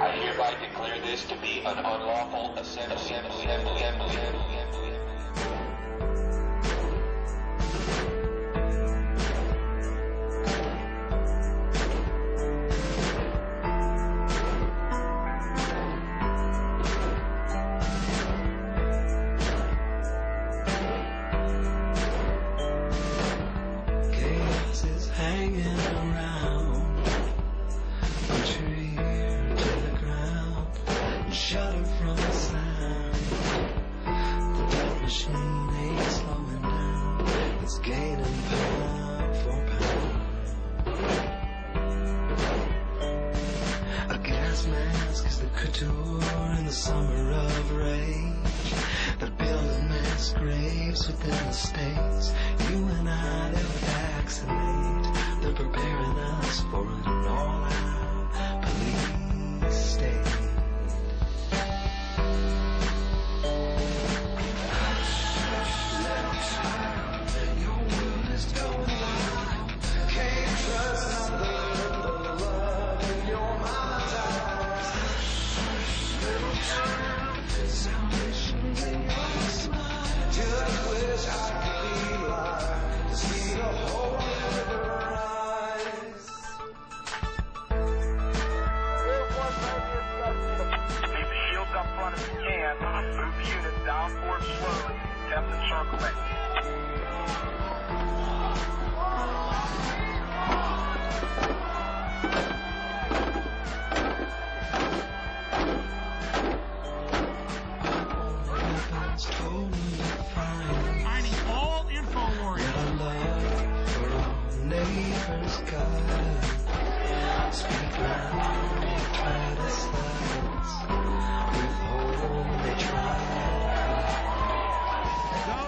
I hereby declare this to be an unlawful assembly. In the summer of rage, they're building mass graves within the states. You and I, they'll vaccinate. They're preparing us for an all-out police state. Your world is going wild. Can't trust nothing but the love in your mind's eye. Salvation's in your smile. Just wish I could be alive to see the whole river rise. Keep the shields up front if you can. Move the units down forward slowly. Test and circle it. Finding all info warriors. Got a love for all neighbors, gotta speak loud, they try to silence, withhold, they try. Go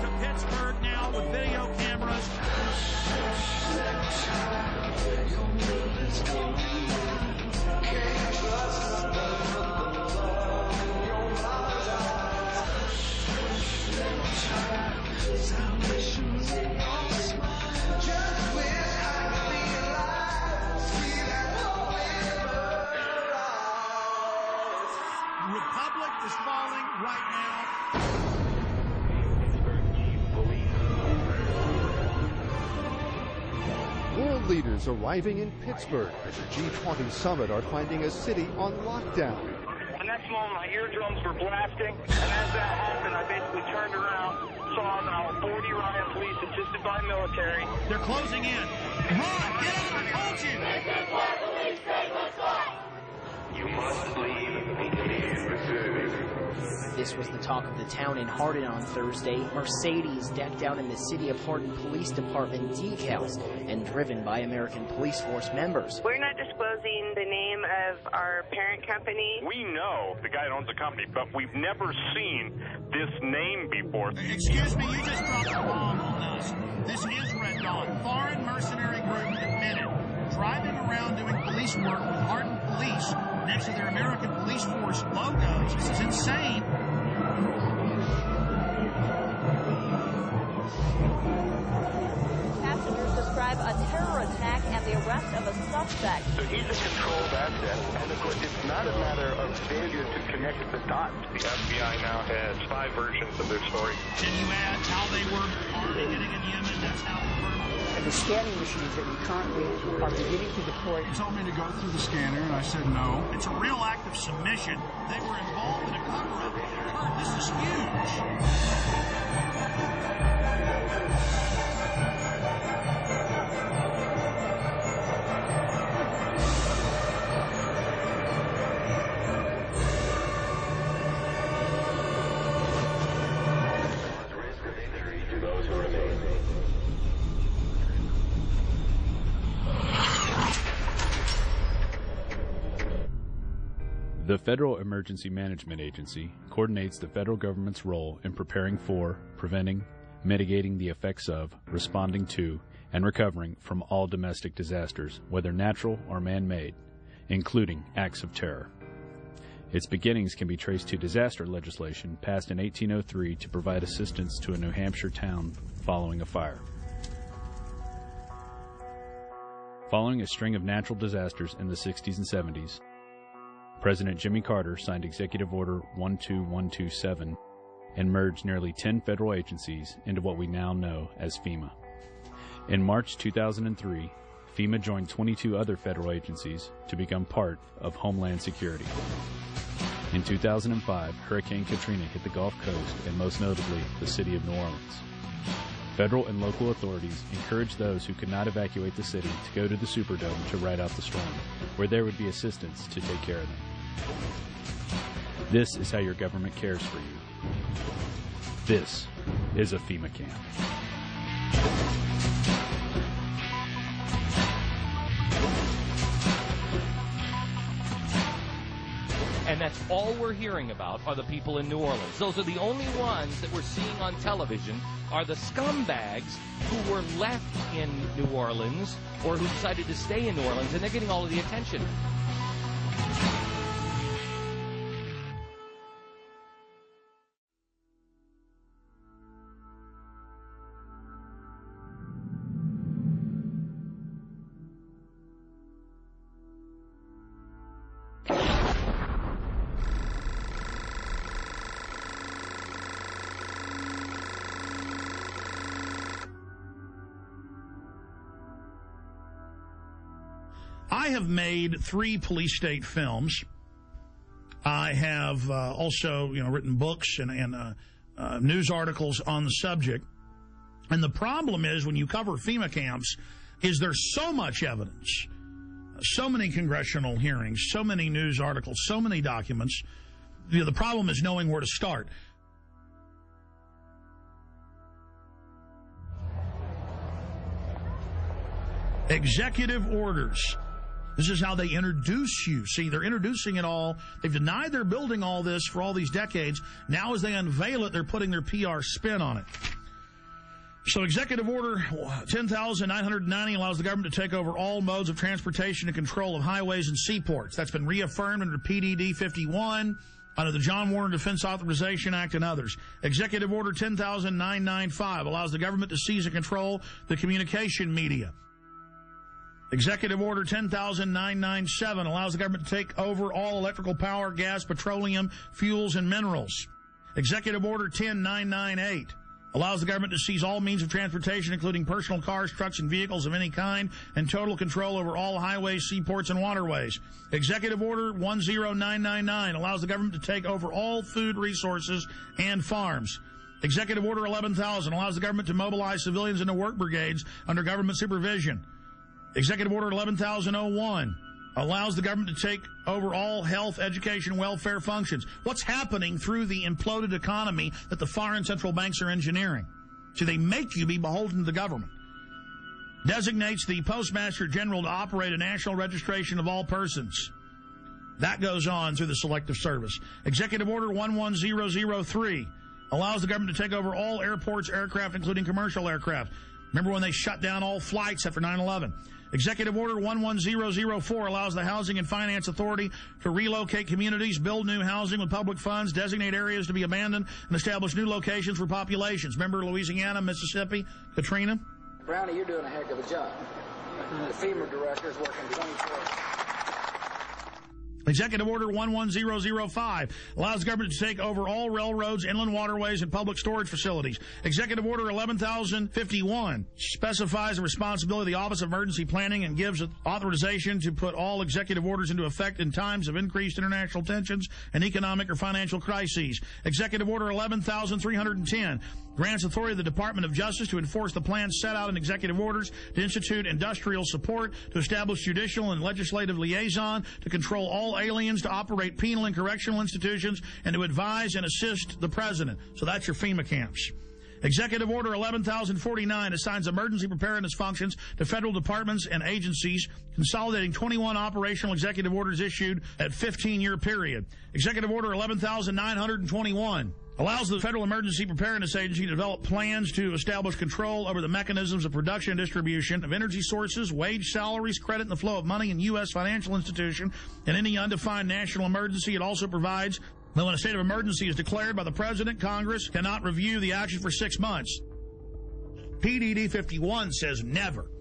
to Pittsburgh now with video cameras. Your world is going wild. Can't trust nothing but the love in your mind's eyes. Salvation's in your smile. Just wish I could be alive. See that whole river rise. The Republic is falling right now. World leaders arriving in Pittsburgh as the G20 summit are finding a city on lockdown. The next moment, my eardrums were blasting, and as that happened, I basically turned around, saw now 40 riot police assisted by military. They're closing in. Run! Get out! I told you! This is why police take us back. You must leave immediately. This was the talk of the town in Hardin on Thursday. Mercedes decked out in the City of Hardin Police Department decals and driven by American Police Force members. We're not disclosing the name of our parent company. We know the guy that owns the company, but we've never seen this name before. Excuse me, you just dropped a bomb on us. This is Red Dawn. Foreign mercenary group admitted. Driving around doing police work with Hardin Police next to their American Police Force logos. This is insane. Passengers describe a terror attack and the arrest of a suspect. So he's a controlled asset, and of course it's not a matter of failure to connect the dots. The FBI now has 5 versions of their story. Can you add how they were already getting in Yemen? That's how they were. And the scanning machines that we currently are beginning to deploy. He told me to go through the scanner, and I said no. It's a real act of submission. They were involved in a cover-up. Kurt, this is huge. The Federal Emergency Management Agency coordinates the federal government's role in preparing for, preventing, mitigating the effects of, responding to, and recovering from all domestic disasters, whether natural or man-made, including acts of terror. Its beginnings can be traced to disaster legislation passed in 1803 to provide assistance to a New Hampshire town following a fire. Following a string of natural disasters in the 60s and 70s, President Jimmy Carter signed Executive Order 12127 and merged nearly 10 federal agencies into what we now know as FEMA. In March 2003, FEMA joined 22 other federal agencies to become part of Homeland Security. In 2005, Hurricane Katrina hit the Gulf Coast and most notably the city of New Orleans. Federal and local authorities encouraged those who could not evacuate the city to go to the Superdome to ride out the storm, where there would be assistance to take care of them. This is how your government cares for you. This is a FEMA camp. And that's all we're hearing about are the people in New Orleans. Those are the only ones that we're seeing on television are the scumbags who were left in New Orleans or who decided to stay in New Orleans, and they're getting all of the attention. I have made 3 police state films. I have also, written books and news articles on the subject. And the problem is when you cover FEMA camps is there's so much evidence, so many congressional hearings, so many news articles, so many documents. The problem is knowing where to start. Executive orders. This is how they introduce you. See, they're introducing it all. They've denied they're building all this for all these decades. Now as they unveil it, they're putting their PR spin on it. So Executive Order 10,990 allows the government to take over all modes of transportation and control of highways and seaports. That's been reaffirmed under PDD 51, under the John Warner Defense Authorization Act and others. Executive Order 10,995 allows the government to seize and control the communication media. Executive Order 10,997 allows the government to take over all electrical power, gas, petroleum, fuels, and minerals. Executive Order 10,998 allows the government to seize all means of transportation, including personal cars, trucks, and vehicles of any kind, and total control over all highways, seaports, and waterways. Executive Order 10999 allows the government to take over all food resources and farms. Executive Order 11,000 allows the government to mobilize civilians into work brigades under government supervision. Executive Order 11,001 allows the government to take over all health, education, welfare functions. What's happening through the imploded economy that the foreign central banks are engineering? So they make you be beholden to the government. Designates the Postmaster General to operate a national registration of all persons. That goes on through the Selective Service. Executive Order 11003 allows the government to take over all airports, aircraft, including commercial aircraft. Remember when they shut down all flights after 9/11? Executive Order 11004 allows the Housing and Finance Authority to relocate communities, build new housing with public funds, designate areas to be abandoned, and establish new locations for populations. Remember Louisiana, Mississippi, Katrina? Brownie, you're doing a heck of a job. The FEMA director is working 24 Executive Order 11005 allows the government to take over all railroads, inland waterways, and public storage facilities. Executive Order 11,051 specifies the responsibility of the Office of Emergency Planning and gives authorization to put all executive orders into effect in times of increased international tensions and economic or financial crises. Executive Order 11,310 grants authority to the Department of Justice to enforce the plans set out in executive orders, to institute industrial support, to establish judicial and legislative liaison, to control all aliens, to operate penal and correctional institutions, and to advise and assist the President. So that's your FEMA camps. Executive Order 11,049 assigns emergency preparedness functions to federal departments and agencies, consolidating 21 operational executive orders issued at 15-year period. Executive Order 11,921 allows the Federal Emergency Preparedness Agency to develop plans to establish control over the mechanisms of production and distribution of energy sources, wage salaries, credit, and the flow of money in U.S. financial institution. In any undefined national emergency, it also provides that when a state of emergency is declared by the President, Congress cannot review the action for 6 months. PDD 51 says never.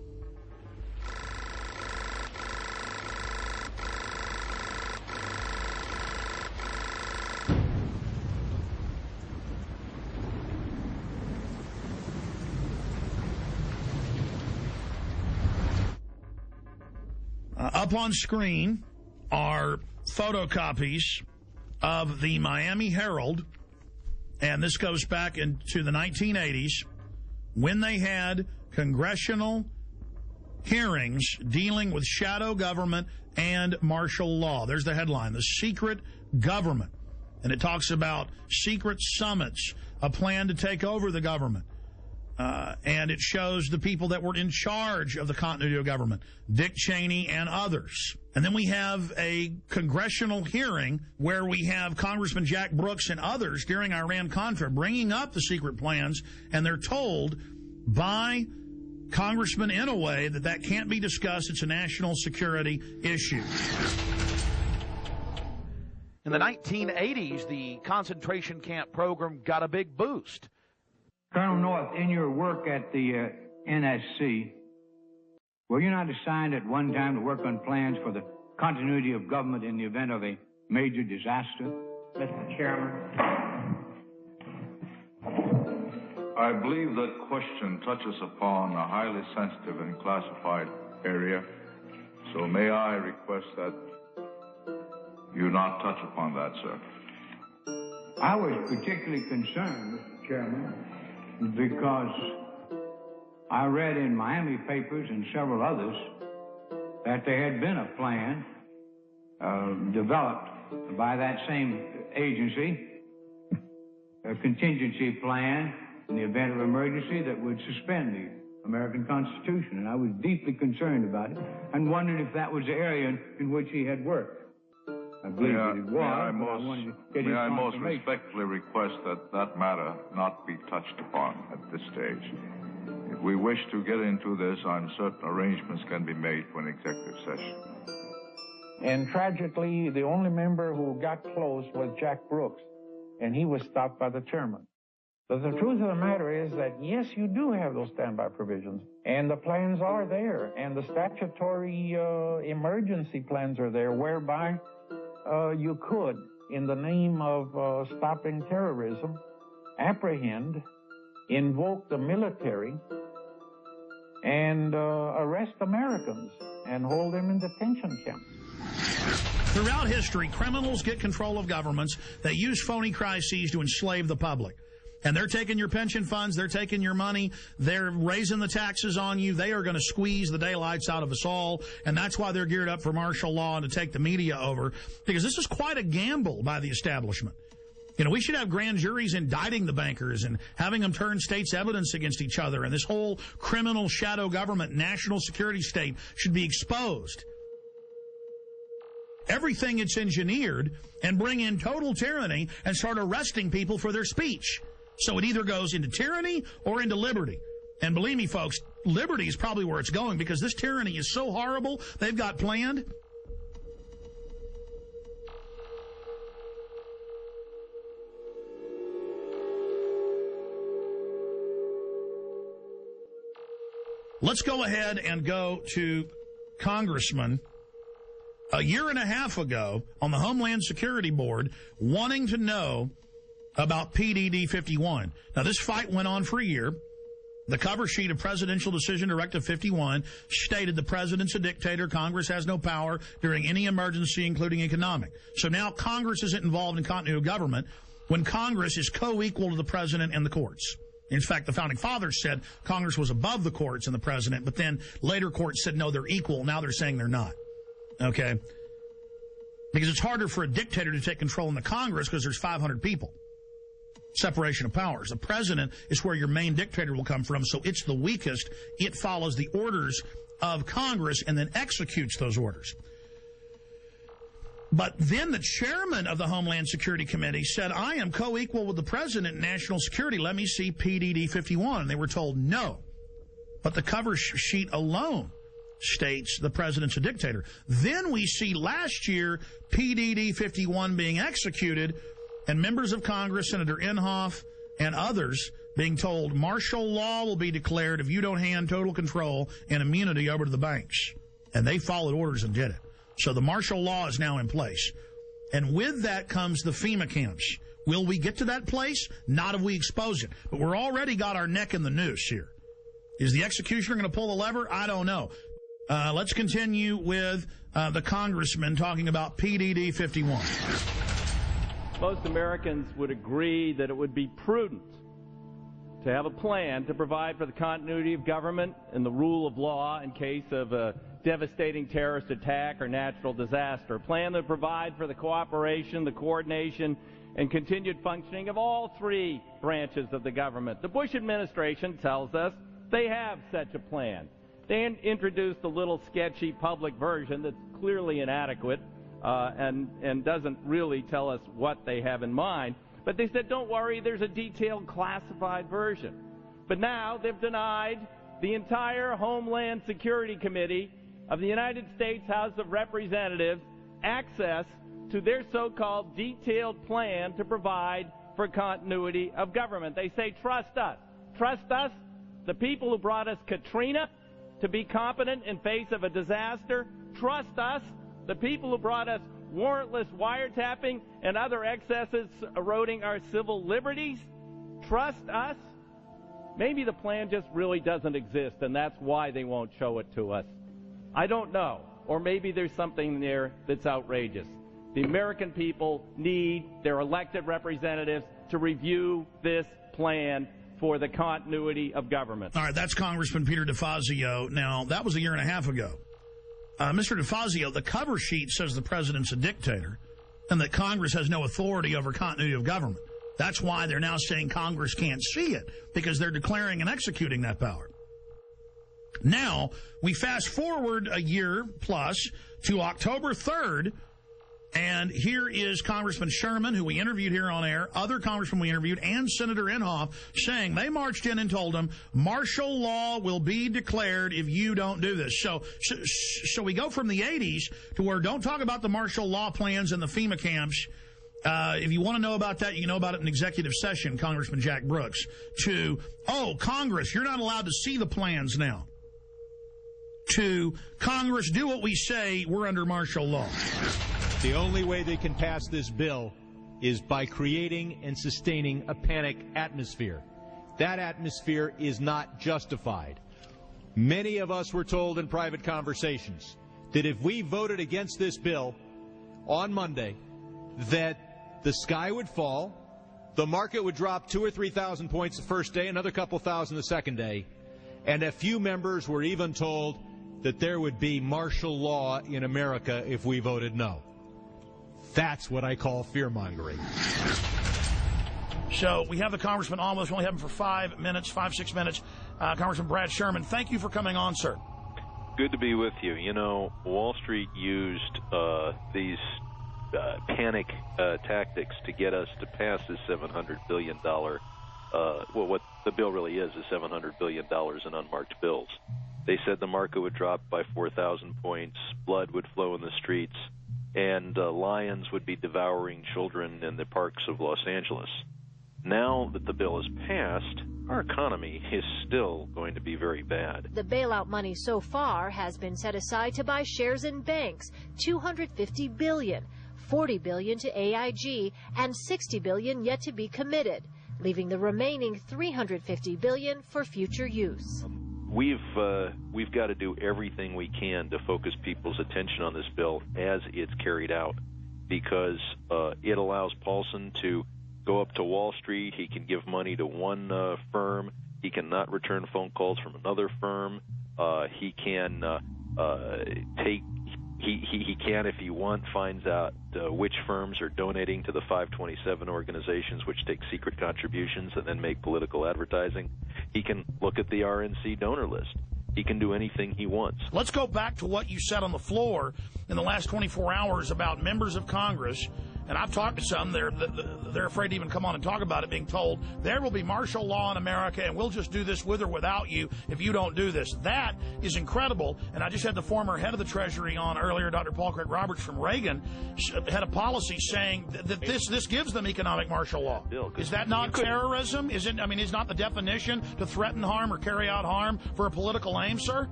Up on screen are photocopies of the Miami Herald, and this goes back into the 1980s when they had congressional hearings dealing with shadow government and martial law. There's the headline, The Secret Government. And it talks about secret summits, a plan to take over the government. And it shows the people that were in charge of the continuity of government, Dick Cheney and others. And then we have a congressional hearing where we have Congressman Jack Brooks and others during Iran-Contra bringing up the secret plans, and they're told by Congressman Inouye that can't be discussed. It's a national security issue. In the 1980s, the concentration camp program got a big boost. Colonel North, in your work at the NSC, were you not assigned at one time to work on plans for the continuity of government in the event of a major disaster? Mr. Chairman. I believe that question touches upon a highly sensitive and classified area, so may I request that you not touch upon that, sir. I was particularly concerned, Mr. Chairman, because I read in Miami papers and several others that there had been a plan developed by that same agency, a contingency plan in the event of emergency that would suspend the American Constitution. And I was deeply concerned about it and wondered if that was the area in which he had worked. I believe that it was. May I most respectfully request that matter not be touched upon at this stage. If we wish to get into this, I'm certain arrangements can be made for an executive session. And tragically, the only member who got close was Jack Brooks, and he was stopped by the chairman. But the truth of the matter is that, yes, you do have those standby provisions, and the plans are there, and the statutory emergency plans are there, whereby you could, in the name of stopping terrorism, apprehend, invoke the military, and arrest Americans and hold them in detention camps. Throughout history, criminals get control of governments. They use phony crises to enslave the public. And they're taking your pension funds, they're taking your money, they're raising the taxes on you, they are going to squeeze the daylights out of us all, and that's why they're geared up for martial law and to take the media over, because this is quite a gamble by the establishment. You know, we should have grand juries indicting the bankers and having them turn states' evidence against each other, and this whole criminal shadow government, national security state should be exposed. Everything it's engineered and bring in total tyranny and start arresting people for their speech. So it either goes into tyranny or into liberty. And believe me, folks, liberty is probably where it's going because this tyranny is so horrible they've got planned. Let's go ahead and go to Congressman a year and a half ago on the Homeland Security Board wanting to know about PDD 51. Now, this fight went on for a year. The cover sheet of Presidential Decision Directive 51 stated the president's a dictator. Congress has no power during any emergency, including economic. So now Congress isn't involved in continuity of government when Congress is co-equal to the president and the courts. In fact, the Founding Fathers said Congress was above the courts and the president, but then later courts said, no, they're equal. Now they're saying they're not. Okay? Because it's harder for a dictator to take control in the Congress because there's 500 people. Separation of powers. The president is where your main dictator will come from, so it's the weakest. It follows the orders of Congress and then executes those orders. But then the chairman of the Homeland Security Committee said, I am co-equal with the president in national security. Let me see PDD 51. And they were told no. But the cover sheet alone states the president's a dictator. Then we see last year PDD 51 being executed and members of Congress, Senator Inhofe and others, being told martial law will be declared if you don't hand total control and immunity over to the banks. And they followed orders and did it. So the martial law is now in place. And with that comes the FEMA camps. Will we get to that place? Not if we expose it. But we're already got our neck in the noose here. Is the executioner going to pull the lever? I don't know. Let's continue with the congressman talking about PDD 51. Most Americans would agree that it would be prudent to have a plan to provide for the continuity of government and the rule of law in case of a devastating terrorist attack or natural disaster. A plan to provide for the cooperation, the coordination, and continued functioning of all three branches of the government. The Bush administration tells us they have such a plan. They introduced a little sketchy public version that's clearly inadequate and doesn't really tell us what they have in mind. But they said, don't worry, there's a detailed classified version. But now they've denied the entire Homeland Security Committee of the United States House of Representatives access to their so-called detailed plan to provide for continuity of government. They say, trust us. Trust us, the people who brought us Katrina, to be competent in face of a disaster. Trust us, the people who brought us warrantless wiretapping and other excesses eroding our civil liberties. Trust us. Maybe the plan just really doesn't exist, and that's why they won't show it to us. I don't know. Or maybe there's something there that's outrageous. The American people need their elected representatives to review this plan for the continuity of government. All right, that's Congressman Peter DeFazio. Now, that was a year and a half ago. Mr. DeFazio, the cover sheet says the president's a dictator and that Congress has no authority over continuity of government. That's why they're now saying Congress can't see it, because they're declaring and executing that power. Now, we fast forward a year plus to October 3rd, and here is Congressman Sherman, who we interviewed here on air, other congressmen we interviewed, and Senator Inhofe, saying they marched in and told them martial law will be declared if you don't do this. So we go from the 80s to where don't talk about the martial law plans and the FEMA camps. If you want to know about that, you can know about it in executive session, Congressman Jack Brooks, to, oh, Congress, you're not allowed to see the plans now. To Congress, do what we say, we're under martial law. The only way they can pass this bill is by creating and sustaining a panic atmosphere. That atmosphere is not justified. Many of us were told in private conversations that if we voted against this bill on Monday, that the sky would fall, the market would drop 2,000 or 3,000 points the first day, another couple thousand the second day, and a few members were even told that there would be martial law in America if we voted no. That's what I call fear-mongering. So we have the congressman on with us. We only have him for 5 minutes, 6 minutes. Congressman Brad Sherman, thank you for coming on, sir. Good to be with you. You know, Wall Street used these panic tactics to get us to pass this $700 billion, what the bill really is $700 billion in unmarked bills. They said the market would drop by 4,000 points, blood would flow in the streets, and lions would be devouring children in the parks of Los Angeles. Now that the bill is passed, our economy is still going to be very bad. The bailout money so far has been set aside to buy shares in banks, $250 billion, $40 billion to AIG, and $60 billion yet to be committed, leaving the remaining $350 billion for future use. We've got to do everything we can to focus people's attention on this bill as it's carried out, because it allows Paulson to go up to Wall Street. He can give money to one firm. He cannot return phone calls from another firm. He can He can, if he finds out which firms are donating to the 527 organizations, which take secret contributions and then make political advertising. He can look at the RNC donor list. He can do anything he wants. Let's go back to what you said on the floor in the last 24 hours about members of Congress. And I've talked to some, they're afraid to even come on and talk about it, being told there will be martial law in America and we'll just do this with or without you if you don't do this. That is incredible. And I just had the former head of the Treasury on earlier, Dr. Paul Craig Roberts from Reagan, had a policy saying that this gives them economic martial law. Is that not terrorism? Is not the definition to threaten harm or carry out harm for a political aim, sir?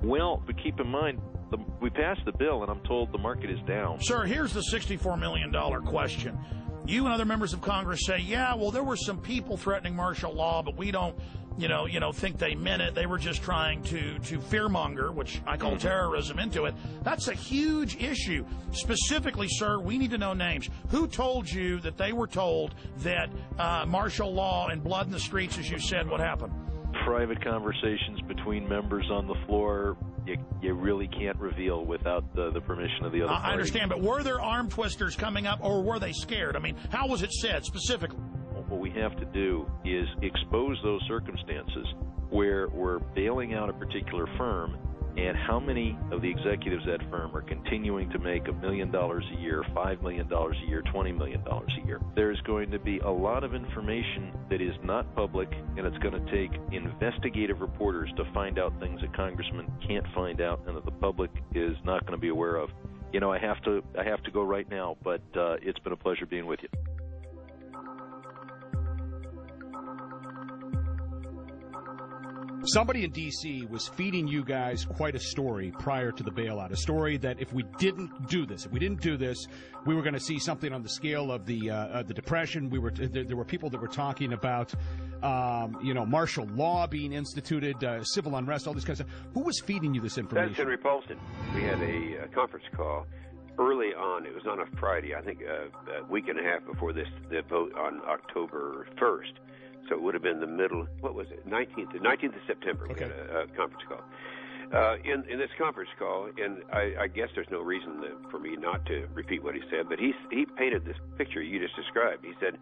Well, but keep in mind, we passed the bill, and I'm told the market is down. Sir, here's the $64 million question. You and other members of Congress say, yeah, well, there were some people threatening martial law, but we don't think they meant it. They were just trying to fearmonger, which I call terrorism, into it. That's a huge issue. Specifically, sir, we need to know names. Who told you that they were told that martial law and blood in the streets, as you said, would happen? Private conversations between members on the floor, you really can't reveal without the permission of the other party. I understand, but were there arm twisters coming up, or were they scared? I mean, how was it said specifically? What we have to do is expose those circumstances where we're bailing out a particular firm, and how many of the executives at that firm are continuing to make $1 million a year, $5 million a year, $20 million a year. There's going to be a lot of information that is not public, and it's going to take investigative reporters to find out things that congressmen can't find out and that the public is not going to be aware of. I have to go right now, but it's been a pleasure being with you. Somebody in D.C. was feeding you guys quite a story prior to the bailout, a story that if we didn't do this, we were going to see something on the scale of the Depression. There were people that were talking about, martial law being instituted, civil unrest, all this kind of stuff. Who was feeding you this information? That's Henry Paulson. We had a conference call early on. It was on a Friday, I think a week and a half before the vote on October 1st. So it would have been the middle, 19th of September, we had a conference call. In this conference call, and I guess there's no reason for me not to repeat what he said, but he painted this picture you just described. He said,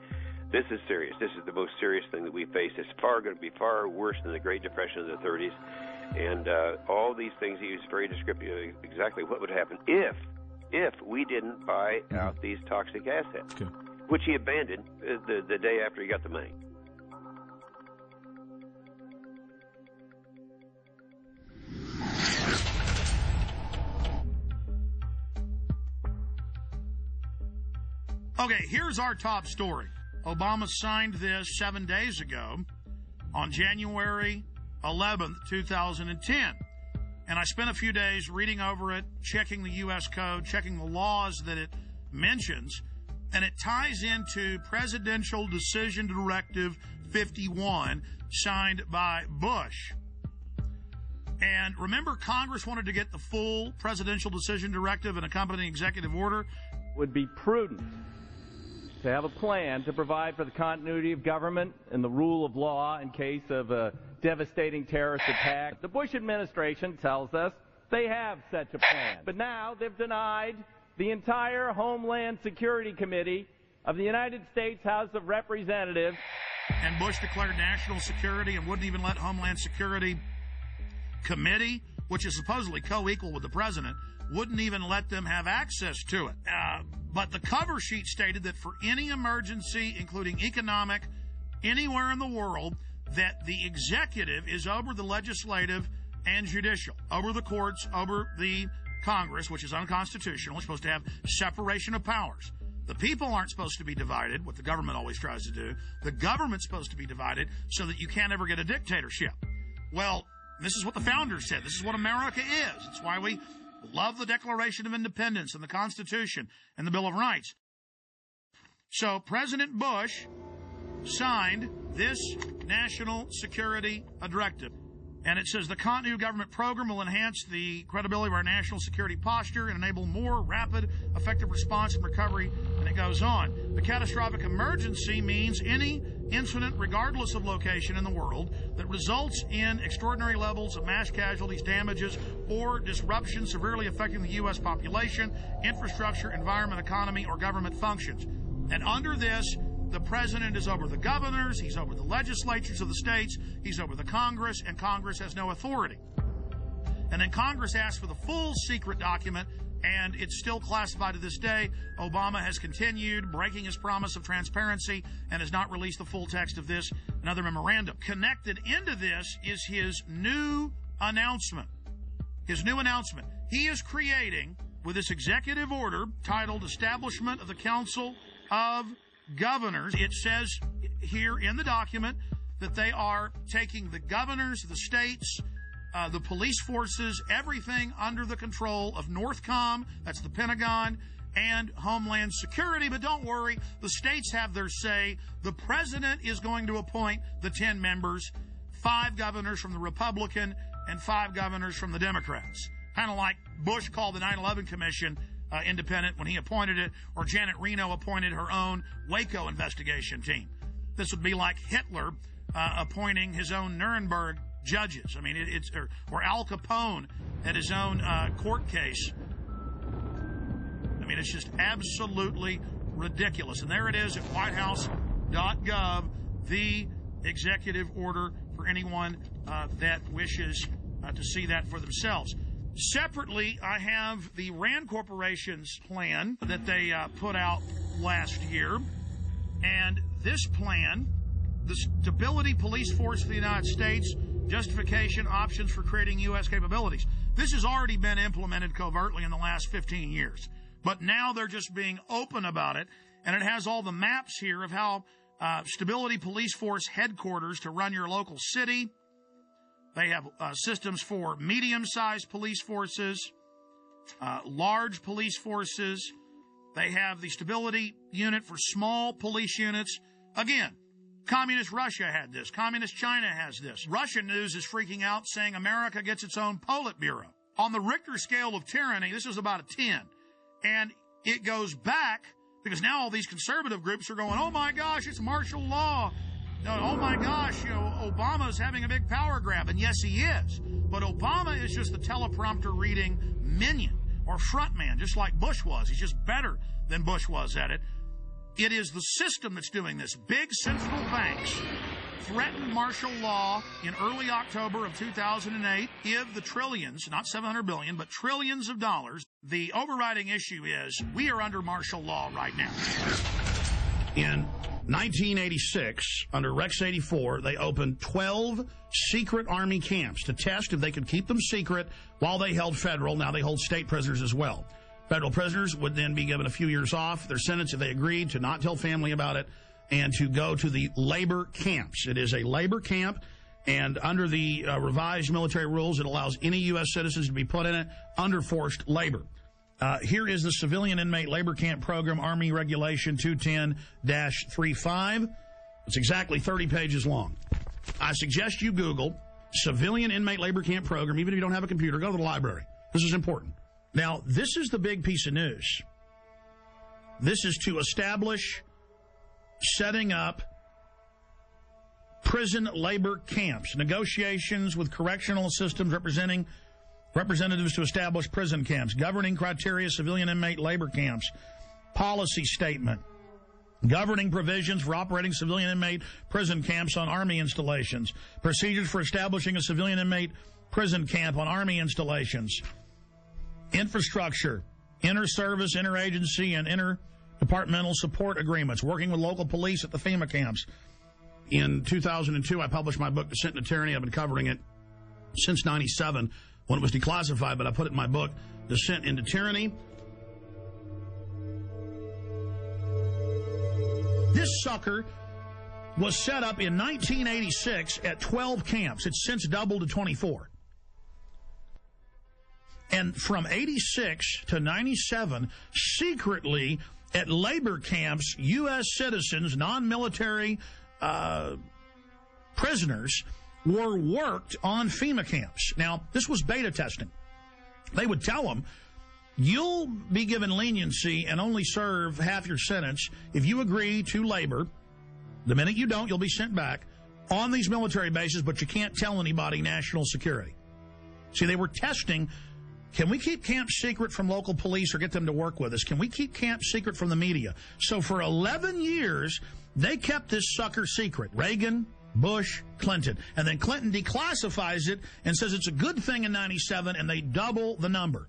this is serious. This is the most serious thing that we face. It's going to be far worse than the Great Depression of the 30s. And all these things, he used very descriptive, exactly what would happen if we didn't buy out these toxic assets, which he abandoned the day after he got the money. Okay, here's our top story. Obama signed this 7 days ago on January 11th, 2010. And I spent a few days reading over it, checking the U.S. Code, checking the laws that it mentions, and it ties into Presidential Decision Directive 51, signed by Bush. And remember, Congress wanted to get the full Presidential Decision Directive and accompanying executive order. Would be prudent to have a plan to provide for the continuity of government and the rule of law in case of a devastating terrorist attack. The Bush administration tells us they have such a plan. But now they've denied the entire Homeland Security Committee of the United States House of Representatives. And Bush declared national security and wouldn't even let Homeland Security Committee, which is supposedly co-equal with the president, wouldn't even let them have access to it. But the cover sheet stated that for any emergency, including economic, anywhere in the world, that the executive is over the legislative and judicial, over the courts, over the Congress, which is unconstitutional. It's supposed to have separation of powers. The people aren't supposed to be divided, what the government always tries to do. The government's supposed to be divided so that you can't ever get a dictatorship. Well, this is what the founders said. This is what America is. It's why we love the Declaration of Independence and the Constitution and the Bill of Rights. So President Bush signed this national security directive. And it says the continuity of government program will enhance the credibility of our national security posture and enable more rapid, effective response and recovery. And it goes on. The catastrophic emergency means any incident, regardless of location in the world, that results in extraordinary levels of mass casualties, damages, or disruption severely affecting the U.S. population, infrastructure, environment, economy, or government functions. And under this, the president is over the governors, he's over the legislatures of the states, he's over the Congress, and Congress has no authority. And then Congress asked for the full secret document, and it's still classified to this day. Obama has continued breaking his promise of transparency and has not released the full text of this, another memorandum. Connected into this is his new announcement. His new announcement. He is creating, with this executive order titled Establishment of the Council of Governors, it says here in the document that they are taking the governors, the states, the police forces, everything under the control of NORTHCOM, that's the Pentagon, and Homeland Security. But don't worry, the states have their say. The president is going to appoint the 10 members. 5 governors from the Republican and 5 governors from the Democrats. Kind of like Bush called the 9/11 Commission independent when he appointed it, or Janet Reno appointed her own Waco investigation team. This would be like Hitler appointing his own Nuremberg judges. I mean, or Al Capone at his own court case. I mean, it's just absolutely ridiculous. And there it is at whitehouse.gov, the executive order for anyone that wishes to see that for themselves. Separately, I have the Rand Corporation's plan that they put out last year. And this plan, the Stability Police Force of the United States, justification, options for creating U.S. capabilities. This has already been implemented covertly in the last 15 years. But now they're just being open about it. And it has all the maps here of how Stability Police Force headquarters to run your local city. They have systems for medium-sized police forces, large police forces. They have the stability unit for small police units. Again, Communist Russia had this. Communist China has this. Russian news is freaking out, saying America gets its own Politburo. On the Richter scale of tyranny, this is about a 10. And it goes back, because now all these conservative groups are going, oh my gosh, it's martial law. Oh my gosh, Obama's having a big power grab. And yes, he is. But Obama is just the teleprompter reading minion or frontman, just like Bush was. He's just better than Bush was at it. It is the system that's doing this. Big central banks threatened martial law in early October of 2008. Give the trillions, not $700 billion, but trillions of dollars. The overriding issue is we are under martial law right now. In 1986, under Rex 84, they opened 12 secret Army camps to test if they could keep them secret while they held federal. Now they hold state prisoners as well. Federal prisoners would then be given a few years off their sentence if they agreed to not tell family about it and to go to the labor camps. It is a labor camp, and under the revised military rules, it allows any U.S. citizens to be put in it under forced labor. Here is the Civilian Inmate Labor Camp Program, Army Regulation 210-35. It's exactly 30 pages long. I suggest you Google Civilian Inmate Labor Camp Program. Even if you don't have a computer, go to the library. This is important. Now, this is the big piece of news. This is to establish setting up prison labor camps, negotiations with correctional systems representatives to establish prison camps, governing criteria, civilian inmate labor camps, policy statement, governing provisions for operating civilian inmate prison camps on Army installations, procedures for establishing a civilian inmate prison camp on Army installations, infrastructure, inter-service, interagency, and interdepartmental support agreements, working with local police at the FEMA camps. In 2002, I published my book, Descent into Tyranny. I've been covering it since 97. When it was declassified, but I put it in my book, Descent into Tyranny. This sucker was set up in 1986 at 12 camps. It's since doubled to 24. And from 86 to 97, secretly at labor camps, U.S. citizens, non-military prisoners, were worked on FEMA camps. Now, this was beta testing. They would tell them, you'll be given leniency and only serve half your sentence if you agree to labor. The minute you don't, you'll be sent back on these military bases, but you can't tell anybody national security. See, they were testing, can we keep camps secret from local police or get them to work with us? Can we keep camps secret from the media? So for 11 years, they kept this sucker secret. Reagan, Bush, Clinton. And then Clinton declassifies it and says it's a good thing in 97, and they double the number.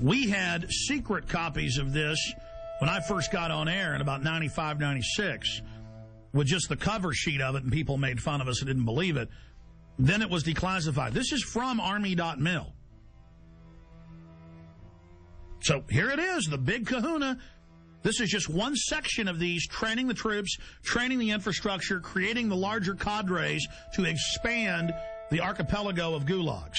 We had secret copies of this when I first got on air in about 95, 96, with just the cover sheet of it, and people made fun of us and didn't believe it. Then it was declassified. This is from Army.mil. So here it is, the big kahuna. This is just one section of these, training the troops, training the infrastructure, creating the larger cadres to expand the archipelago of gulags.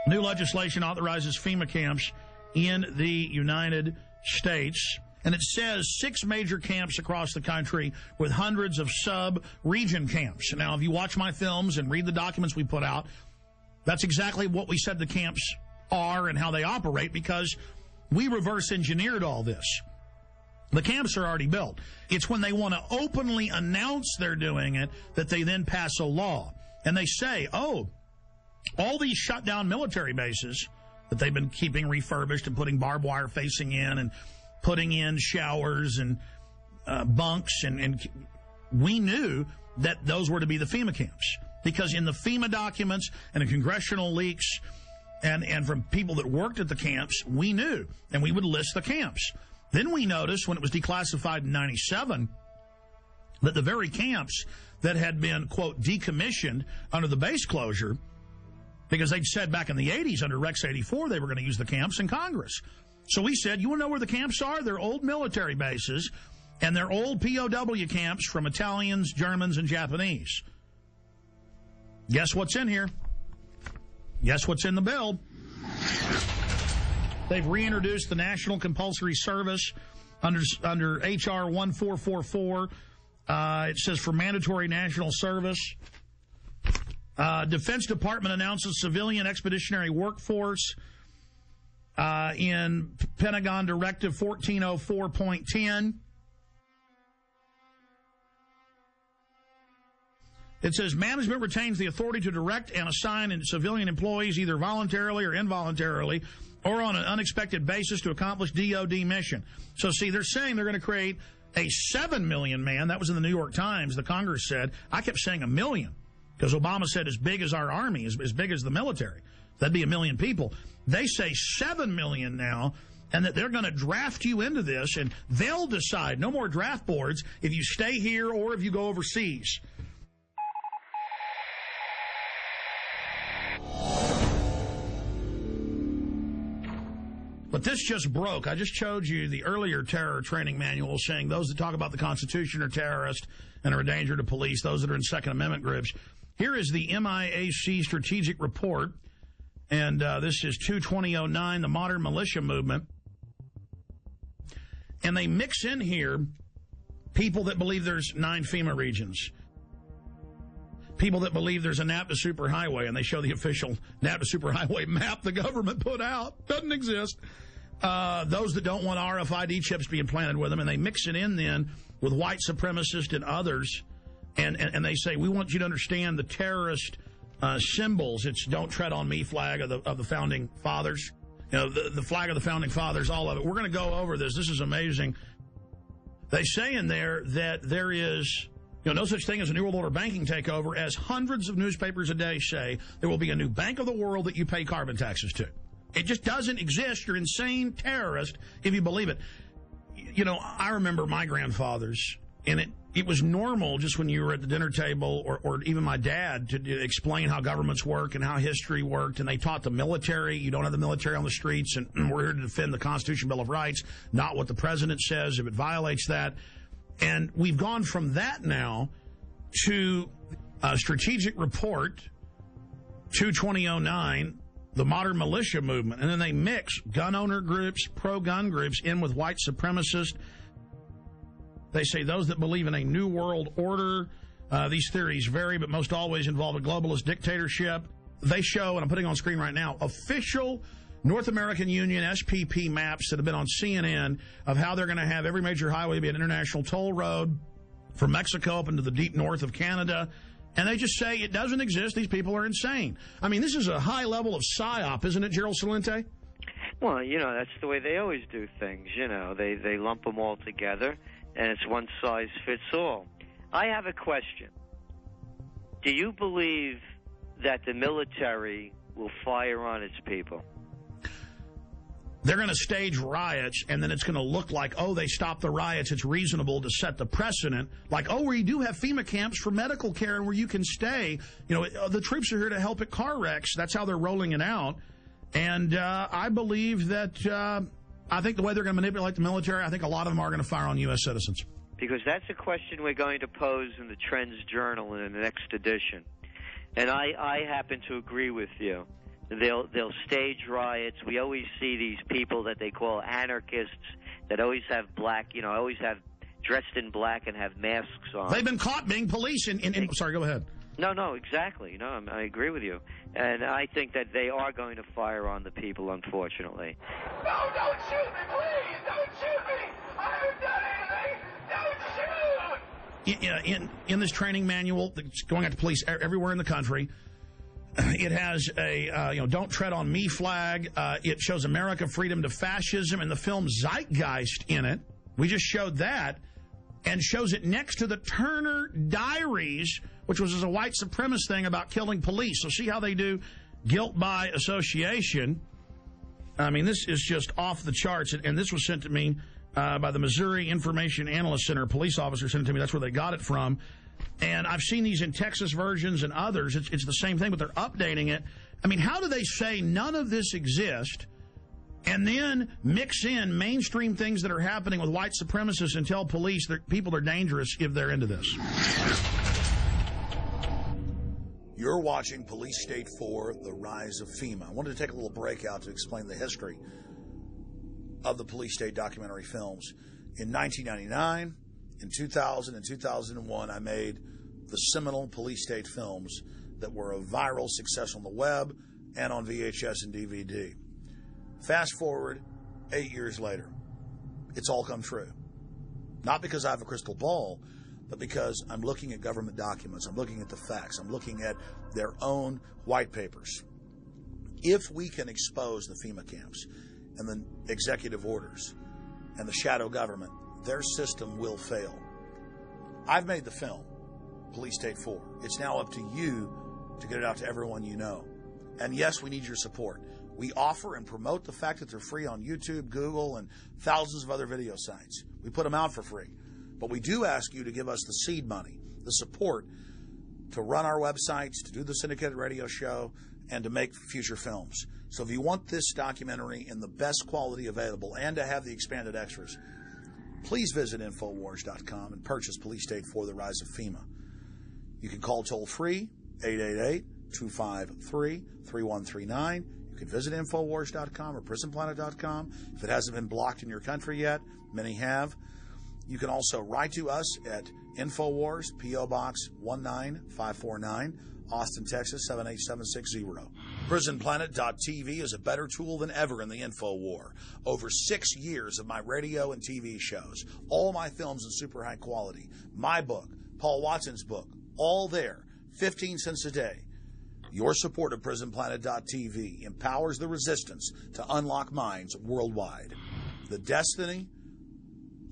New legislation authorizes FEMA camps in the United States. And it says 6 major camps across the country with hundreds of sub-region camps. Now, if you watch my films and read the documents we put out, that's exactly what we said the camps are and how they operate, because we reverse engineered all this. The camps are already built. It's when they want to openly announce they're doing it that they then pass a law. And they say, oh, all these shut down military bases that they've been keeping refurbished and putting barbed wire facing in and putting in showers and bunks, and we knew that those were to be the FEMA camps, because in the FEMA documents and the congressional leaks and from people that worked at the camps, we knew, and we would list the camps. Then we noticed when it was declassified in 97 that the very camps that had been, quote, decommissioned under the base closure, because they'd said back in the 80s under Rex 84 they were going to use the camps in Congress. So we said, you want to know where the camps are? They're old military bases, and they're old POW camps from Italians, Germans, and Japanese. Guess what's in here? Guess what's in the bill? They've reintroduced the National Compulsory Service under H.R. 1444. It says for mandatory national service. Defense Department announces civilian expeditionary workforce in Pentagon Directive 1404.10. It says management retains the authority to direct and assign civilian employees either voluntarily or involuntarily or on an unexpected basis to accomplish DOD mission. So, see, they're saying they're going to create a 7 million man. That was in the New York Times. The Congress said. I kept saying 1 million because Obama said as big as our army, as big as the military. That'd be 1 million people. They say 7 million now, and that they're going to draft you into this, and they'll decide, no more draft boards, if you stay here or if you go overseas. But this just broke. I just showed you the earlier terror training manual saying those that talk about the Constitution are terrorists and are a danger to police, those that are in Second Amendment groups. Here is the MIAC strategic report, and this is 2/2009, the modern militia movement. And they mix in here people that believe there's 9 FEMA regions, people that believe there's a NAPTA superhighway, and they show the official NAPTA superhighway map the government put out. Doesn't exist. Those that don't want RFID chips being planted with them, and they mix it in then with white supremacists and others, and they say, we want you to understand the terrorist symbols. It's don't tread on me flag of the Founding Fathers. You know, the flag of the Founding Fathers, all of it. We're going to go over this. This is amazing. They say in there that there is... no such thing as a New World Order banking takeover, as hundreds of newspapers a day say there will be a new bank of the world that you pay carbon taxes to. It just doesn't exist. You're insane terrorist if you believe it. I remember my grandfathers, and it was normal just when you were at the dinner table or even my dad to explain how governments work and how history worked, and they taught the military. You don't have the military on the streets, and we're here to defend the Constitution, Bill of Rights, not what the president says if it violates that. And we've gone from that now to a strategic report, 2/2009, the modern militia movement. And then they mix gun owner groups, pro-gun groups in with white supremacists. They say those that believe in a new world order. These theories vary, but most always involve a globalist dictatorship. They show, and I'm putting on screen right now, official North American Union SPP maps that have been on CNN of how they're going to have every major highway be an international toll road from Mexico up into the deep north of Canada. And they just say it doesn't exist. These people are insane. I mean, this is a high level of PSYOP, isn't it, Gerald Celente? Well, that's the way they always do things. They lump them all together, and it's one size fits all. I have a question. Do you believe that the military will fire on its people? They're going to stage riots, and then it's going to look like, oh, they stopped the riots. It's reasonable to set the precedent. Like, oh, where you do have FEMA camps for medical care and where you can stay. The troops are here to help at car wrecks. That's how they're rolling it out. And I believe that I think the way they're going to manipulate the military, I think a lot of them are going to fire on U.S. citizens. Because that's a question we're going to pose in the Trends Journal in the next edition. And I happen to agree with you. They'll stage riots. We always see these people that they call anarchists that always have black, always have dressed in black and have masks on. They've been caught being police sorry, go ahead. No, exactly. No, I agree with you. And I think that they are going to fire on the people, unfortunately. No, don't shoot me, please! Don't shoot me! I haven't done anything! Don't shoot! In this training manual that's going out to police everywhere in the country, it has a, don't tread on me flag. It shows America, freedom to fascism, and the film Zeitgeist in it. We just showed that, and shows it next to the Turner Diaries, which was a white supremacist thing about killing police. So see how they do guilt by association. I mean, this is just off the charts, and this was sent to me by the Missouri Information Analyst Center. A police officer sent it to me. That's where they got it from. And I've seen these in Texas versions and others. It's the same thing, but they're updating it. I mean, how do they say none of this exists and then mix in mainstream things that are happening with white supremacists and tell police that people are dangerous if they're into this? You're watching Police State 4, The Rise of Fema. I wanted to take a little break out to explain the history of the Police State documentary films. In 1999, in 2000, and 2001, I made the seminal Police State films that were a viral success on the web and on VHS and DVD. Fast forward 8 years later, it's all come true. Not because I have a crystal ball, but because I'm looking at government documents, I'm looking at the facts, I'm looking at their own white papers. If we can expose the FEMA camps and the executive orders and the shadow government, their system will fail. I've made the film, Police State 4. It's now up to you to get it out to everyone you know. And yes, we need your support. We offer and promote the fact that they're free on YouTube, Google, and thousands of other video sites. We put them out for free. But we do ask you to give us the seed money, the support to run our websites, to do the syndicated radio show, and to make future films. So if you want this documentary in the best quality available and to have the expanded extras, please visit Infowars.com and purchase Police State 4, The Rise of Fema. You can call toll-free, 888-253-3139. You can visit Infowars.com or PrisonPlanet.com. If it hasn't been blocked in your country yet, many have. You can also write to us at Infowars, P.O. Box 19549, Austin, Texas 78760. PrisonPlanet.tv is a better tool than ever in the info war. Over 6 years of my radio and TV shows, all my films in super high quality, my book, Paul Watson's book, all there, 15 cents a day. Your support of PrisonPlanet.tv empowers the resistance to unlock minds worldwide. The destiny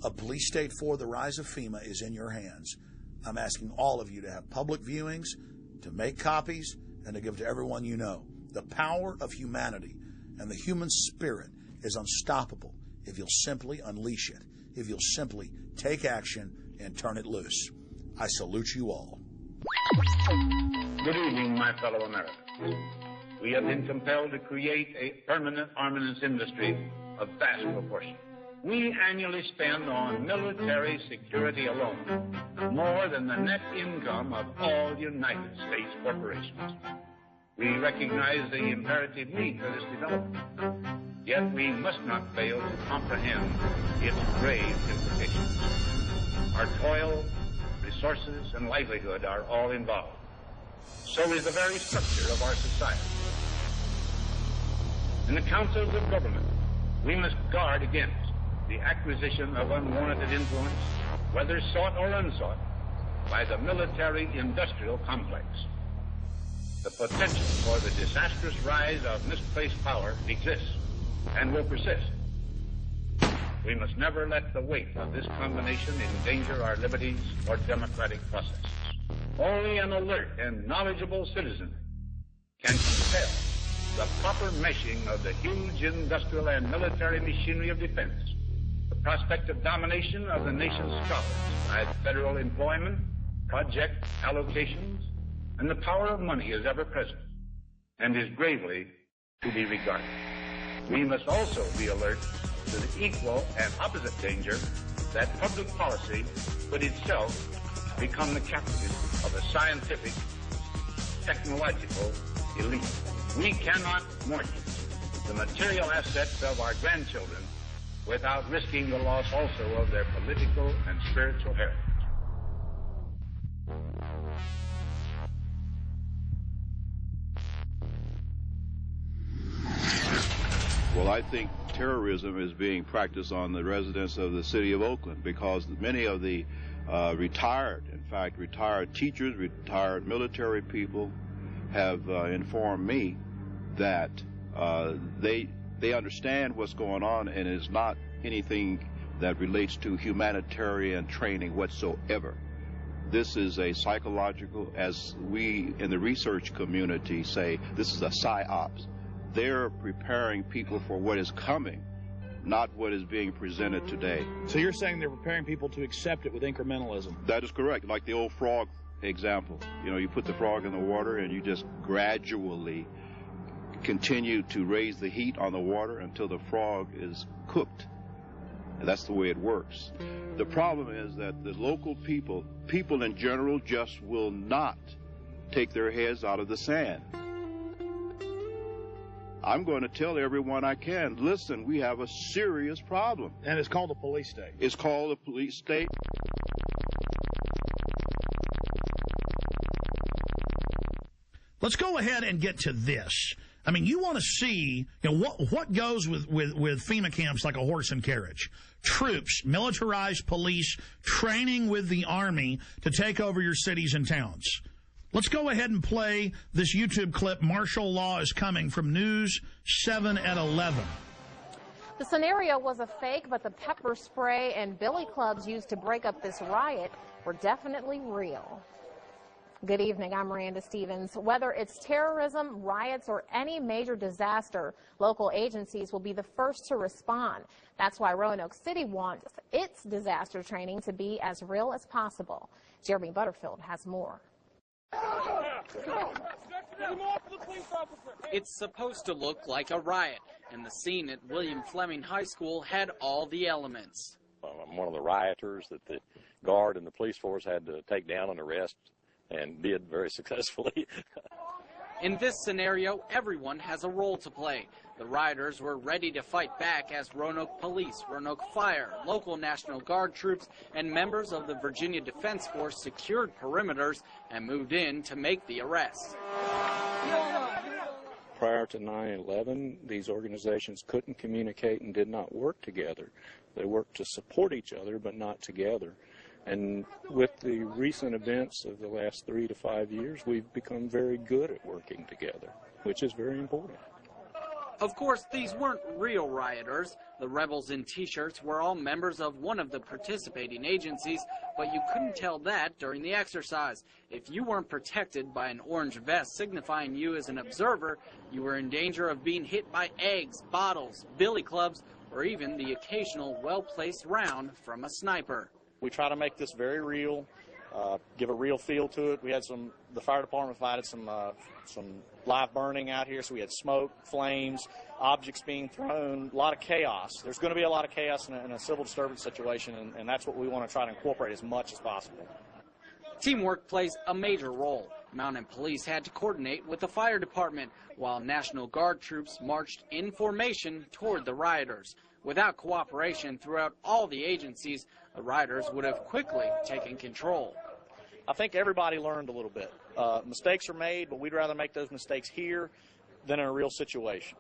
of Police State 4, The Rise of Fema is in your hands. I'm asking all of you to have public viewings, to make copies, and to give to everyone you know. The power of humanity and the human spirit is unstoppable if you'll simply unleash it, if you'll simply take action and turn it loose. I salute you all. Good evening, my fellow Americans. We have been compelled to create a permanent armaments industry of vast proportion. We annually spend on military security alone more than the net income of all United States corporations. We recognize the imperative need for this development, yet we must not fail to comprehend its grave implications. Our toil, resources, and livelihood are all involved. So is the very structure of our society. In the councils of government, we must guard against the acquisition of unwarranted influence, whether sought or unsought, by the military-industrial complex. The potential for the disastrous rise of misplaced power exists and will persist. We must never let the weight of this combination endanger our liberties or democratic processes. Only an alert and knowledgeable citizen can compel the proper meshing of the huge industrial and military machinery of defense, the prospect of domination of the nation's scholars by federal employment, project allocations, and the power of money is ever present and is gravely to be regarded. We must also be alert to the equal and opposite danger that public policy could itself become the captive of a scientific, technological elite. We cannot mortgage the material assets of our grandchildren without risking the loss also of their political and spiritual heritage. Well, I think terrorism is being practiced on the residents of the city of Oakland because many of the retired teachers, retired military people have informed me that they understand what's going on, and it's not anything that relates to humanitarian training whatsoever. This is a psychological, as we in the research community say, this is a psyops. They're preparing people for what is coming, not what is being presented today. So you're saying they're preparing people to accept it with incrementalism? That is correct. Like the old frog example. You know, you put the frog in the water and you just gradually continue to raise the heat on the water until the frog is cooked. And that's the way it works. The problem is that the local people in general, just will not take their heads out of the sand. I'm going to tell everyone I can, listen, we have a serious problem. And it's called a police state. It's called a police state. Let's go ahead and get to this. I mean, you want to see, you know, what goes with FEMA camps like a horse and carriage. Troops, militarized police, training with the Army to take over your cities and towns. Let's go ahead and play this YouTube clip, Martial Law is Coming, from News 7 at 11. The scenario was a fake, but the pepper spray and billy clubs used to break up this riot were definitely real. Good evening, I'm Miranda Stevens. Whether it's terrorism, riots, or any major disaster, local agencies will be the first to respond. That's why Roanoke City wants its disaster training to be as real as possible. Jeremy Butterfield has more. It's supposed to look like a riot, and the scene at William Fleming High School had all the elements. I'm one of the rioters that the guard and the police force had to take down and arrest, and did very successfully. In this scenario, everyone has a role to play. The rioters were ready to fight back as Roanoke Police, Roanoke Fire, local National Guard troops, and members of the Virginia Defense Force secured perimeters and moved in to make the arrest. Prior to 9/11, these organizations couldn't communicate and did not work together. They worked to support each other, but not together. And with the recent events of the last 3 to 5 years, we've become very good at working together, which is very important. Of course, these weren't real rioters. The rebels in T-shirts were all members of one of the participating agencies, but you couldn't tell that during the exercise. If you weren't protected by an orange vest signifying you as an observer, you were in danger of being hit by eggs, bottles, billy clubs, or even the occasional well-placed round from a sniper. We try to make this very real, give a real feel to it. We had the fire department provided some live burning out here, so we had smoke, flames, objects being thrown, a lot of chaos. There's going to be a lot of chaos in a civil disturbance situation, and that's what we want to try to incorporate as much as possible. Teamwork plays a major role. Mountain Police had to coordinate with the fire department, while National Guard troops marched in formation toward the rioters. Without cooperation throughout all the agencies, the rioters would have quickly taken control. I think everybody learned a little bit. Mistakes are made, but we'd rather make those mistakes here than in a real situation.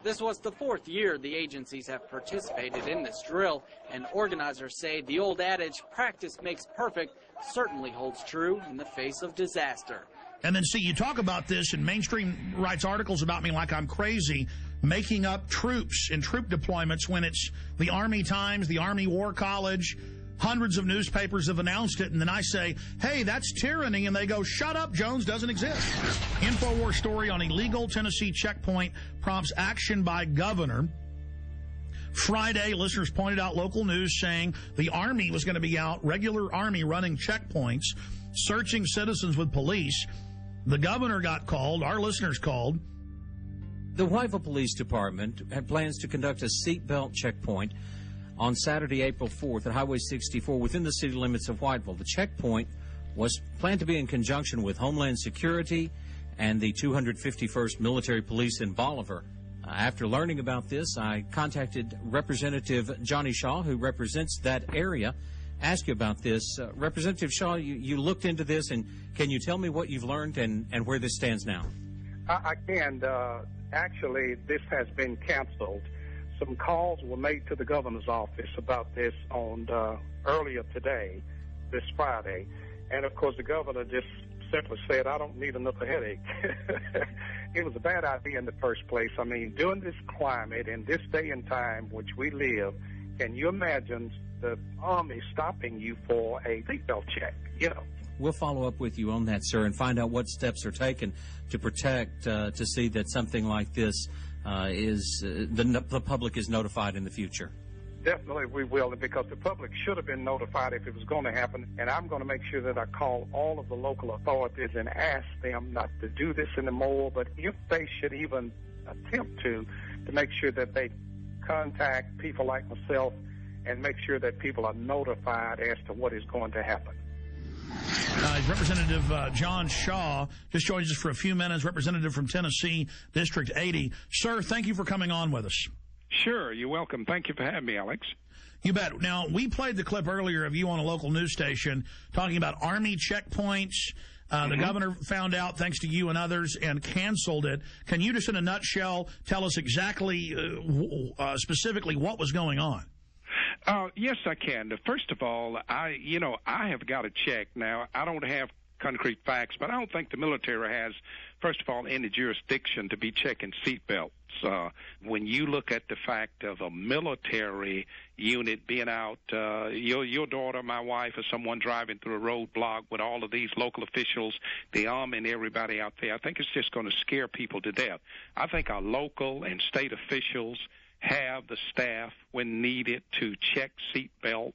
This was the 4th year the agencies have participated in this drill, and organizers say the old adage, practice makes perfect, certainly holds true in the face of disaster. And then, see, you talk about this, and mainstream writes articles about me like I'm crazy, making up troops and troop deployments when it's the Army Times, the Army War College, hundreds of newspapers have announced it, and then I say, hey, that's tyranny, and they go, shut up, Jones doesn't exist. InfoWars story on illegal Tennessee checkpoint prompts action by governor. Friday, listeners pointed out local news saying the Army was going to be out, regular Army running checkpoints, searching citizens with police. The governor got called, our listeners called. The Whiteville Police Department had plans to conduct a seatbelt checkpoint on Saturday, April 4th at Highway 64 within the city limits of Whiteville. The checkpoint was planned to be in conjunction with Homeland Security and the 251st Military Police in Bolivar. After learning about this, I contacted Representative Johnny Shaw, who represents that area, ask you about this. Representative Shaw, you looked into this, and can you tell me what you've learned and where this stands now? I can. Actually, this has been canceled. Some calls were made to the governor's office about this on earlier today, this Friday, and of course the governor just simply said, I don't need another headache. It was a bad idea in the first place. I mean, during this climate, in this day and time which we live, can you imagine the Army stopping you for a seatbelt check? You know. We'll follow up with you on that, sir, and find out what steps are taken to protect, to see that something like this the public is notified in the future. Definitely we will, because the public should have been notified if it was going to happen, and I'm going to make sure that I call all of the local authorities and ask them not to do this anymore, but if they should even attempt to make sure that they contact people like myself and make sure that people are notified as to what is going to happen. Representative John Shaw just joins us for a few minutes, representative from Tennessee, District 80. Sir, thank you for coming on with us. Sure, you're welcome. Thank you for having me, Alex. You bet. Now, we played the clip earlier of you on a local news station talking about Army checkpoints. The governor found out, thanks to you and others, and canceled it. Can you just, in a nutshell, tell us exactly, specifically what was going on? Yes, I can. First of all, I have got to check. Now, I don't have concrete facts, but I don't think the military has, first of all, any jurisdiction to be checking seatbelts. When you look at the fact of a military unit being out, your daughter, my wife, or someone driving through a roadblock with all of these local officials, the Army and everybody out there, I think it's just going to scare people to death. I think our local and state officials have the staff when needed to check seatbelts,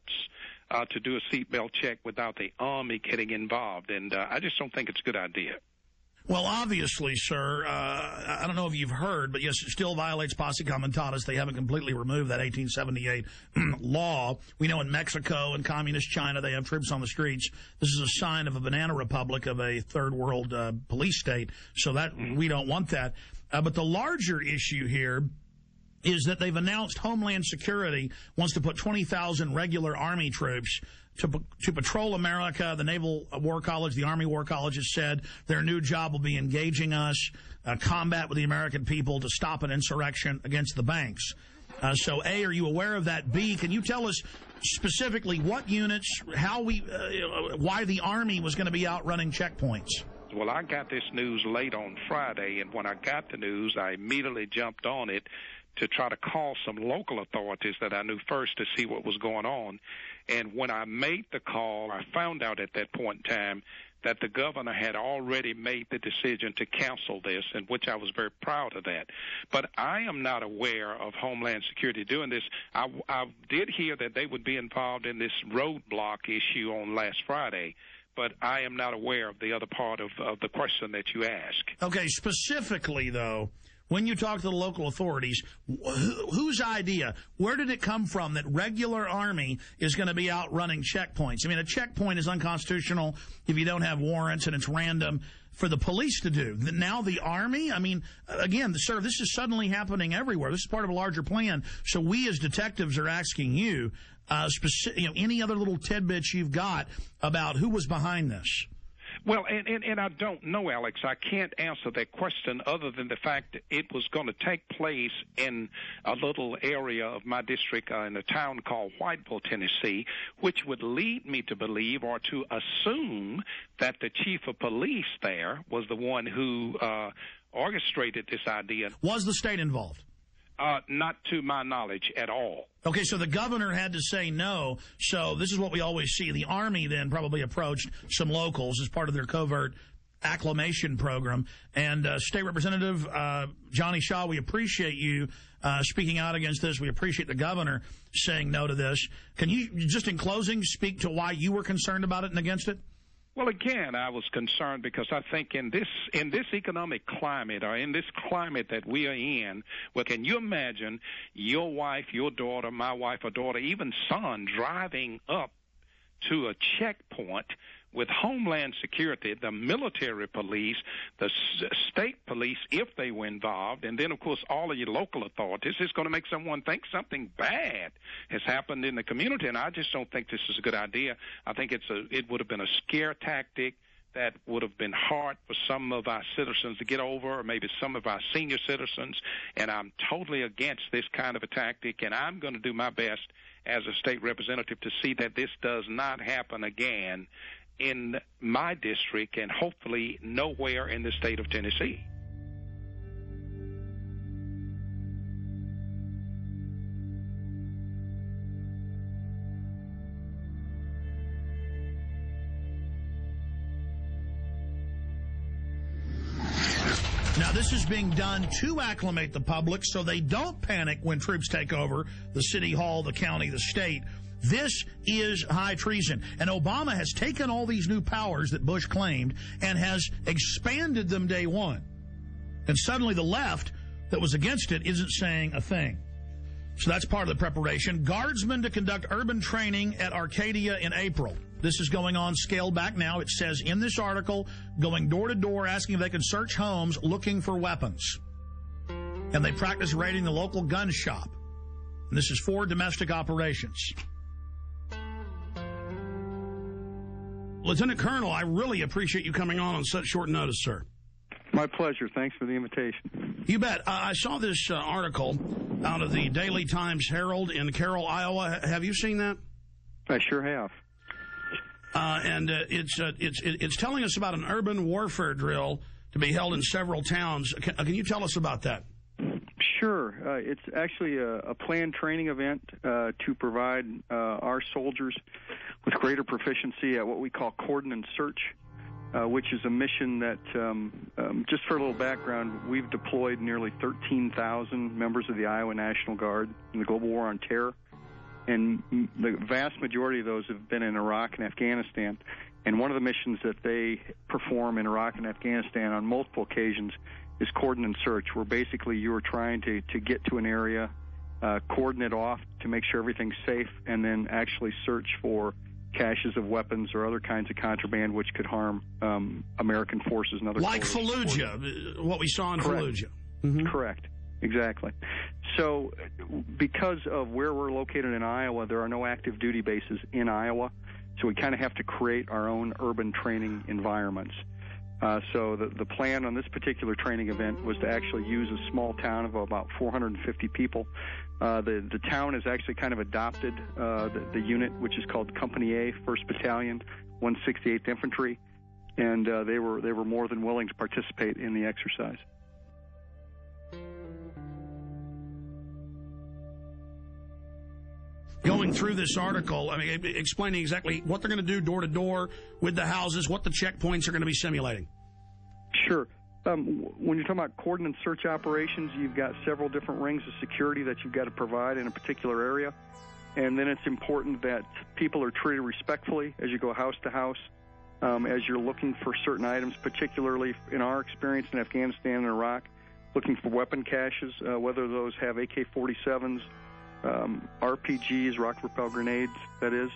to do a seatbelt check without the Army getting involved. And I just don't think it's a good idea. Well, obviously, sir, I don't know if you've heard, but yes, it still violates posse comitatus. They haven't completely removed that 1878 law. We know in Mexico and communist China they have troops on the streets. This is a sign of a banana republic, of a third world police state, so that we don't want that. But the larger issue here is that they've announced Homeland Security wants to put 20,000 regular Army troops to patrol America. The Naval War College, the Army War College has said their new job will be engaging us, combat with the American people to stop an insurrection against the banks. So, A, are you aware of that? B, can you tell us specifically what units, why the Army was going to be out running checkpoints? Well, I got this news late on Friday, and when I got the news, I immediately jumped on it to try to call some local authorities that I knew first to see what was going on. And when I made the call, I found out at that point in time that the governor had already made the decision to cancel this, and which I was very proud of that. But I am not aware of Homeland Security doing this. I did hear that they would be involved in this roadblock issue on last Friday, but I am not aware of the other part of the question that you asked. Okay, specifically, though, when you talk to the local authorities, whose idea, where did it come from that regular Army is going to be out running checkpoints? I mean, a checkpoint is unconstitutional if you don't have warrants and it's random for the police to do. Now the Army? I mean, again, sir, this is suddenly happening everywhere. This is part of a larger plan. So we as detectives are asking you, any other little tidbits you've got about who was behind this? Well, and I don't know, Alex. I can't answer that question other than the fact that it was going to take place in a little area of my district in a town called Whiteville, Tennessee, which would lead me to believe or to assume that the chief of police there was the one who orchestrated this idea. Was the state involved? Not to my knowledge at all. Okay, so the governor had to say no. So this is what we always see. The Army then probably approached some locals as part of their covert acclimation program. And State Representative Johnny Shaw, we appreciate you speaking out against this. We appreciate the governor saying no to this. Can you, just in closing, speak to why you were concerned about it and against it? Well, again, I was concerned because I think in this economic climate, or in this climate that we are in, well, can you imagine your wife, your daughter, my wife or daughter, even son driving up to a checkpoint with Homeland Security, the military police, the state police, if they were involved, and then, of course, all of your local authorities, it's going to make someone think something bad has happened in the community, and I just don't think this is a good idea. I think it would have been a scare tactic that would have been hard for some of our citizens to get over, or maybe some of our senior citizens, and I'm totally against this kind of a tactic, and I'm going to do my best as a state representative to see that this does not happen again in my district and hopefully nowhere in the state of Tennessee. Now, this is being done to acclimate the public so they don't panic when troops take over the city hall, the county, the state. This is high treason. And Obama has taken all these new powers that Bush claimed and has expanded them day one. And suddenly the left that was against it isn't saying a thing. So that's part of the preparation. Guardsmen to conduct urban training at Arcadia in April. This is going on scaled back now. It says in this article, going door to door, asking if they can search homes looking for weapons. And they practice raiding the local gun shop. And this is for domestic operations. Lieutenant Colonel, I really appreciate you coming on such short notice, sir. My pleasure. Thanks for the invitation. You bet. I saw this article out of the Daily Times Herald in Carroll, Iowa. Have you seen that? I sure have. And it's telling us about an urban warfare drill to be held in several towns. Can you tell us about that? Sure. It's actually a planned training event to provide our soldiers with greater proficiency at what we call coordinate search, which is a mission that, just for a little background, we've deployed nearly 13,000 members of the Iowa National Guard in the global war on terror. And the vast majority of those have been in Iraq and Afghanistan. And one of the missions that they perform in Iraq and Afghanistan on multiple occasions is coordinate search, where basically you are trying to get to an area, coordinate off to make sure everything's safe, and then actually search for caches of weapons or other kinds of contraband which could harm American forces and other like Fallujah, what we saw in Fallujah. Mm-hmm. Correct. Exactly. So because of where we're located in Iowa, there are no active duty bases in Iowa, so we kind of have to create our own urban training environments. So the plan on this particular training event was to actually use a small town of about 450 people. The town has actually kind of adopted the unit, which is called Company A, 1st Battalion, 168th Infantry, and they were more than willing to participate in the exercise. Going through this article, I mean, explaining exactly what they're going to do door to door with the houses, what the checkpoints are going to be simulating. Sure. When you're talking about coordinate search operations, you've got several different rings of security that you've got to provide in a particular area. And then it's important that people are treated respectfully as you go house to house, as you're looking for certain items, particularly in our experience in Afghanistan and Iraq, looking for weapon caches, whether those have AK-47s, RPGs, rocket-propelled grenades, that is,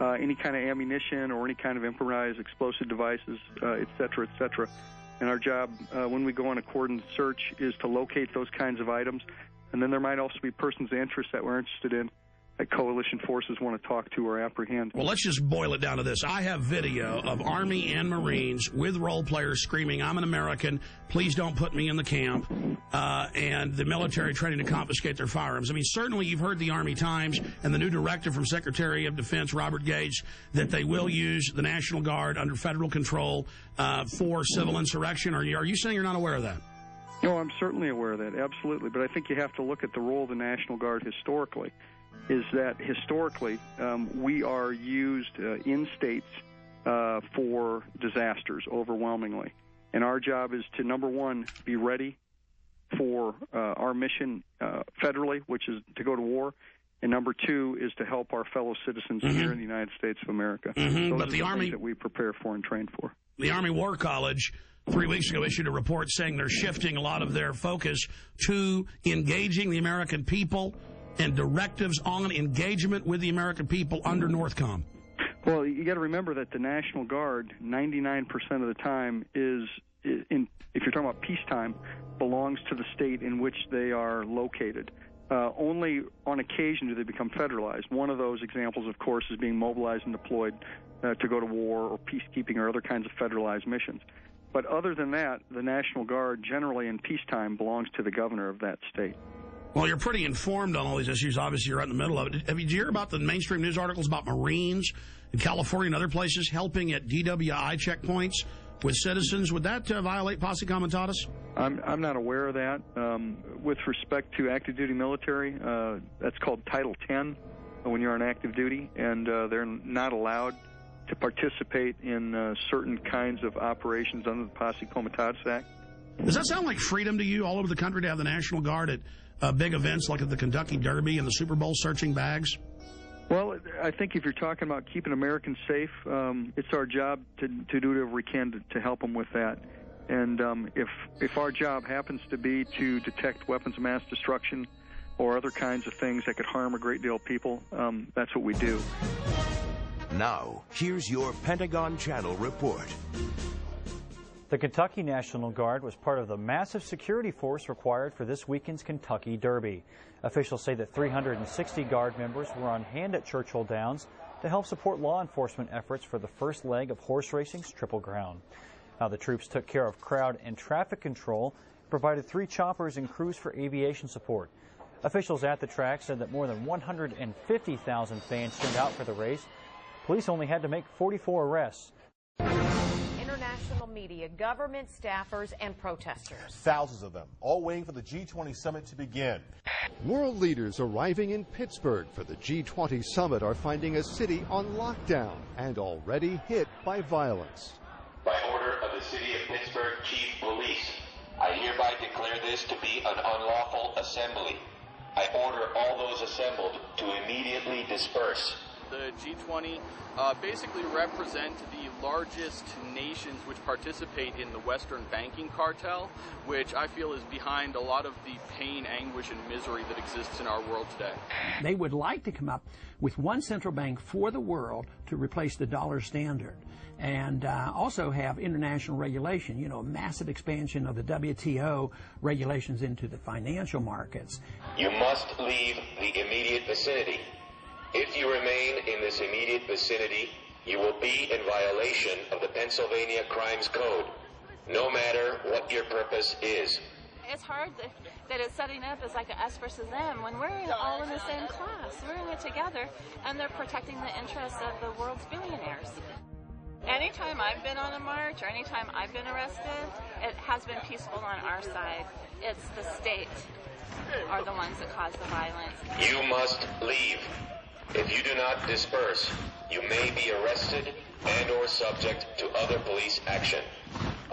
any kind of ammunition or any kind of improvised explosive devices, et cetera, et cetera. And our job, when we go on a coordinate search, is to locate those kinds of items. And then there might also be persons of interest that we're interested in that coalition forces want to talk to or apprehend. Well, let's just boil it down to this. I have video of Army and Marines with role players screaming, "I'm an American, please don't put me in the camp," and the military trying to confiscate their firearms. I mean, certainly you've heard the Army Times and the new directive from Secretary of Defense Robert Gates that they will use the National Guard under federal control for civil insurrection. Are you saying you're not aware of that? No, I'm certainly aware of that, absolutely. But I think you have to look at the role of the National Guard historically. Is that historically we are used in states for disasters overwhelmingly. And our job is to, number one, be ready for our mission federally, which is to go to war. And number two is to help our fellow citizens here in the United States of America. Those But are the Army things that we prepare for and train for. The Army War College 3 weeks ago issued a report saying they're shifting a lot of their focus to engaging the American people and directives on engagement with the American people under NORTHCOM. Well, you got to remember that the National Guard, 99% of the time, if you're talking about peacetime, belongs to the state in which they are located. Only on occasion do they become federalized. One of those examples, of course, is being mobilized and deployed to go to war or peacekeeping or other kinds of federalized missions. But other than that, the National Guard generally in peacetime belongs to the governor of that state. Well, you're pretty informed on all these issues. Obviously, you're right in the middle of it. Did you hear about the mainstream news articles about Marines in California and other places helping at DWI checkpoints with citizens? Would that violate posse comitatus? I'm not aware of that. With respect to active duty military, that's called Title 10 when you're on active duty, and they're not allowed to participate in certain kinds of operations under the Posse Comitatus Act. Does that sound like freedom to you all over the country to have the National Guard at big events like at the Kentucky Derby and the Super Bowl searching bags? Well, I think if you're talking about keeping Americans safe, it's our job to do whatever we can to help them with that. And if our job happens to be to detect weapons of mass destruction or other kinds of things that could harm a great deal of people, that's what we do. Now, here's your Pentagon Channel report. The Kentucky National Guard was part of the massive security force required for this weekend's Kentucky Derby. Officials say that 360 Guard members were on hand at Churchill Downs to help support law enforcement efforts for the first leg of horse racing's Triple Crown. Now, the troops took care of crowd and traffic control, provided 3 choppers and crews for aviation support. Officials at the track said that more than 150,000 fans turned out for the race. Police only had to make 44 arrests. International media, government staffers, and protesters. Thousands of them, all waiting for the G20 summit to begin. World leaders arriving in Pittsburgh for the G20 summit are finding a city on lockdown and already hit by violence. By order of the City of Pittsburgh Chief Police, I hereby declare this to be an unlawful assembly. I order all those assembled to immediately disperse. The G20 basically represent the largest nations which participate in the Western banking cartel, which I feel is behind a lot of the pain, anguish, and misery that exists in our world today. They would like to come up with one central bank for the world to replace the dollar standard, and also have international regulation, a massive expansion of the WTO regulations into the financial markets. You must leave the immediate vicinity. If you remain in this immediate vicinity, you will be in violation of the Pennsylvania Crimes Code, no matter what your purpose is. It's hard that it's setting up as like a us versus them when we're all in the same class. We're in it together, and they're protecting the interests of the world's billionaires. Anytime I've been on a march or anytime I've been arrested, it has been peaceful on our side. It's the state are the ones that cause the violence. You must leave. If you do not disperse, you may be arrested and or subject to other police action.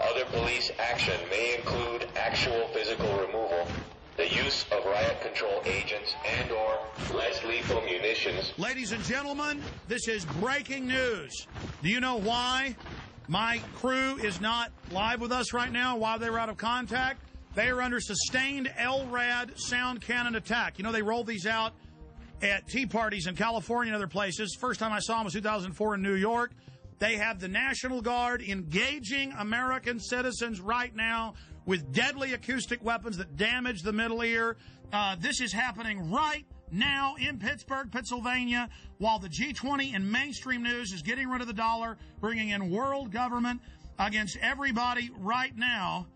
Other police action may include actual physical removal, the use of riot control agents and or less lethal munitions. Ladies and gentlemen, this is breaking news. Do you know why my crew is not live with us right now, why they were out of contact? They are under sustained LRAD sound cannon attack. They rolled these out at tea parties in California and other places. First time I saw them was 2004 in New York. They have the National Guard engaging American citizens right now with deadly acoustic weapons that damage the middle ear. This is happening right now in Pittsburgh, Pennsylvania, while the G20 and mainstream news is getting rid of the dollar, bringing in world government against everybody right now.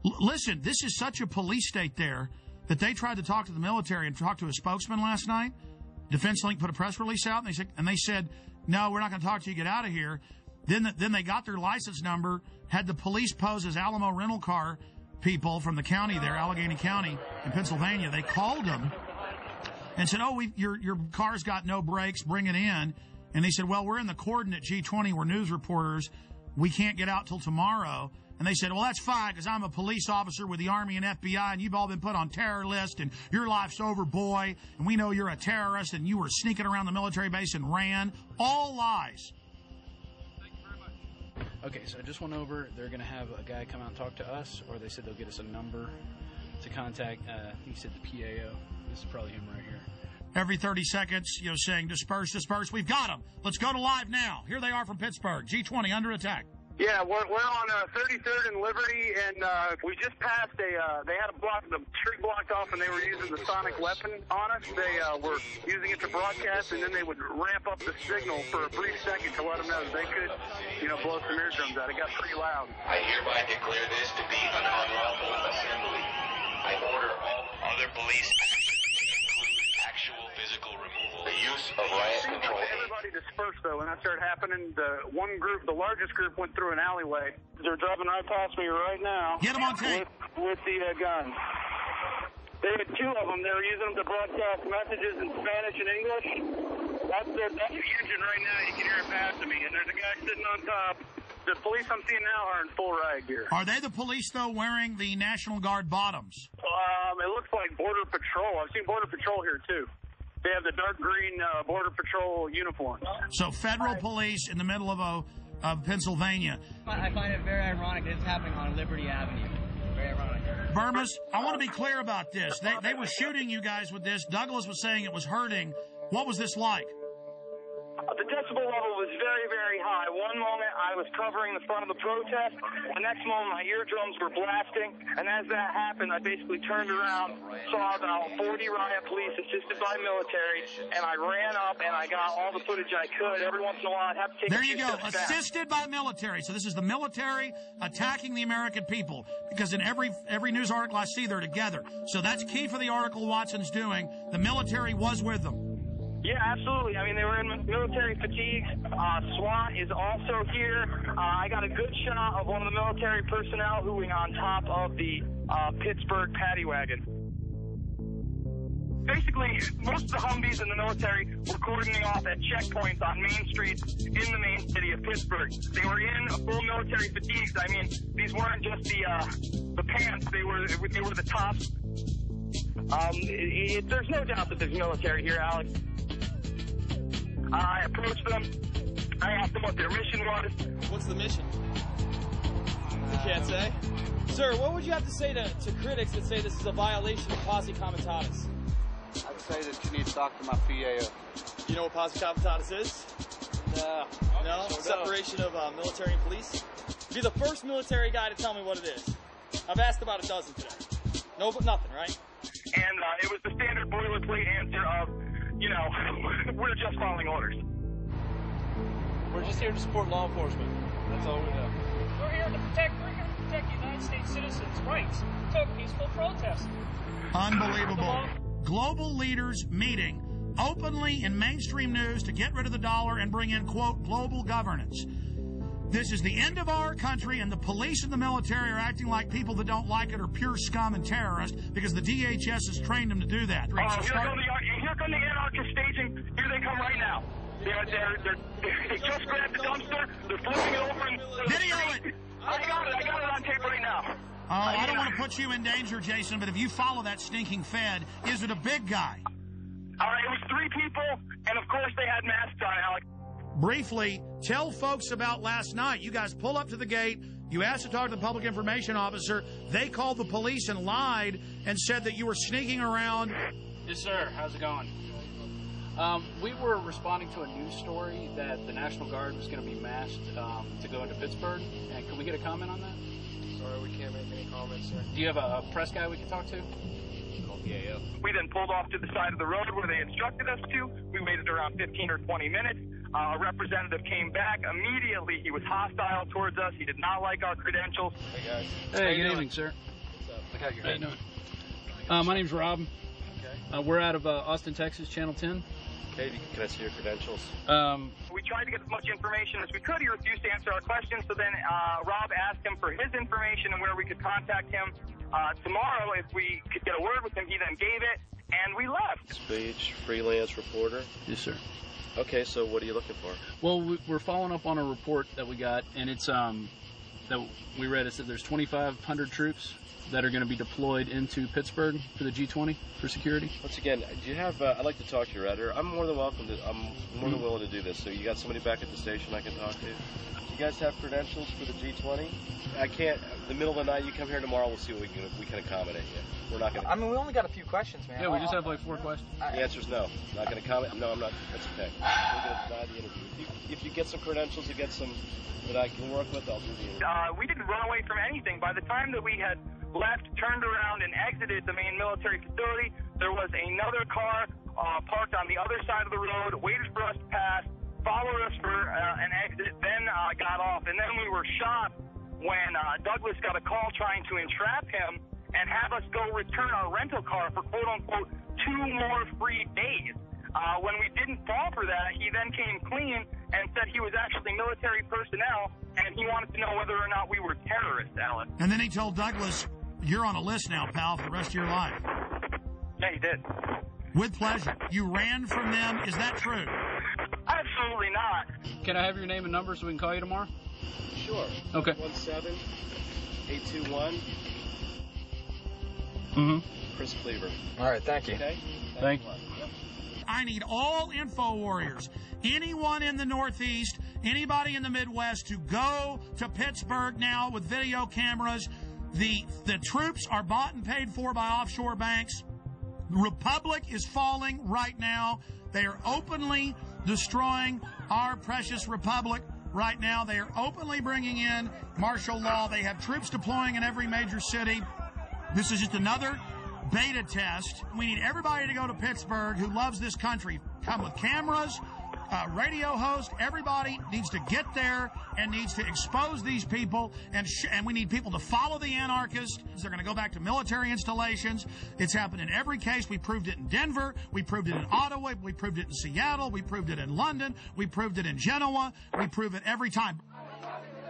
Listen, this is such a police state there that they tried to talk to the military and talk to a spokesman last night. Defense Link put a press release out, and they said, no, we're not going to talk to you, get out of here. Then they got their license number, had the police pose as Alamo rental car people from the county there, Allegheny County in Pennsylvania. They called them and said, your car's got no brakes, bring it in. And they said, well, we're in the coordinate G20, we're news reporters, we can't get out till tomorrow. And they said, well, that's fine, because I'm a police officer with the Army and FBI, and you've all been put on terror list, and your life's over, boy, and we know you're a terrorist, and you were sneaking around the military base and ran. All lies. Thank you very much. Okay, so I just went over. They're going to have a guy come out and talk to us, or they said they'll get us a number to contact. He said the PAO. This is probably him right here. every 30 seconds, saying disperse, disperse. We've got them. Let's go to live now. Here they are from Pittsburgh. G20 under attack. Yeah, we're on 33rd and Liberty, and we just passed they had the street blocked off, and they were using the sonic weapon on us. They were using it to broadcast, and then they would ramp up the signal for a brief second to let them know that they could, blow some eardrums out. It got pretty loud. I hereby declare this to be an unlawful assembly. I order all other police actual physical removal, the use of riot control. Everybody dispersed, though, when that started happening. The one group, the largest group, went through an alleyway. They're driving right past me right now. Get them on tape. With the gun. They had two of them. They were using them to broadcast messages in Spanish and English. That's the engine right now. You can hear it passing me. And there's a guy sitting on top. The police I'm seeing now are in full riot gear. Are they the police, though, wearing the National Guard bottoms? It looks like Border Patrol. I've seen Border Patrol here, too. They have the dark green Border Patrol uniforms. So federal police in the middle of Pennsylvania. I find it very ironic that it's happening on Liberty Avenue. Very ironic. Burmis, I want to be clear about this. They were shooting you guys with this. Douglas was saying it was hurting. What was this like? The decibel level was very, very high. One moment I was covering the front of the protest. The next moment my eardrums were blasting. And as that happened, I basically turned around, saw about 40 riot police assisted by military, and I ran up and I got all the footage I could. Every once in a while I'd have to take There you go, assisted by military. So this is the military attacking the American people, because in every news article I see, they're together. So that's key for the article Watson's doing. The military was with them. Yeah, absolutely. I mean, they were in military fatigues. SWAT is also here. I got a good shot of one of the military personnel hooing on top of the Pittsburgh paddy wagon. Basically, most of the Humvees in the military were cordoning off at checkpoints on main streets in the main city of Pittsburgh. They were in full military fatigues. I mean, these weren't just the pants. They were the tops. There's no doubt that there's military here, Alex. I approached them. I asked them what their mission was. What's the mission? You can't say. Sir, what would you have to say to critics that say this is a violation of posse comitatus? I'd say that you need to talk to my PA. You know what posse comitatus is? No. No? Separation of military and police? Be the first military guy to tell me what it is. I've asked about a dozen today. No, but nothing, right? And it was the standard boilerplate answer of, we're just following orders. We're just here to support law enforcement. That's all we know. We're here to protect United States citizens' rights to peaceful protest. Unbelievable. Global leaders meeting openly in mainstream news to get rid of the dollar and bring in, quote, global governance. This is the end of our country, and the police and the military are acting like people that don't like it are pure scum and terrorists because the DHS has trained them to do that. Here come the anarchist staging. Here they come right now. They just grabbed the dumpster. They're flipping it over. Video it. I got it on tape right now. I don't want to put you in danger, Jason, but if you follow that stinking Fed, is it a big guy? All right, it was 3 people, and of course they had masks on, Alex. Briefly, tell folks about last night. You guys pull up to the gate. You asked to talk to the public information officer. They called the police and lied and said that you were sneaking around. Yes, sir. How's it going? We were responding to a news story that the National Guard was going to be masked to go into Pittsburgh. And can we get a comment on that? Sorry, we can't make any comments, sir. Do you have a press guy we can talk to? Yeah. We then pulled off to the side of the road where they instructed us to. We waited around 15 or 20 minutes. A representative came back. Immediately, he was hostile towards us. He did not like our credentials. Hey, guys. Hey, good evening, sir. What's up? Look how you're doing. My name's Rob. Okay. We're out of Austin, Texas, Channel 10. Okay, can I see your credentials? We tried to get as much information as we could. He refused to answer our questions. So then Rob asked him for his information and where we could contact him. Tomorrow, if we could get a word with him, he then gave it, and we left. Speech, freelance reporter? Yes, sir. Okay, so what are you looking for? Well, we're following up on a report that we got, and it's that we read. It said there's 2,500 troops that are going to be deployed into Pittsburgh for the G20 for security. Once again, do you have? I'd like to talk to your editor. I'm more than willing to do this. So you got somebody back at the station I can talk to? Do you guys have credentials for the G20? I can't. the middle of the night, you come here tomorrow, we'll see what we can accommodate you. We're not going to... I mean, we only got a few questions, man. Yeah, we just have like 4 questions. The answer is no. I'm not going to comment. No, I'm not. That's okay. We're going to deny the interview. If you get some credentials, you get some that I can work with, I'll do the interview. We didn't run away from anything. By the time that we had left, turned around, and exited the main military facility, there was another car parked on the other side of the road, waited for us to pass, followed us for an exit, then got off. And then we were shot when Douglas got a call trying to entrap him and have us go return our rental car for quote-unquote 2 more free days. When we didn't fall for that, he then came clean and said he was actually military personnel, and he wanted to know whether or not we were terrorists, Alex. And then he told Douglas, you're on a list now, pal, for the rest of your life. Yeah, he did. With pleasure. You ran from them. Is that true? Absolutely not. Can I have your name and number so we can call you tomorrow? Sure. Okay. 17821. Chris Cleaver. All right, thank you. Okay? Thank you. I need all info warriors, anyone in the Northeast, anybody in the Midwest, to go to Pittsburgh now with video cameras. The troops are bought and paid for by offshore banks. The Republic is falling right now. They are openly destroying our precious Republic right now. They are openly bringing in martial law. They have troops deploying in every major city. This is just another beta test. We need everybody to go to Pittsburgh who loves this country. Come with cameras, radio host. Everybody needs to get there and needs to expose these people. And we need people to follow the anarchists. They're going to go back to military installations. It's happened in every case. We proved it in Denver. We proved it in Ottawa. We proved it in Seattle. We proved it in London. We proved it in Genoa. We prove it every time. It's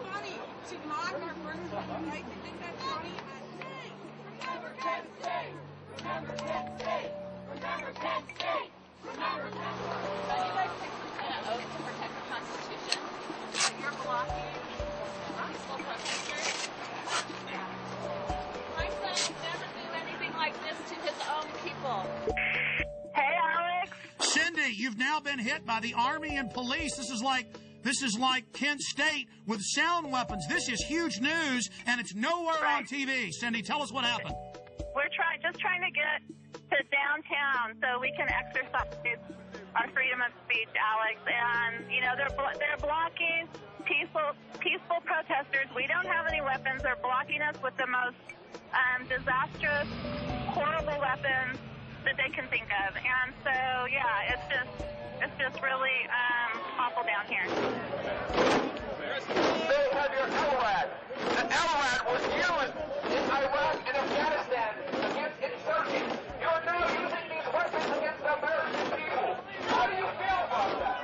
funny to mock our first right? You think that's funny? Remember Penn State! Remember Penn State! Remember Penn State! Remember Penn State! So you guys take an oath to protect the Constitution, but you're blocking peaceful protesters. My son never do anything like this to his own people. Hey, Alex. Cindy, you've now been hit by the Army and police. This is like Kent State with sound weapons. This is huge news, and it's nowhere on TV. Cindy, tell us what happened. We're just trying to get to downtown so we can exercise our freedom of speech, Alex. And they're blocking peaceful protesters. We don't have any weapons. They're blocking us with the most disastrous, horrible weapons that they can think of. And so, yeah, it's just really awful down here. They have your LRAD. The LRAD was used in Iraq and Afghanistan against insurgents. You're now using these weapons against the American people. How do you feel about that?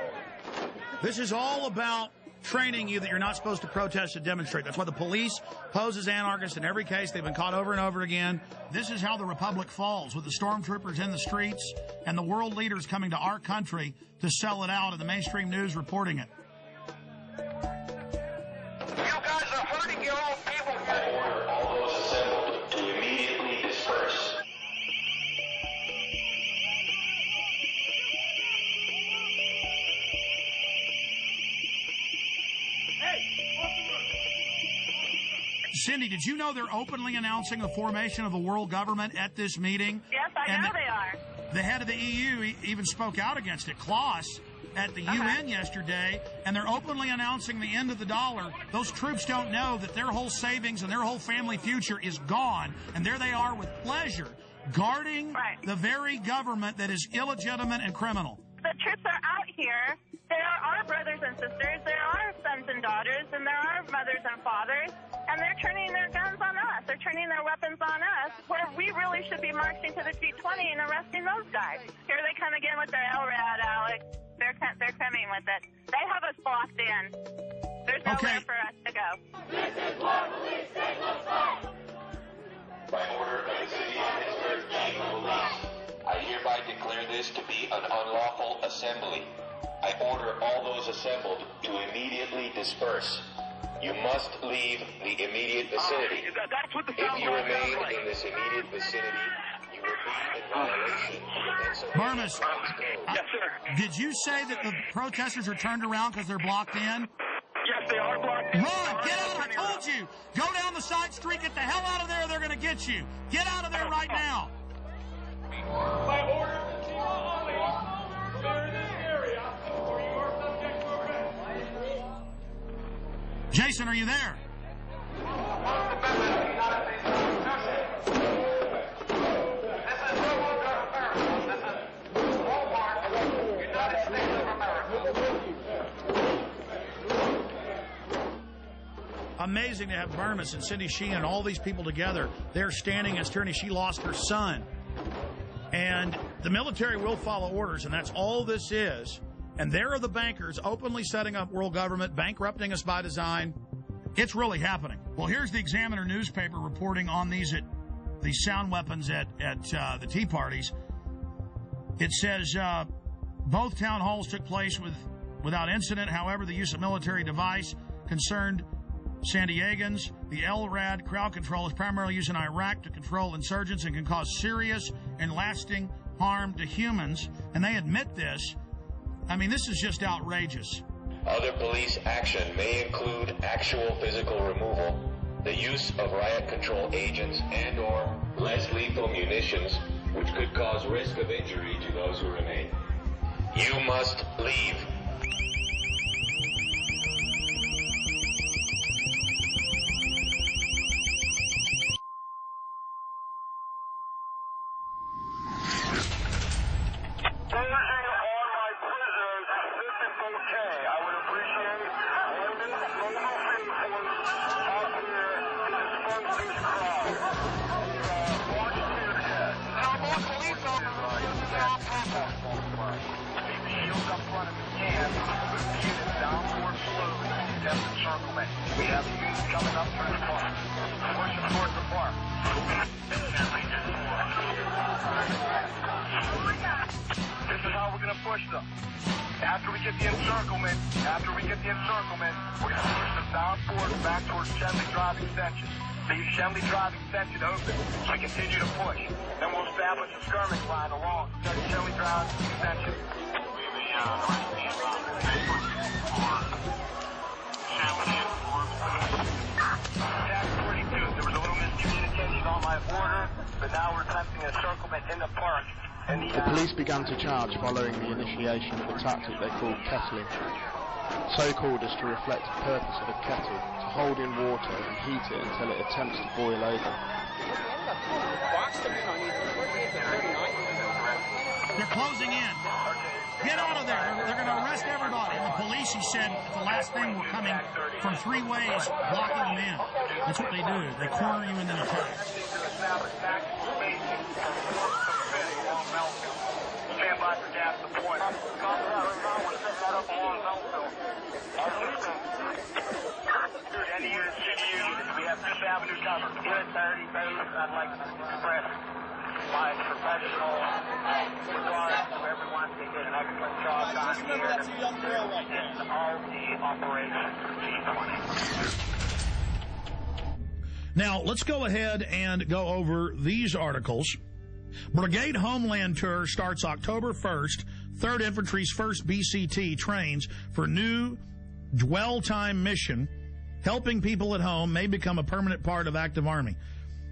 This is all about training you that you're not supposed to protest and demonstrate. That's why the police pose as anarchists in every case. They've been caught over and over again. This is how the Republic falls, with the stormtroopers in the streets and the world leaders coming to our country to sell it out and the mainstream news reporting it. You guys are hurting your own people here. I order all those assembled to immediately disperse. Cindy, did you know they're openly announcing the formation of a world government at this meeting? Yes, I know they are. The head of the EU even spoke out against it, Klaus, at the UN yesterday, and they're openly announcing the end of the dollar. Those troops don't know that their whole savings and their whole family future is gone, and there they are with pleasure, guarding the very government that is illegitimate and criminal. The troops are out here. There are brothers and sisters, there are sons and daughters, and there are mothers and fathers, and they're turning their guns on us. They're turning their weapons on us, where we really should be marching to the G20 and arresting those guys. Here they come again with their LRAD, Alex. They're coming with it. They have us blocked in. There's nowhere for us to go. This is what police state looks like. By order of the City of Pittsburgh Chief of Police, I hereby declare this to be an unlawful assembly. I order all those assembled to immediately disperse. You must leave the immediate vicinity. That's what the if you remain in this immediate vicinity, you will Barnes. Yes, sir. Did you say that the protesters are turned around because they're blocked in? Yes, they are blocked. Run! Get out! I told you! Go down the side street, get the hell out of there, they're going to get you. Get out of there right now. By order of the Chief of Police, clear this area or you are subject to arrest. Jason, are you there? Amazing to have Burmis and Cindy Sheehan and all these people together. They're standing as tyranny. She lost her son. And the military will follow orders, and that's all this is. And there are the bankers openly setting up world government, bankrupting us by design. It's really happening. Well, here's the Examiner newspaper reporting on these sound weapons at the Tea Parties. It says both town halls took place without incident. However, the use of military device concerned San Diegans. The LRAD crowd control is primarily used in Iraq to control insurgents and can cause serious and lasting harm to humans. And they admit this. I mean, this is just outrageous. Other police action may include actual physical removal, the use of riot control agents and/or less lethal munitions, which could cause risk of injury to those who remain. You must leave. We have youth coming up through the park. Pushing towards the park. This is how we're going to push them. After we get the encirclement, we're going to push them down forward back towards Assembly Drive Extension. Leave Assembly Drive Extension open so we continue to push. Then we'll establish a skirmish line along Assembly Drive Extension. There was a little miscommunication on my order, but now we're attempting a encirclement in the park. The police began to charge following the initiation of a tactic they called kettling. So called as to reflect the purpose of a kettle, to hold in water and heat it until it attempts to boil over. They're closing in. Get out of there. They're going to arrest everybody. And the police, he said, at the last thing, were coming from 3 ways, blocking them in. That's what they do. They corner you and then attack. Stand by for gas deployment. Any units should use, we have 5th Avenue covered. Unit 30, I'd like to express my professional regard to everyone to get an excellent job done here in all the operations G20. Now, let's go ahead and go over these articles. Brigade Homeland Tour starts October 1st. 3rd Infantry's 1st BCT trains for new dwell time mission. Helping people at home may become a permanent part of active Army.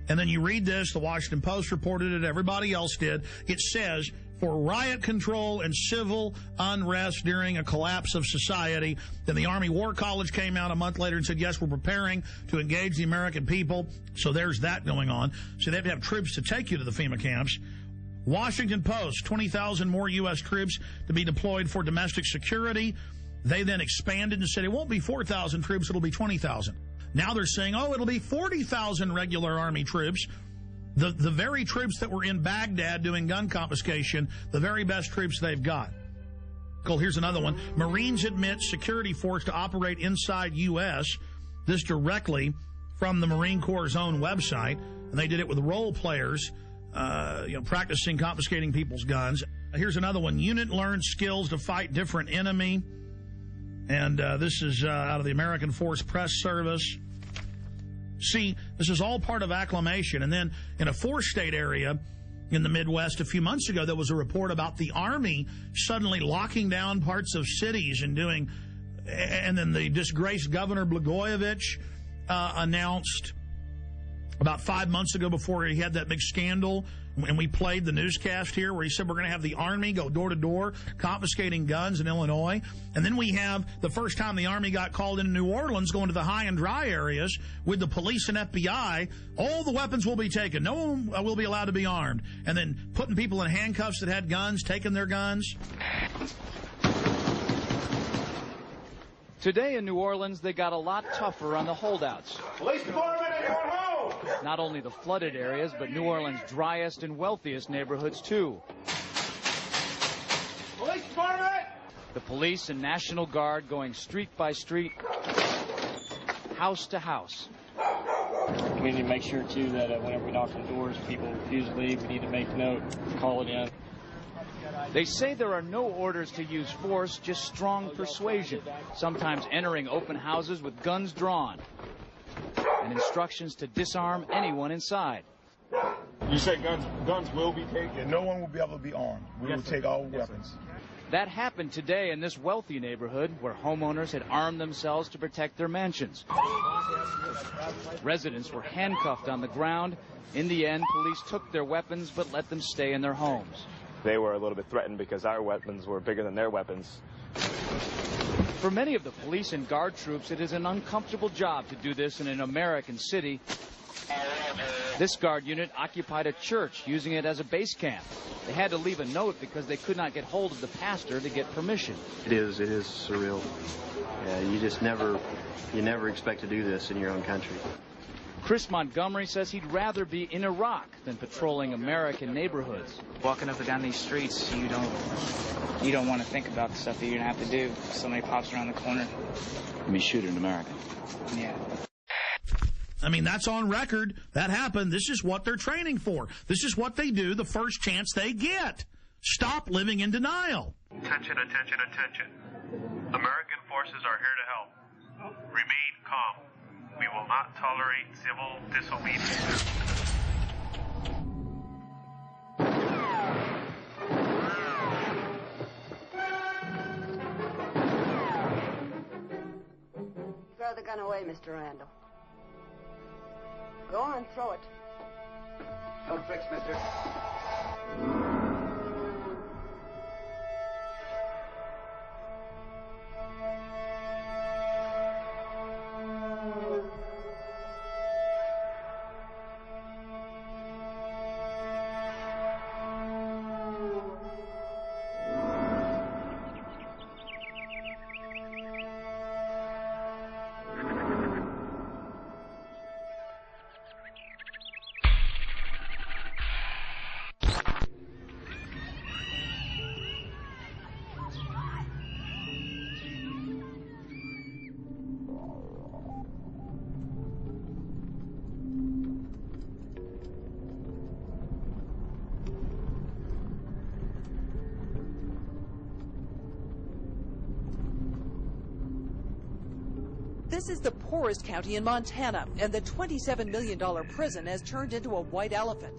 And then you read this, the Washington Post reported it, everybody else did. It says, for riot control and civil unrest during a collapse of society. Then the Army War College came out a month later and said, yes, we're preparing to engage the American people. So there's that going on. So they have to have troops to take you to the FEMA camps. Washington Post, 20,000 more U.S. troops to be deployed for domestic security. They then expanded and said it won't be 4,000 troops, it'll be 20,000. Now they're saying, oh, it'll be 40,000 regular Army troops. The very troops that were in Baghdad doing gun confiscation, the very best troops they've got. Here's another one. Marines admit security force to operate inside U.S. This directly from the Marine Corps' own website. And they did it with role players, practicing confiscating people's guns. Here's another one. Unit learns skills to fight different enemy. And this is out of the American Force Press Service. See, this is all part of acclimation. And then in a 4-state area, in the Midwest a few months ago, there was a report about the Army suddenly locking down parts of cities and doing, and then the disgraced Governor Blagojevich announced about 5 months ago, before he had that big scandal, and we played the newscast here where he said we're going to have the Army go door to door confiscating guns in Illinois. And then we have the first time the Army got called into New Orleans, going to the high and dry areas with the police and FBI. All the weapons will be taken. No one will be allowed to be armed. And then putting people in handcuffs that had guns, taking their guns. Today in New Orleans, they got a lot tougher on the holdouts. Police department, anyone home? Not only the flooded areas, but New Orleans' driest and wealthiest neighborhoods, too. Police department! The police and National Guard going street by street, house to house. We need to make sure, too, that whenever we knock on doors, people refuse to leave. We need to make note, call it in. They say there are no orders to use force, just strong persuasion, sometimes entering open houses with guns drawn, and instructions to disarm anyone inside. You say guns will be taken? No one will be able to be armed. We will take all weapons. That happened today in this wealthy neighborhood where homeowners had armed themselves to protect their mansions. Residents were handcuffed on the ground. In the end, police took their weapons but let them stay in their homes. They were a little bit threatened because our weapons were bigger than their weapons. For many of the police and guard troops, it is an uncomfortable job to do this in an American city. This guard unit occupied a church, using it as a base camp. They had to leave a note because they could not get hold of the pastor to get permission. It is surreal. Yeah, you never expect to do this in your own country. Chris Montgomery says he'd rather be in Iraq than patrolling American neighborhoods. Walking up and down these streets, you don't want to think about the stuff that you're going to have to do. Somebody pops around the corner. Be shooting an American. Yeah. I mean, that's on record. That happened. This is what they're training for. This is what they do the first chance they get. Stop living in denial. Attention, attention, attention. American forces are here to help. Remain calm. We will not tolerate civil disobedience. Throw the gun away, Mr. Randall. Go on, throw it. No tricks, mister. This is the poorest county in Montana, and the $27 million prison has turned into a white elephant.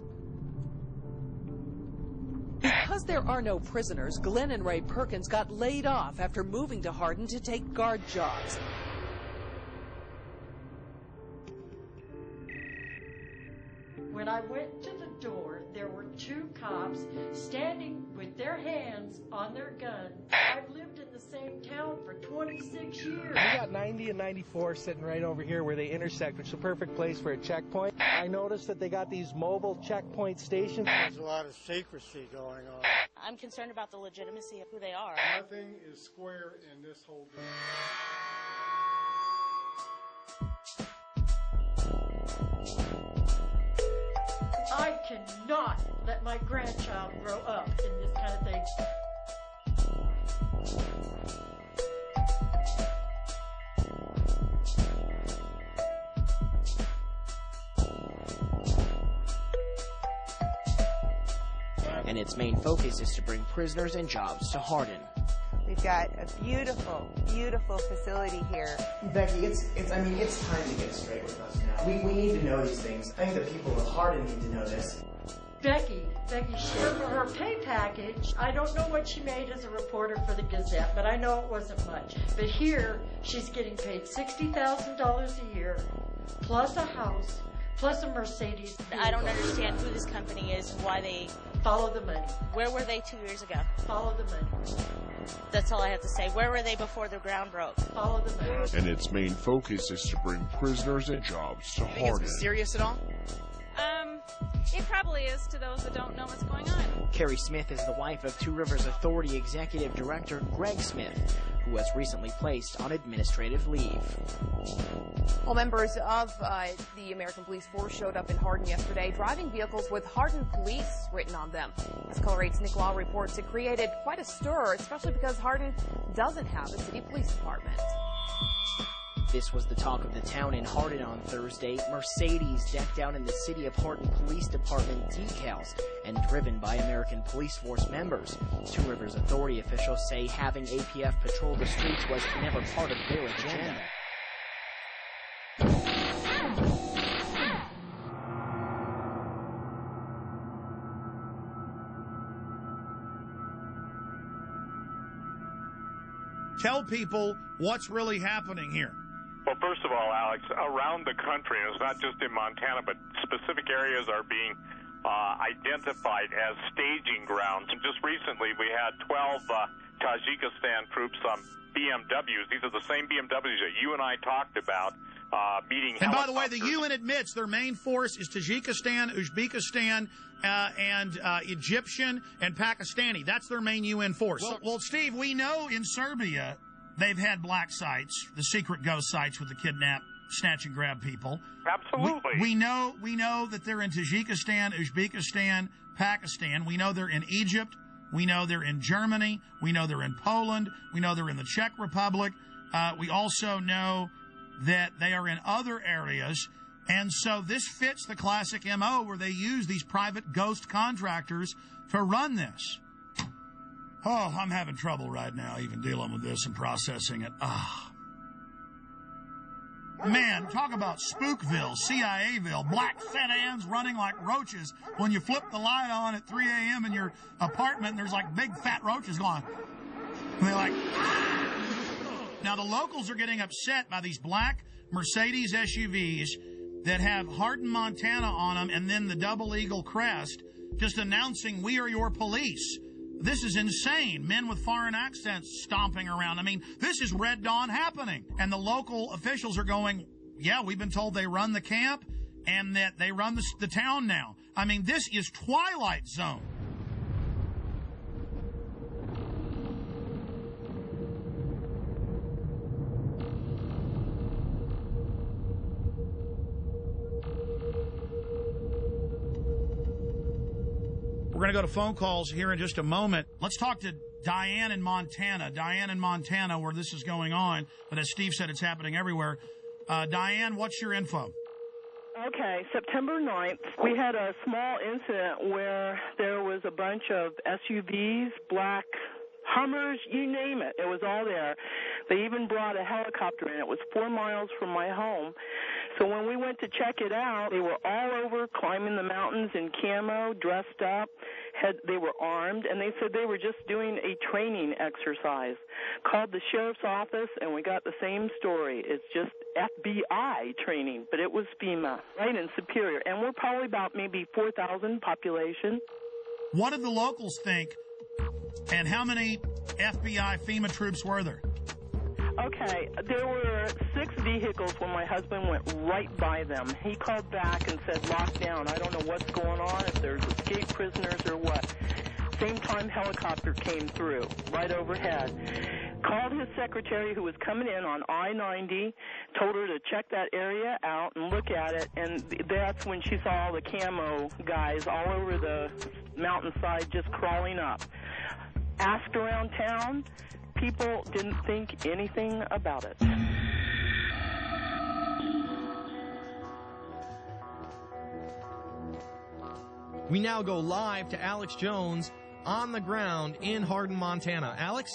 Because there are no prisoners, Glenn and Ray Perkins got laid off after moving to Hardin to take guard jobs. When I went to the door, there were two cops standing with their hands on their guns. I've lived in the same town for 26 years. We got 90 and 94 sitting right over here where they intersect, which is the perfect place for a checkpoint. I noticed that they got these mobile checkpoint stations. There's a lot of secrecy going on. I'm concerned about the legitimacy of who they are. Nothing is square in this whole thing. I cannot let my grandchild grow up in this kind of thing. And its main focus is to bring prisoners and jobs to Hardin. We've got a beautiful, beautiful facility here. Becky, it's time to get straight with us now. We need to know these things. I think the people of Hardin need to know this. Becky, Becky Shear for her pay package. I don't know what she made as a reporter for the Gazette, but I know it wasn't much. But here, she's getting paid $60,000 a year, plus a house, plus a Mercedes. I don't understand who this company is and why they... Follow the money. Where were they 2 years ago? Follow the money. That's all I have to say. Where were they before the ground broke? Follow the money. And its main focus is to bring prisoners and jobs to Hardin. Think it's serious at all? It probably is to those that don't know what's going on. Carrie Smith is the wife of Two Rivers Authority Executive Director Greg Smith, who was recently placed on administrative leave. Well, members of the American Police Force showed up in Hardin yesterday, driving vehicles with Hardin Police written on them. As Color 8's Nick Law reports, it created quite a stir, especially because Hardin doesn't have a city police department. This was the talk of the town in Hardin on Thursday. Mercedes decked out in the City of Hardin Police Department decals and driven by American Police Force members. Two Rivers Authority officials say having APF patrol the streets was never part of their agenda. Tell people what's really happening here. Well, first of all, Alex, around the country, and it's not just in Montana, but specific areas are being identified as staging grounds. And just recently, we had 12 Tajikistan troops on BMWs. These are the same BMWs that you and I talked about meeting helicopters. And by the way, the UN admits their main force is Tajikistan, Uzbekistan, and Egyptian and Pakistani. That's their main UN force. Well, Steve, we know in Serbia they've had black sites, the secret ghost sites with the kidnap, snatch and grab people. Absolutely. We know that they're in Tajikistan, Uzbekistan, Pakistan. We know they're in Egypt. We know they're in Germany. We know they're in Poland. We know they're in the Czech Republic. We also know that they are in other areas. And so this fits the classic MO where they use these private ghost contractors to run this. Oh, I'm having trouble right now even dealing with this and processing it. Man, talk about Spookville, CIAville, black sedans running like roaches when you flip the light on at 3 a.m. in your apartment and there's like big fat roaches going. And they're like, ah! Now the locals are getting upset by these black Mercedes SUVs that have Hardin, Montana on them and then the double eagle crest just announcing we are your police. This is insane. Men with foreign accents stomping around. I mean, this is Red Dawn happening. And the local officials are going, yeah, we've been told they run the camp and that they run the town now. I mean, this is Twilight Zone. We're going to go to phone calls here in just a moment. Let's talk to Diane in Montana. Diane in Montana, where this is going on. But as Steve said, it's happening everywhere. Diane, what's your info? Okay, September 9th, we had a small incident where there was a bunch of SUVs, black Hummers, you name it. It was all there. They even brought a helicopter in. It was 4 miles from my home. So when we went to check it out, they were all over climbing the mountains in camo, dressed up. They were armed, and they said they were just doing a training exercise. Called the sheriff's office, and we got the same story. It's just FBI training, but it was Fema, right in Superior. And we're probably about maybe 4,000 population. What did the locals think, and how many FBI FEMA troops were there? Okay, there were 6 vehicles when my husband went right by them. He called back and said, lock down. I don't know what's going on, if there's escaped prisoners or what. Same time, helicopter came through, right overhead. Called his secretary who was coming in on I-90, told her to check that area out and look at it, and that's when she saw all the camo guys all over the mountainside just crawling up. Asked around town. People didn't think anything about it. We now go live to Alex Jones on the ground in Hardin, Montana. Alex?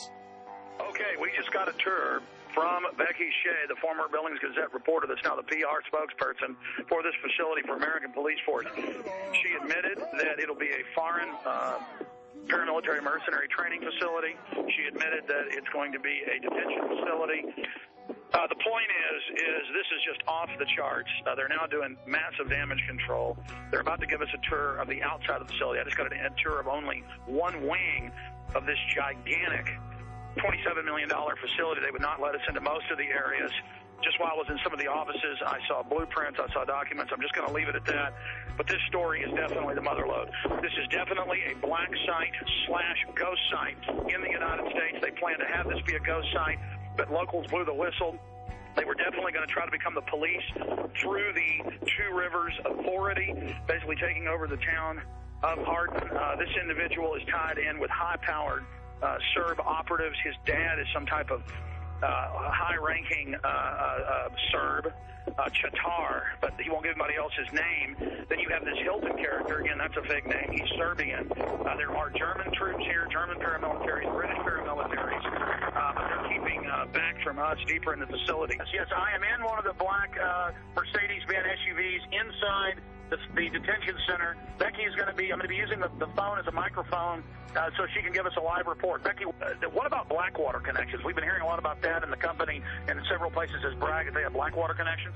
Okay, we just got a tour from Becky Shea, the former Billings Gazette reporter that's now the PR spokesperson for this facility for American Police Force. She admitted that it'll be a foreign paramilitary mercenary training facility. She admitted that it's going to be a detention facility. The point is this is just off the charts. They're now doing massive damage control. They're about to give us a tour of the outside of the facility. I just got a tour of only one wing of this gigantic $27 million facility. They would not let us into most of the areas. Just while I was in some of the offices, I saw blueprints, I saw documents. I'm just going to leave it at that. But this story is definitely the mother lode. This is definitely a black site / ghost site in the United States. They plan to have this be a ghost site, but locals blew the whistle. They were definitely going to try to become the police through the Two Rivers Authority, basically taking over the town of Hardin. This individual is tied in with high-powered Serb operatives. His dad is some type of high-ranking Serb, Chatar, but he won't give anybody else his name. Then you have this Hilton character. Again, that's a fake name. He's Serbian. There are German troops here, German paramilitaries, British paramilitaries, but they're keeping back from us deeper in the facility. Yes, I am in one of the black Mercedes-Benz SUVs inside the detention center. Becky is going to be, I'm going to be using the phone as a microphone so she can give us a live report. Becky, what about Blackwater connections? We've been hearing a lot about that, and the company in several places has bragged that they have Blackwater connections.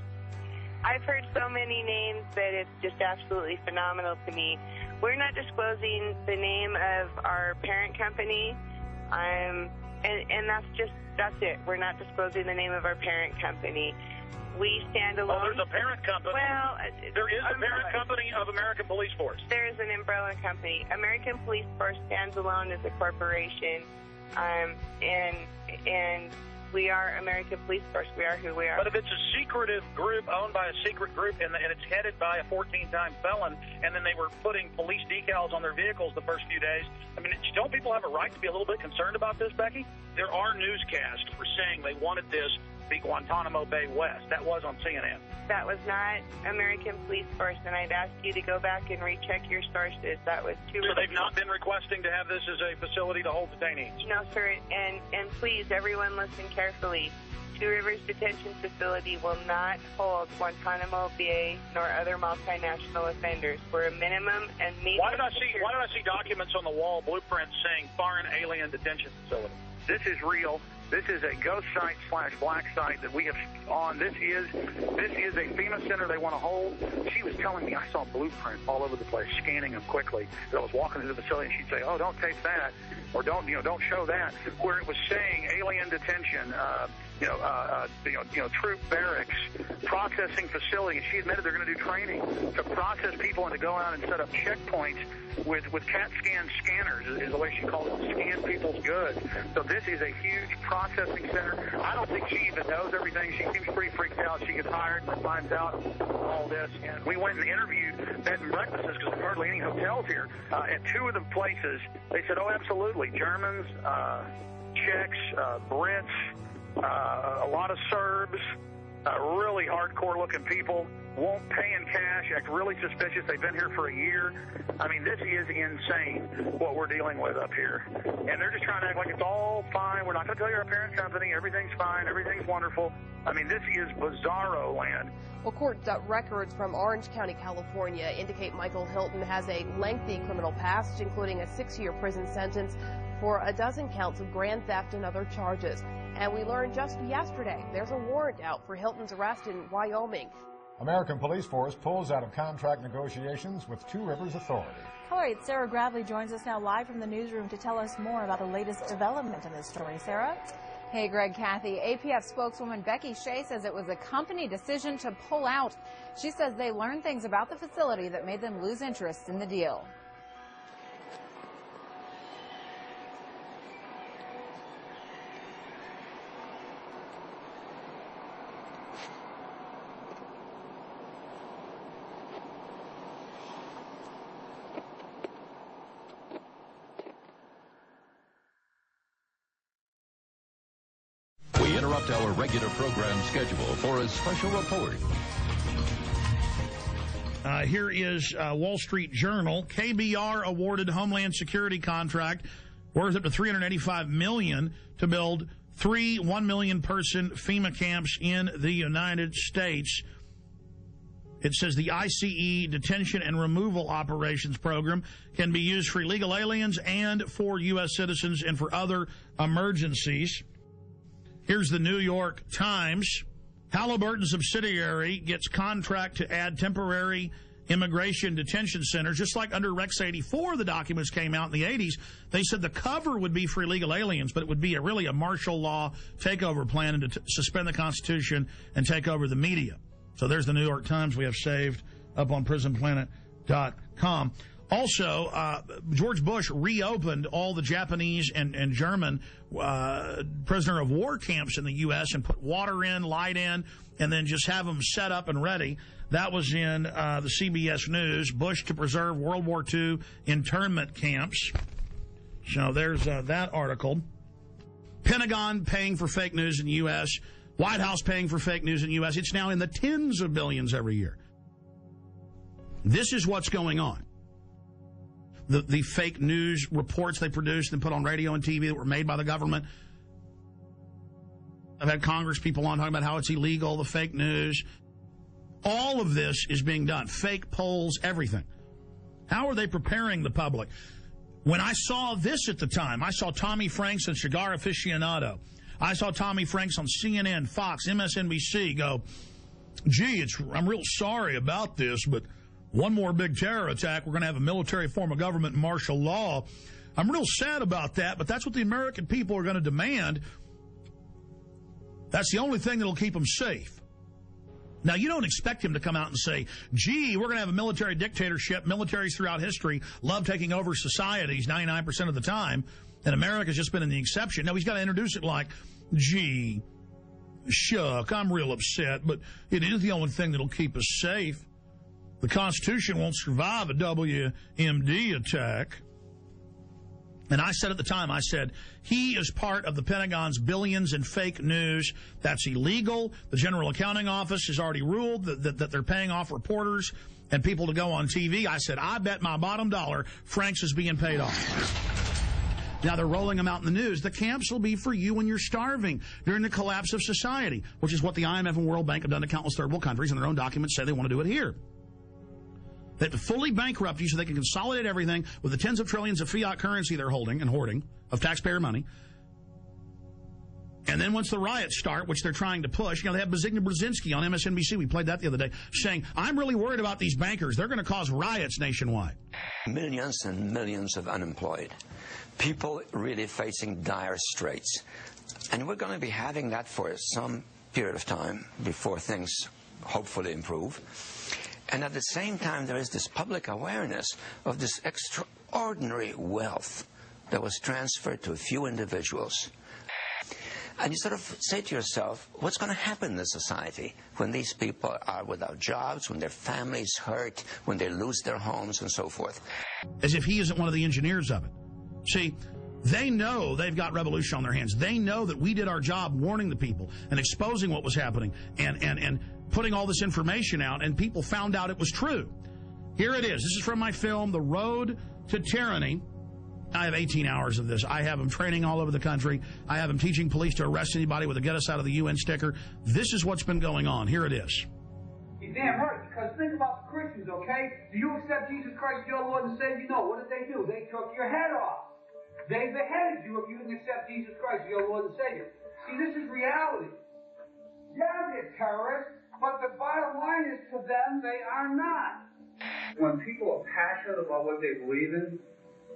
I've heard so many names that it's just absolutely phenomenal to me. We're not disclosing the name of our parent company, and that's it. We're not disclosing the name of our parent company. We stand alone. Well, there's a parent company. Well, there is a parent company of American Police Force. There is an umbrella company. American Police Force stands alone as a corporation, and we are American Police Force. We are who we are. But if it's a secretive group owned by a secret group and it's headed by a 14-time felon, and then they were putting police decals on their vehicles the first few days, I mean, don't people have a right to be a little bit concerned about this, Becky? There are newscasts for saying they wanted this be Guantanamo Bay West. That was on CNN. That was not American Police Force, and I'd ask you to go back and recheck your sources. That was too. So they've not been requesting to have this as a facility to hold detainees? No, sir, and please, everyone listen carefully. Two Rivers Detention Facility will not hold Guantanamo Bay nor other multinational offenders. We're a minimum and medium. Why did I see documents on the wall, blueprints saying foreign alien detention facility? This is real. This is a ghost site / black site that we have on. This is a FEMA center they want to hold. She was telling me, I saw blueprints all over the place, scanning them quickly. As I was walking into the facility, and she'd say, "Oh, don't tape that," or don't show that. Where it was saying alien detention, troop barracks, processing facility. And she admitted they're going to do training to process people and to go out and set up checkpoints with CAT scan scanners, is the way she calls it, scan people's goods. So this is a huge processing center. I don't think she even knows everything. She seems pretty freaked out. She gets hired and finds out all this. And we went and interviewed bed and breakfasts, because there's hardly any hotels here. At two of the places, they said, oh, absolutely. Germans, Czechs, Brits, a lot of Serbs, really hardcore-looking people, won't pay in cash, act really suspicious. They've been here for a year. I mean, this is insane what we're dealing with up here. And they're just trying to act like it's all fine. We're not going to tell you our parent company. Everything's fine. Everything's wonderful. I mean, this is bizarro land. Well, court records from Orange County, California indicate Michael Hilton has a lengthy criminal past, including a 6-year prison sentence for a dozen counts of grand theft and other charges. And we learned just yesterday there's a warrant out for Hilton's arrest in Wyoming. American Police Force pulls out of contract negotiations with Two Rivers Authority. All right, Sarah Gravely joins us now live from the newsroom to tell us more about the latest development in this story. Sarah? Hey, Greg, Kathy. APF spokeswoman Becky Shea says it was a company decision to pull out. She says they learned things about the facility that made them lose interest in the deal. Interrupt our regular program schedule for a special report. Here is Wall Street Journal. KBR awarded Homeland Security contract worth up to $385 million to build 3 1 million person FEMA camps in the United States. It says the ICE detention and removal operations program can be used for illegal aliens and for U.S. citizens and for other emergencies. Here's the New York Times. Halliburton subsidiary gets contract to add temporary immigration detention centers. Just like under Rex 84, the documents came out in the 80s. They said the cover would be for illegal aliens, but it would be really a martial law takeover plan and to suspend the Constitution and take over the media. So there's the New York Times we have saved up on prisonplanet.com. Also, George Bush reopened all the Japanese and German prisoner of war camps in the U.S. and put water in, light in, and then just have them set up and ready. That was in the CBS News. Bush to preserve World War II internment camps. So there's that article. Pentagon paying for fake news in the U.S., White House paying for fake news in the U.S. It's now in the tens of billions every year. This is what's going on. The fake news reports they produced and put on radio and TV that were made by the government. I've had Congress people on talking about how it's illegal, the fake news. All of this is being done. Fake polls, everything. How are they preparing the public? When I saw this at the time, I saw Tommy Franks and Cigar Aficionado. I saw Tommy Franks on CNN, Fox, MSNBC go, gee, I'm real sorry about this, but one more big terror attack, we're going to have a military form of government and martial law. I'm real sad about that, but that's what the American people are going to demand. That's the only thing that'll keep them safe. Now, you don't expect him to come out and say, gee, we're going to have a military dictatorship. Militaries throughout history love taking over societies 99% of the time, and America's just been in the exception. No, he's got to introduce it like, gee, shuck, I'm real upset, but it is the only thing that'll keep us safe. The Constitution won't survive a WMD attack. And I said at the time, I said, he is part of the Pentagon's billions in fake news. That's illegal. The General Accounting Office has already ruled that they're paying off reporters and people to go on TV. I said, I bet my bottom dollar Franks is being paid off. Now they're rolling them out in the news. The camps will be for you when you're starving during the collapse of society, which is what the IMF and World Bank have done to countless third world countries, and their own documents say they want to do it here. They have to fully bankrupt you so they can consolidate everything with the tens of trillions of fiat currency they're holding and hoarding of taxpayer money. And then once the riots start, which they're trying to push, they have Zbigniew Brzezinski on MSNBC, we played that the other day, saying, I'm really worried about these bankers. They're going to cause riots nationwide. Millions and millions of unemployed. People really facing dire straits. And we're going to be having that for some period of time before things hopefully improve. And at the same time, there is this public awareness of this extraordinary wealth that was transferred to a few individuals. And you sort of say to yourself, what's going to happen in this society when these people are without jobs, when their families hurt, when they lose their homes and so forth? As if he isn't one of the engineers of it. See, they know they've got revolution on their hands. They know that we did our job warning the people and exposing what was happening and putting all this information out, and people found out it was true. Here it is. This is from my film, The Road to Tyranny. I have 18 hours of this. I have them training all over the country. I have them teaching police to arrest anybody with a get us out of the UN sticker. This is what's been going on. Here it is. You're damn right, because think about the Christians, okay? Do you accept Jesus Christ, your Lord and Savior? No. What did they do? They took your head off. They beheaded you if you didn't accept Jesus Christ, your Lord and Savior. See, this is reality. Yeah, they're terrorists, but the bottom line is, to them, they are not. When people are passionate about what they believe in,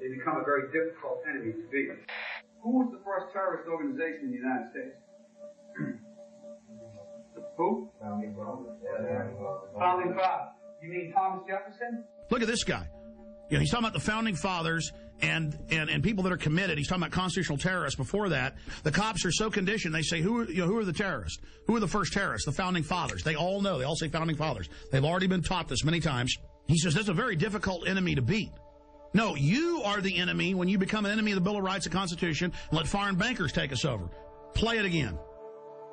they become a very difficult enemy to beat. Who was the first terrorist organization in the United States? Who? Founding Fathers. You mean Thomas Jefferson? Look at this guy. He's talking about the Founding Fathers and people that are committed. He's talking about constitutional terrorists before that. The cops are so conditioned, they say, who are the terrorists? Who are the first terrorists? The Founding Fathers. They all know. They all say Founding Fathers. They've already been taught this many times. He says, that's a very difficult enemy to beat. No, you are the enemy when you become an enemy of the Bill of Rights and Constitution and let foreign bankers take us over. Play it again.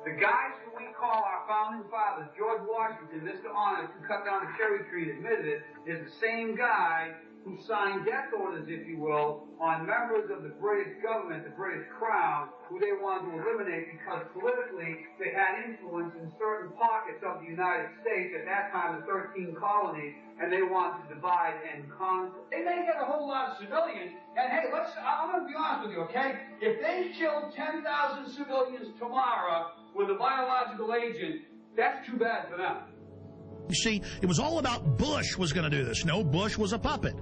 The guys who we call our Founding Fathers, George Washington, Mr. Honest, who cut down a cherry tree and admitted it, is the same guy who signed death orders, if you will, on members of the British government, the British Crown, who they wanted to eliminate because politically they had influence in certain pockets of the United States, at that time the 13 colonies, and they wanted to divide and conquer. They may get a whole lot of civilians, and hey, I'm going to be honest with you, okay? If they killed 10,000 civilians tomorrow with a biological agent, that's too bad for them. You see, it was all about Bush was going to do this. No, Bush was a puppet.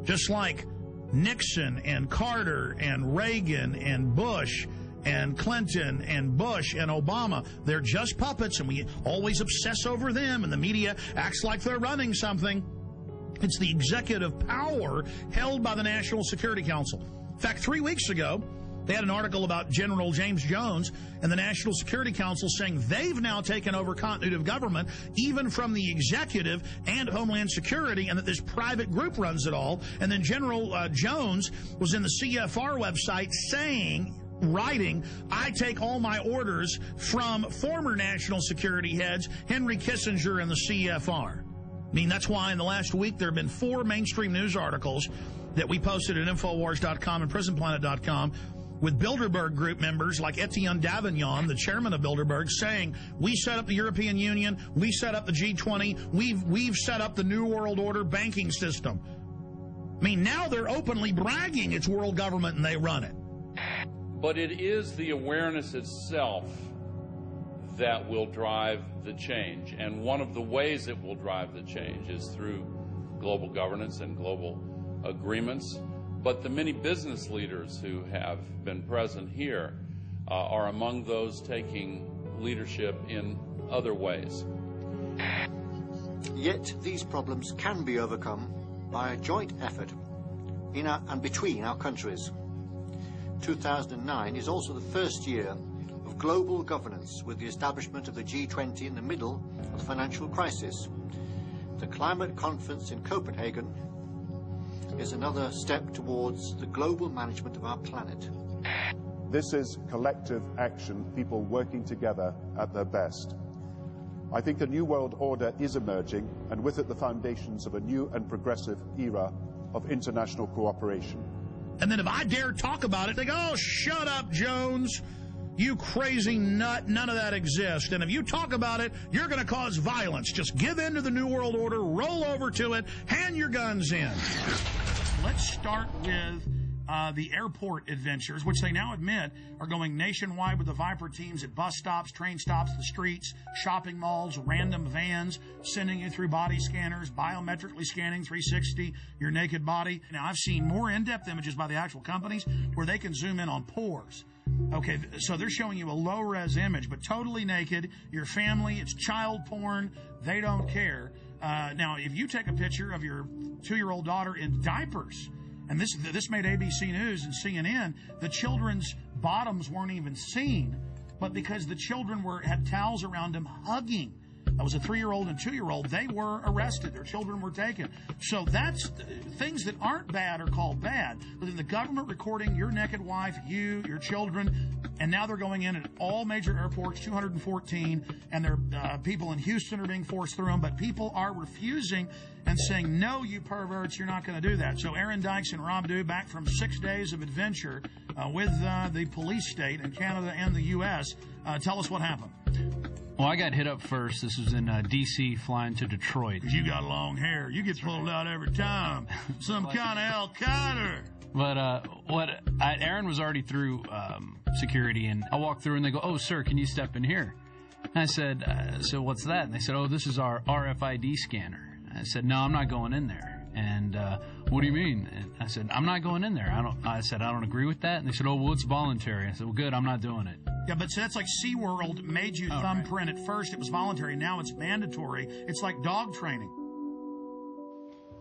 Just like Nixon and Carter and Reagan and Bush and Clinton and Bush and Obama, they're just puppets, and we always obsess over them, and the media acts like they're running something. It's the executive power held by the National Security Council. In fact, 3 weeks ago, they had an article about General James Jones and the National Security Council saying they've now taken over continuity of government, even from the executive and Homeland Security, and that this private group runs it all. And then General Jones was in the CFR website writing, I take all my orders from former national security heads, Henry Kissinger and the CFR. I mean, that's why in the last week there have been 4 mainstream news articles that we posted at Infowars.com and PrisonPlanet.com with Bilderberg group members like Etienne Davignon, the chairman of Bilderberg, saying, we set up the European Union, we set up the G20, we've set up the New World Order banking system. I mean, now they're openly bragging it's world government and they run it. But it is the awareness itself that will drive the change. And one of the ways it will drive the change is through global governance and global agreements. But the many business leaders who have been present here are among those taking leadership in other ways. Yet these problems can be overcome by a joint effort in and between our countries. 2009 is also the first year of global governance, with the establishment of the G20 in the middle of the financial crisis. The climate conference in Copenhagen is another step towards the global management of our planet. This is collective action, people working together at their best. I think a new world order is emerging, and with it the foundations of a new and progressive era of international cooperation. And then if I dare talk about it, they go, oh, shut up, Jones. You crazy nut, none of that exists. And if you talk about it, you're going to cause violence. Just give in to the New World Order, roll over to it, hand your guns in. Let's start with the airport adventures, which they now admit are going nationwide with the Viper teams at bus stops, train stops, the streets, shopping malls, random vans, sending you through body scanners, biometrically scanning 360 your naked body. Now, I've seen more in-depth images by the actual companies where they can zoom in on pores. Okay, so they're showing you a low-res image, but totally naked, your family, it's child porn, they don't care. Now, if you take a picture of your 2-year-old daughter in diapers, and this made ABC News and CNN, the children's bottoms weren't even seen, but because the children had towels around them hugging. That was a 3-year-old and 2-year-old. They were arrested. Their children were taken. So that's things that aren't bad are called bad. But then the government recording your naked wife, you, your children, and now they're going in at all major airports, 214, and people in Houston are being forced through them, but people are refusing and saying, no, you perverts, you're not going to do that. So Aaron Dykes and Rob Dew, back from 6 days of adventure with the police state in Canada and the U.S., tell us what happened. Well, I got hit up first. This was in D.C., flying to Detroit. Because you got long hair. You get pulled out every time. Some kind of Al-Qaeda. But Aaron was already through security, and I walked through, and they go, oh, sir, can you step in here? And I said, so what's that? And they said, oh, this is our RFID scanner. I said, no, I'm not going in there. And what do you mean? And I said, I'm not going in there. I said, I don't agree with that. And they said, oh, well, it's voluntary. I said, well, good, I'm not doing it. Yeah, but so that's like SeaWorld made you thumbprint at first. It was voluntary. Now it's mandatory. It's like dog training.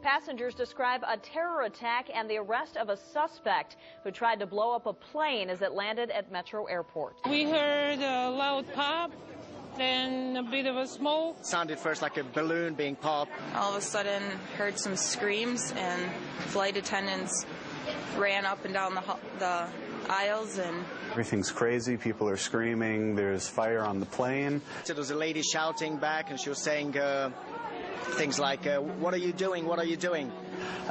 Passengers describe a terror attack and the arrest of a suspect who tried to blow up a plane as it landed at Metro Airport. We heard a loud pop, then a bit of a smoke. It sounded first like a balloon being popped. All of a sudden, heard some screams, and flight attendants ran up and down the aisles, and everything's crazy. People are screaming. There's fire on the plane. So there was a lady shouting back, and she was saying things like, what are you doing? What are you doing?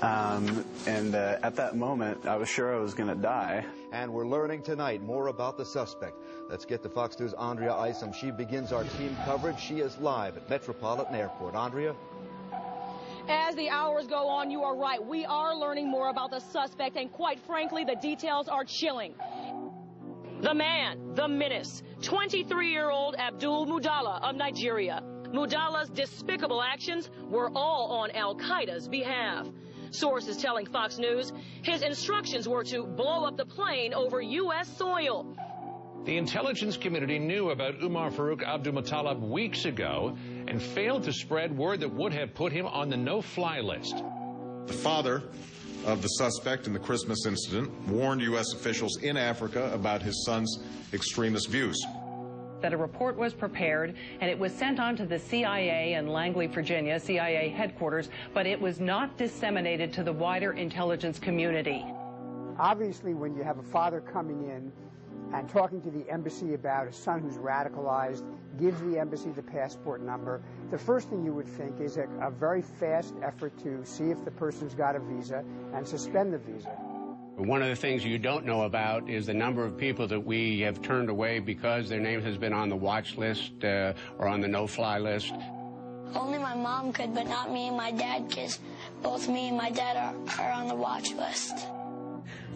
And at that moment, I was sure I was going to die. And we're learning tonight more about the suspect. Let's get to Fox News' Andrea Isom. She begins our team coverage. She is live at Metropolitan Airport. Andrea? As the hours go on, you are right. We are learning more about the suspect, and quite frankly, the details are chilling. The man, the menace, 23-year-old Abdul Mudala of Nigeria. Mudala's despicable actions were all on al-Qaeda's behalf. Sources telling Fox News his instructions were to blow up the plane over U.S. soil. The intelligence community knew about Umar Farouk Abdulmutallab weeks ago and failed to spread word that would have put him on the no-fly list. The father of the suspect in the Christmas incident warned U.S. officials in Africa about his son's extremist views. That a report was prepared and it was sent on to the CIA in Langley, Virginia, CIA headquarters, but it was not disseminated to the wider intelligence community. Obviously, when you have a father coming in and talking to the embassy about a son who's radicalized, gives the embassy the passport number, the first thing you would think is a very fast effort to see if the person's got a visa and suspend the visa. One of the things you don't know about is the number of people that we have turned away because their name has been on the watch list or on the no-fly list. Only my mom could, but not me and my dad, because both me and my dad are on the watch list.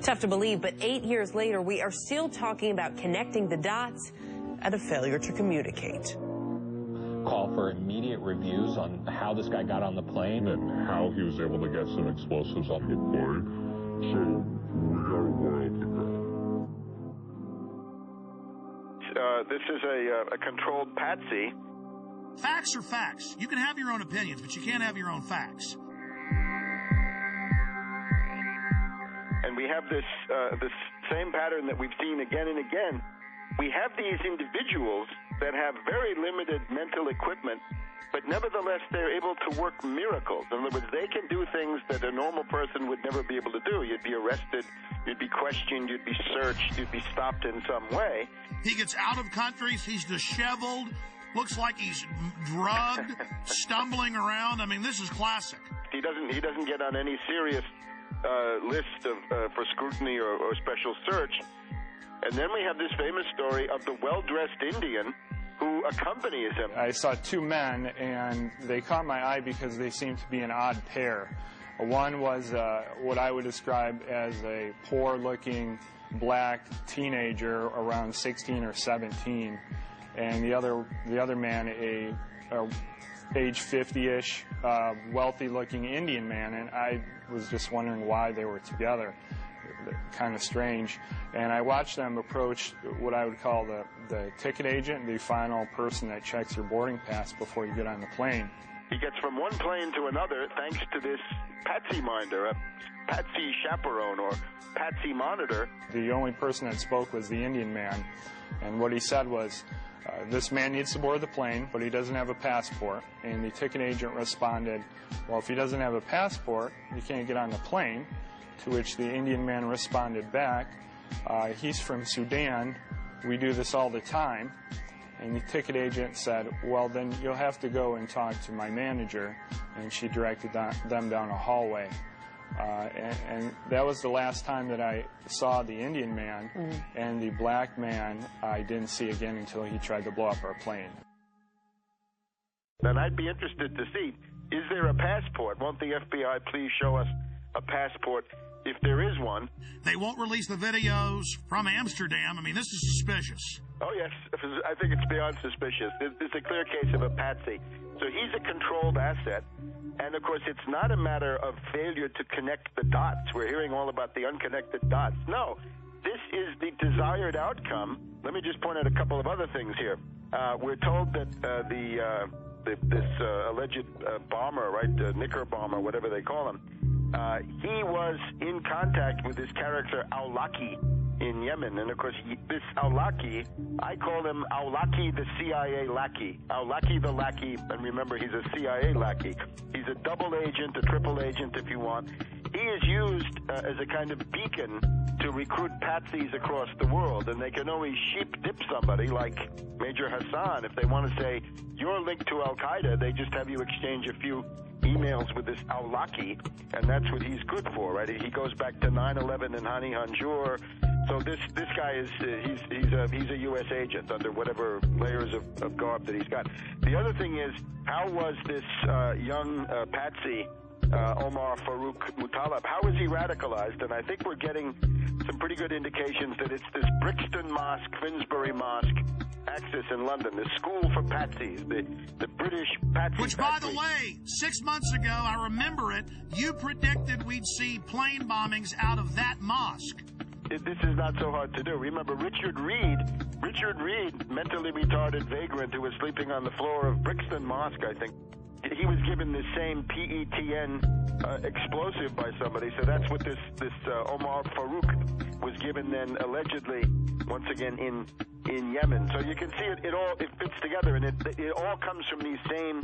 Tough to believe, but 8 years later, we are still talking about connecting the dots and a failure to communicate. Call for immediate reviews on how this guy got on the plane and how he was able to get some explosives on the plane. So we are world today. This is a controlled patsy. Facts are facts. You can have your own opinions, but you can't have your own facts. And we have this same pattern that we've seen again and again. We have these individuals that have very limited mental equipment, but nevertheless they're able to work miracles. In other words, they can do things that a normal person would never be able to do. You'd be arrested, you'd be questioned, you'd be searched, you'd be stopped in some way. He gets out of countries, he's disheveled, looks like he's drugged, stumbling around. I mean, this is classic. He doesn't get on any serious list of for scrutiny or special search. And then we have this famous story of the well-dressed Indian who accompanies him. I saw two men, and they caught my eye because they seemed to be an odd pair. One was what I would describe as a poor-looking black teenager around 16 or 17, and the other man, a age 50-ish, wealthy-looking Indian man, and I was just wondering why they were together. Kind of strange. And I watched them approach what I would call the ticket agent, the final person that checks your boarding pass before you get on the plane. He gets from one plane to another thanks to this patsy minder, a patsy chaperone or patsy monitor. The only person that spoke was the Indian man, and what he said was, this man needs to board the plane, but he doesn't have a passport. And the ticket agent responded, well, if he doesn't have a passport, he can't get on the plane. To which the Indian man responded back, he's from Sudan, we do this all the time. And the ticket agent said, well, then you'll have to go and talk to my manager. And she directed them down a hallway. And that was the last time that I saw the Indian man, and the black man I didn't see again until he tried to blow up our plane. And I'd be interested to see, is there a passport? Won't the FBI please show us a passport if there is one? They won't release the videos from Amsterdam. I mean, this is suspicious. Oh, yes. I think it's beyond suspicious. It's a clear case of a patsy. So he's a controlled asset. And, of course, it's not a matter of failure to connect the dots. We're hearing all about the unconnected dots. No, this is the desired outcome. Let me just point out a couple of other things here. We're told that this alleged bomber, right, Knicker bomber, whatever they call him, he was in contact with this character Awlaki in Yemen. And, of course, this Awlaki, I call him Awlaki the CIA lackey. Awlaki the lackey, and remember, he's a CIA lackey. He's a double agent, a triple agent, if you want. He is used as a kind of beacon to recruit patsies across the world, and they can always sheep-dip somebody like Major Hassan. If they want to say, you're linked to Al-Qaeda, they just have you exchange a few emails with this Awlaki, and that's what he's good for, right? He goes back to 9/11 and Hani Hanjour. So this guy is he's a U.S. agent under whatever layers of garb that he's got. The other thing is, how was this young patsy Omar Farouk Muttalib, how is he radicalized? And I think we're getting some pretty good indications that it's this Brixton Mosque, Finsbury Mosque axis in London, the school for patsies, the British patsy. Which, by the way, 6 months ago, I remember it, you predicted we'd see plane bombings out of that mosque. This is not so hard to do. Remember Richard Reed, mentally retarded vagrant who was sleeping on the floor of Brixton Mosque, I think. He was given the same PETN explosive by somebody, so that's what this Omar Farouk was given then, allegedly, once again in Yemen. So you can see it fits together, and it all comes from these same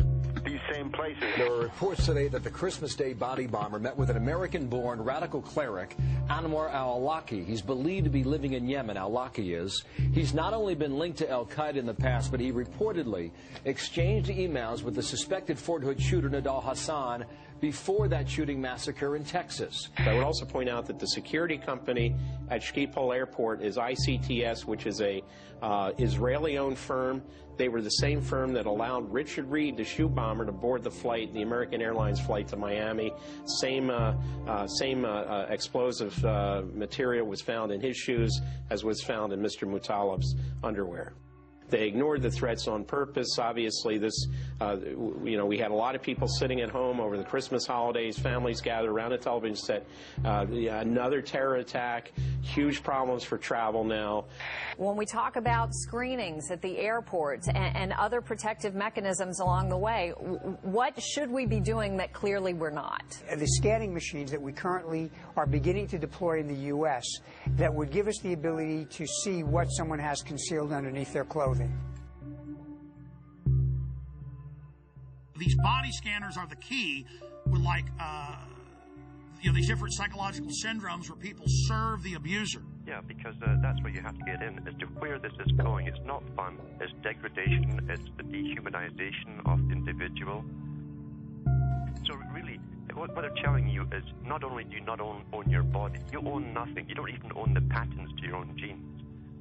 places. There are reports today that the Christmas Day body bomber met with an American-born radical cleric, Anwar al-Awlaki. He's believed to be living in Yemen, al-Awlaki is. He's not only been linked to al-Qaeda in the past, but he reportedly exchanged emails with the suspected Fort Hood shooter, Nidal Hassan, before that shooting massacre in Texas. I would also point out that the security company at Schiphol Airport is ICTS, which is a Israeli-owned firm. They were the same firm that allowed Richard Reed, the shoe bomber, to board the flight, the American Airlines flight to Miami. Same explosive material was found in his shoes as was found in Mr. Muttalib's underwear. They ignored the threats on purpose. Obviously, we had a lot of people sitting at home over the Christmas holidays, families gathered around a television set. Another terror attack, huge problems for travel now. When we talk about screenings at the airports and other protective mechanisms along the way, what should we be doing that clearly we're not? The scanning machines that we currently are beginning to deploy in the U.S. that would give us the ability to see what someone has concealed underneath their clothing. These body scanners are the key with, like, these different psychological syndromes where people serve the abuser. Yeah, because that's what you have to get in, as to where this is going. It's not fun. It's degradation. It's the dehumanization of the individual. So really, what they're telling you is not only do you not own your body, you own nothing. You don't even own the patents to your own genes.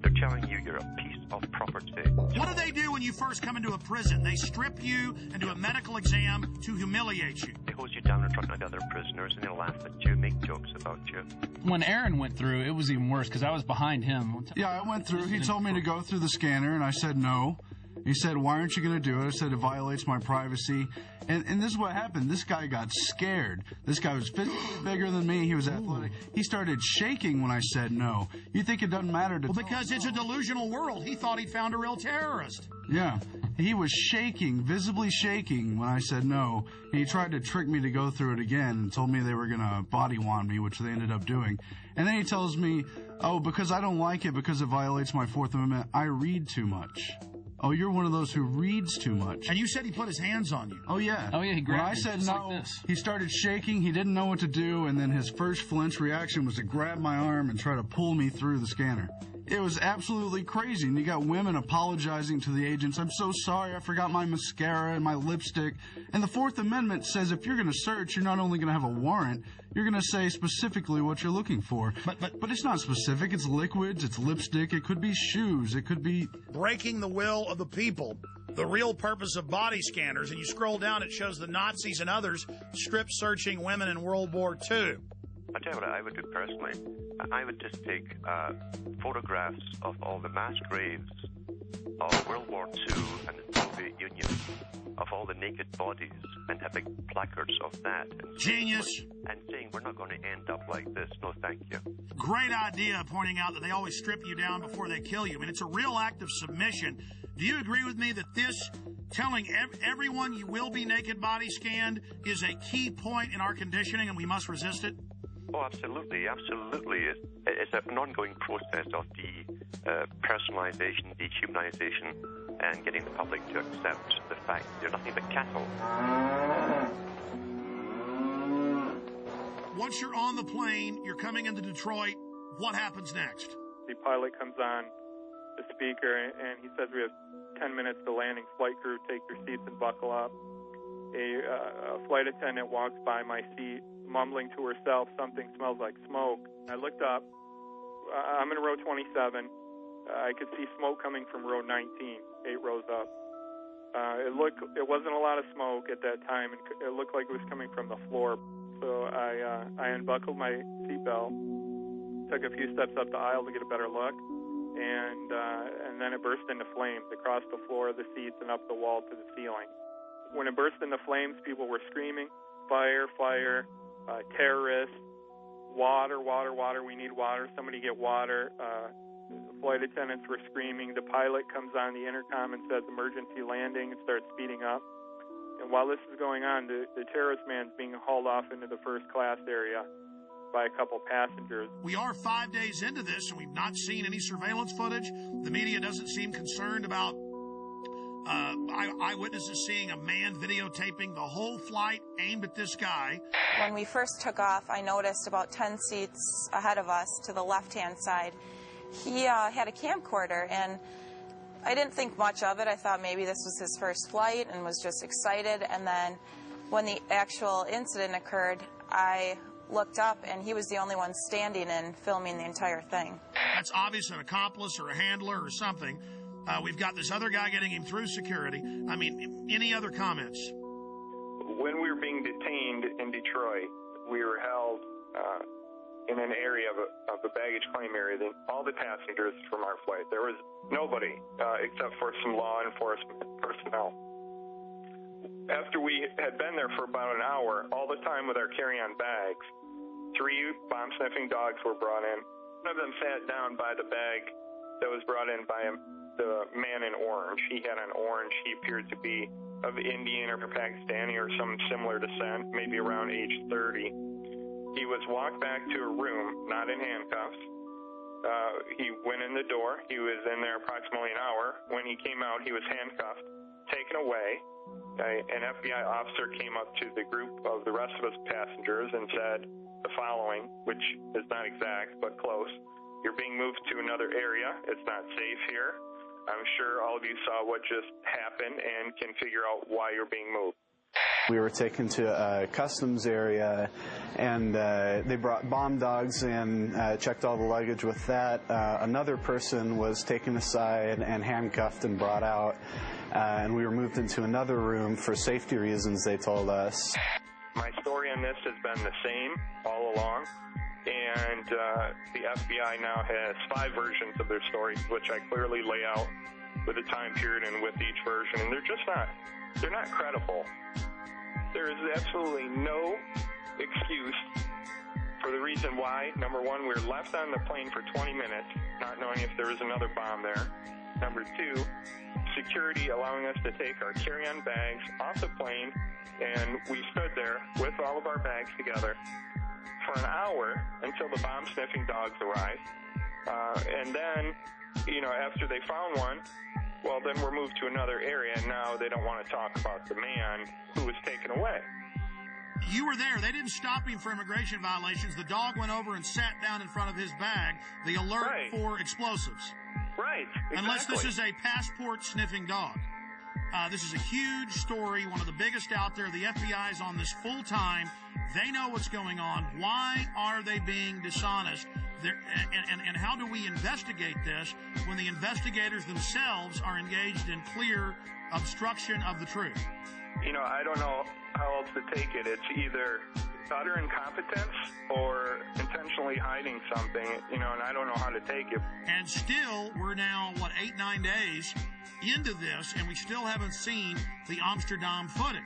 They're telling you you're a piece of property. What do they do when you first come into a prison? They strip you and do a medical exam to humiliate you. They hose you down in front of other prisoners, and they'll laugh at you, make jokes about you. When Aaron went through, it was even worse because I was behind him. Yeah, I went through. He told me to go through the scanner, and I said no. He said, why aren't you going to do it? I said, it violates my privacy. And this is what happened. This guy got scared. This guy was physically bigger than me. He was athletic. He started shaking when I said no. You think it doesn't matter to... Well, because it's a delusional world. He thought he'd found a real terrorist. Yeah. He was shaking, visibly shaking when I said no. And he tried to trick me to go through it again and told me they were going to body wand me, which they ended up doing. And then he tells me, oh, because I don't like it, because it violates my Fourth Amendment, I read too much. Oh, you're one of those who reads too much. And you said he put his hands on you. Oh, yeah. Oh, yeah, he grabbed When I said no, like this. He started shaking. He didn't know what to do, and then his first flinch reaction was to grab my arm and try to pull me through the scanner. It was absolutely crazy, and you got women apologizing to the agents. I'm so sorry, I forgot my mascara and my lipstick. And the Fourth Amendment says if you're going to search, you're not only going to have a warrant, you're going to say specifically what you're looking for. But it's not specific. It's liquids, it's lipstick, it could be shoes, it could be... Breaking the will of the people. The real purpose of body scanners, and you scroll down, it shows the Nazis and others strip-searching women in World War II. I'll tell you what I would do personally. I would just take photographs of all the mass graves of World War II and the Soviet Union, of all the naked bodies, and have big placards of that. Genius. And saying, we're not going to end up like this. No, thank you. Great idea, pointing out that they always strip you down before they kill you. I mean, it's a real act of submission. Do you agree with me that this, telling everyone you will be naked body scanned, is a key point in our conditioning and we must resist it? Oh, absolutely, absolutely. It's an ongoing process of personalization, dehumanization, and getting the public to accept the fact that they're nothing but cattle. Once you're on the plane, you're coming into Detroit, what happens next? The pilot comes on the speaker and he says we have 10 minutes to landing. Flight crew, take your seats and buckle up. a flight attendant walks by my seat, mumbling to herself, "Something smells like smoke." I looked up. I'm in row 27. I could see smoke coming from row 19, 8 rows up. It wasn't a lot of smoke at that time, and it looked like it was coming from the floor. So I unbuckled my seatbelt, took a few steps up the aisle to get a better look, and then it burst into flames across the floor of the seats and up the wall to the ceiling. When it burst into flames, people were screaming, "Fire, fire, terrorists, water, water, water, we need water, somebody get water." Flight attendants were screaming. The pilot comes on the intercom and says emergency landing and starts speeding up. And while this is going on, the terrorist man's being hauled off into the first class area by a couple passengers. We are 5 days into this, and we've not seen any surveillance footage. The media doesn't seem concerned about eyewitnesses seeing a man videotaping the whole flight aimed at this guy. When we first took off, I noticed about 10 seats ahead of us to the left-hand side, he had a camcorder, and I didn't think much of it. I thought maybe this was his first flight and was just excited. And then when the actual incident occurred, I looked up, and he was the only one standing and filming the entire thing. That's obviously an accomplice or a handler or something. We've got this other guy getting him through security. I mean, any other comments? When we were being detained in Detroit, we were held in an area of the baggage claim area. All the passengers from our flight, there was nobody except for some law enforcement personnel. After we had been there for about an hour, all the time with our carry-on bags, 3 bomb-sniffing dogs were brought in. One of them sat down by the bag that was brought in by the man in orange. He had an orange. He appeared to be of Indian or Pakistani or some similar descent, maybe around age 30. He was walked back to a room, not in handcuffs. He went in the door. He was in there approximately an hour. When he came out, he was handcuffed, taken away. An FBI officer came up to the group of the rest of us passengers and said the following, which is not exact, but close. "You're being moved to another area. It's not safe here. I'm sure all of you saw what just happened and can figure out why you're being moved." We were taken to a customs area, and they brought bomb dogs and checked all the luggage with that. Another person was taken aside and handcuffed and brought out, and we were moved into another room for safety reasons, they told us. My story on this has been the same all along, and the FBI now has 5 versions of their story, which I clearly lay out with a time period and with each version, and they're not credible. There is absolutely no excuse for the reason why. Number one, we were left on the plane for 20 minutes, not knowing if there was another bomb there. Number 2, security allowing us to take our carry-on bags off the plane, and we stood there with all of our bags together for an hour until the bomb-sniffing dogs arrived. And then, after they found one, well, then we're moved to another area, and now they don't want to talk about the man who was taken away. You were there. They didn't stop him for immigration violations. The dog went over and sat down in front of his bag. The alert for explosives. Right. Exactly. Unless this is a passport-sniffing dog. This is a huge story, one of the biggest out there. The FBI is on this full time. They know what's going on. Why are they being dishonest? And how do we investigate this when the investigators themselves are engaged in clear obstruction of the truth? I don't know how else to take it. It's either utter incompetence or intentionally hiding something, and I don't know how to take it. And still, we're now, 8-9 days into this, and we still haven't seen the Amsterdam footage.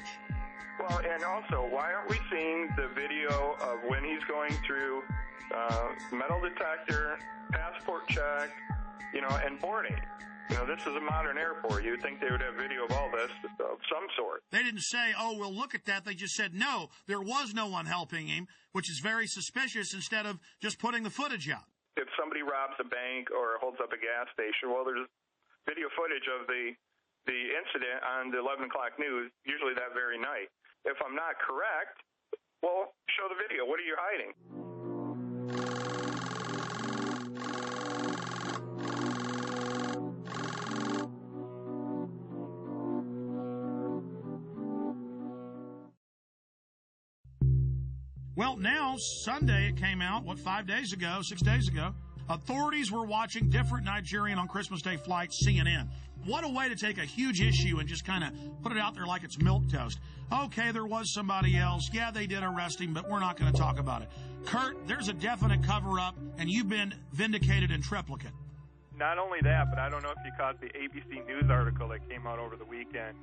Well, and also, why aren't we seeing the video of when he's going through metal detector, passport check, and boarding? This is a modern airport. You'd think they would have video of all this of some sort. They didn't say, "Oh, we'll look at that." They just said, "No, there was no one helping him," which is very suspicious, instead of just putting the footage out. If somebody robs a bank or holds up a gas station, well, there's video footage of the incident on the 11 o'clock news, usually that very night. If I'm not correct, well, show the video. What are you hiding? Well, now, Sunday it came out, 5 days ago, 6 days ago. Authorities were watching different Nigerian on Christmas Day flights, CNN. What a way to take a huge issue and just kind of put it out there like it's milquetoast. Okay, there was somebody else. Yeah, they did arrest him, but we're not going to talk about it. Kurt, there's a definite cover-up, and you've been vindicated in triplicate. Not only that, but I don't know if you caught the ABC News article that came out over the weekend.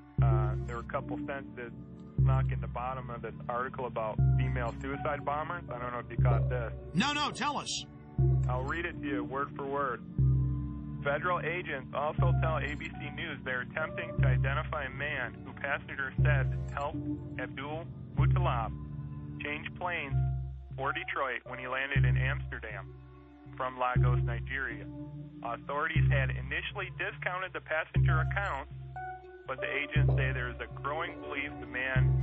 There were a couple sentences snuck in the bottom of this article about female suicide bombers. I don't know if you caught this. No, tell us. I'll read it to you word for word. Federal agents also tell ABC News they're attempting to identify a man who passengers said helped Abdul Muttalab change planes for Detroit when he landed in Amsterdam from Lagos, Nigeria. Authorities had initially discounted the passenger accounts, but the agents say there is a growing belief the man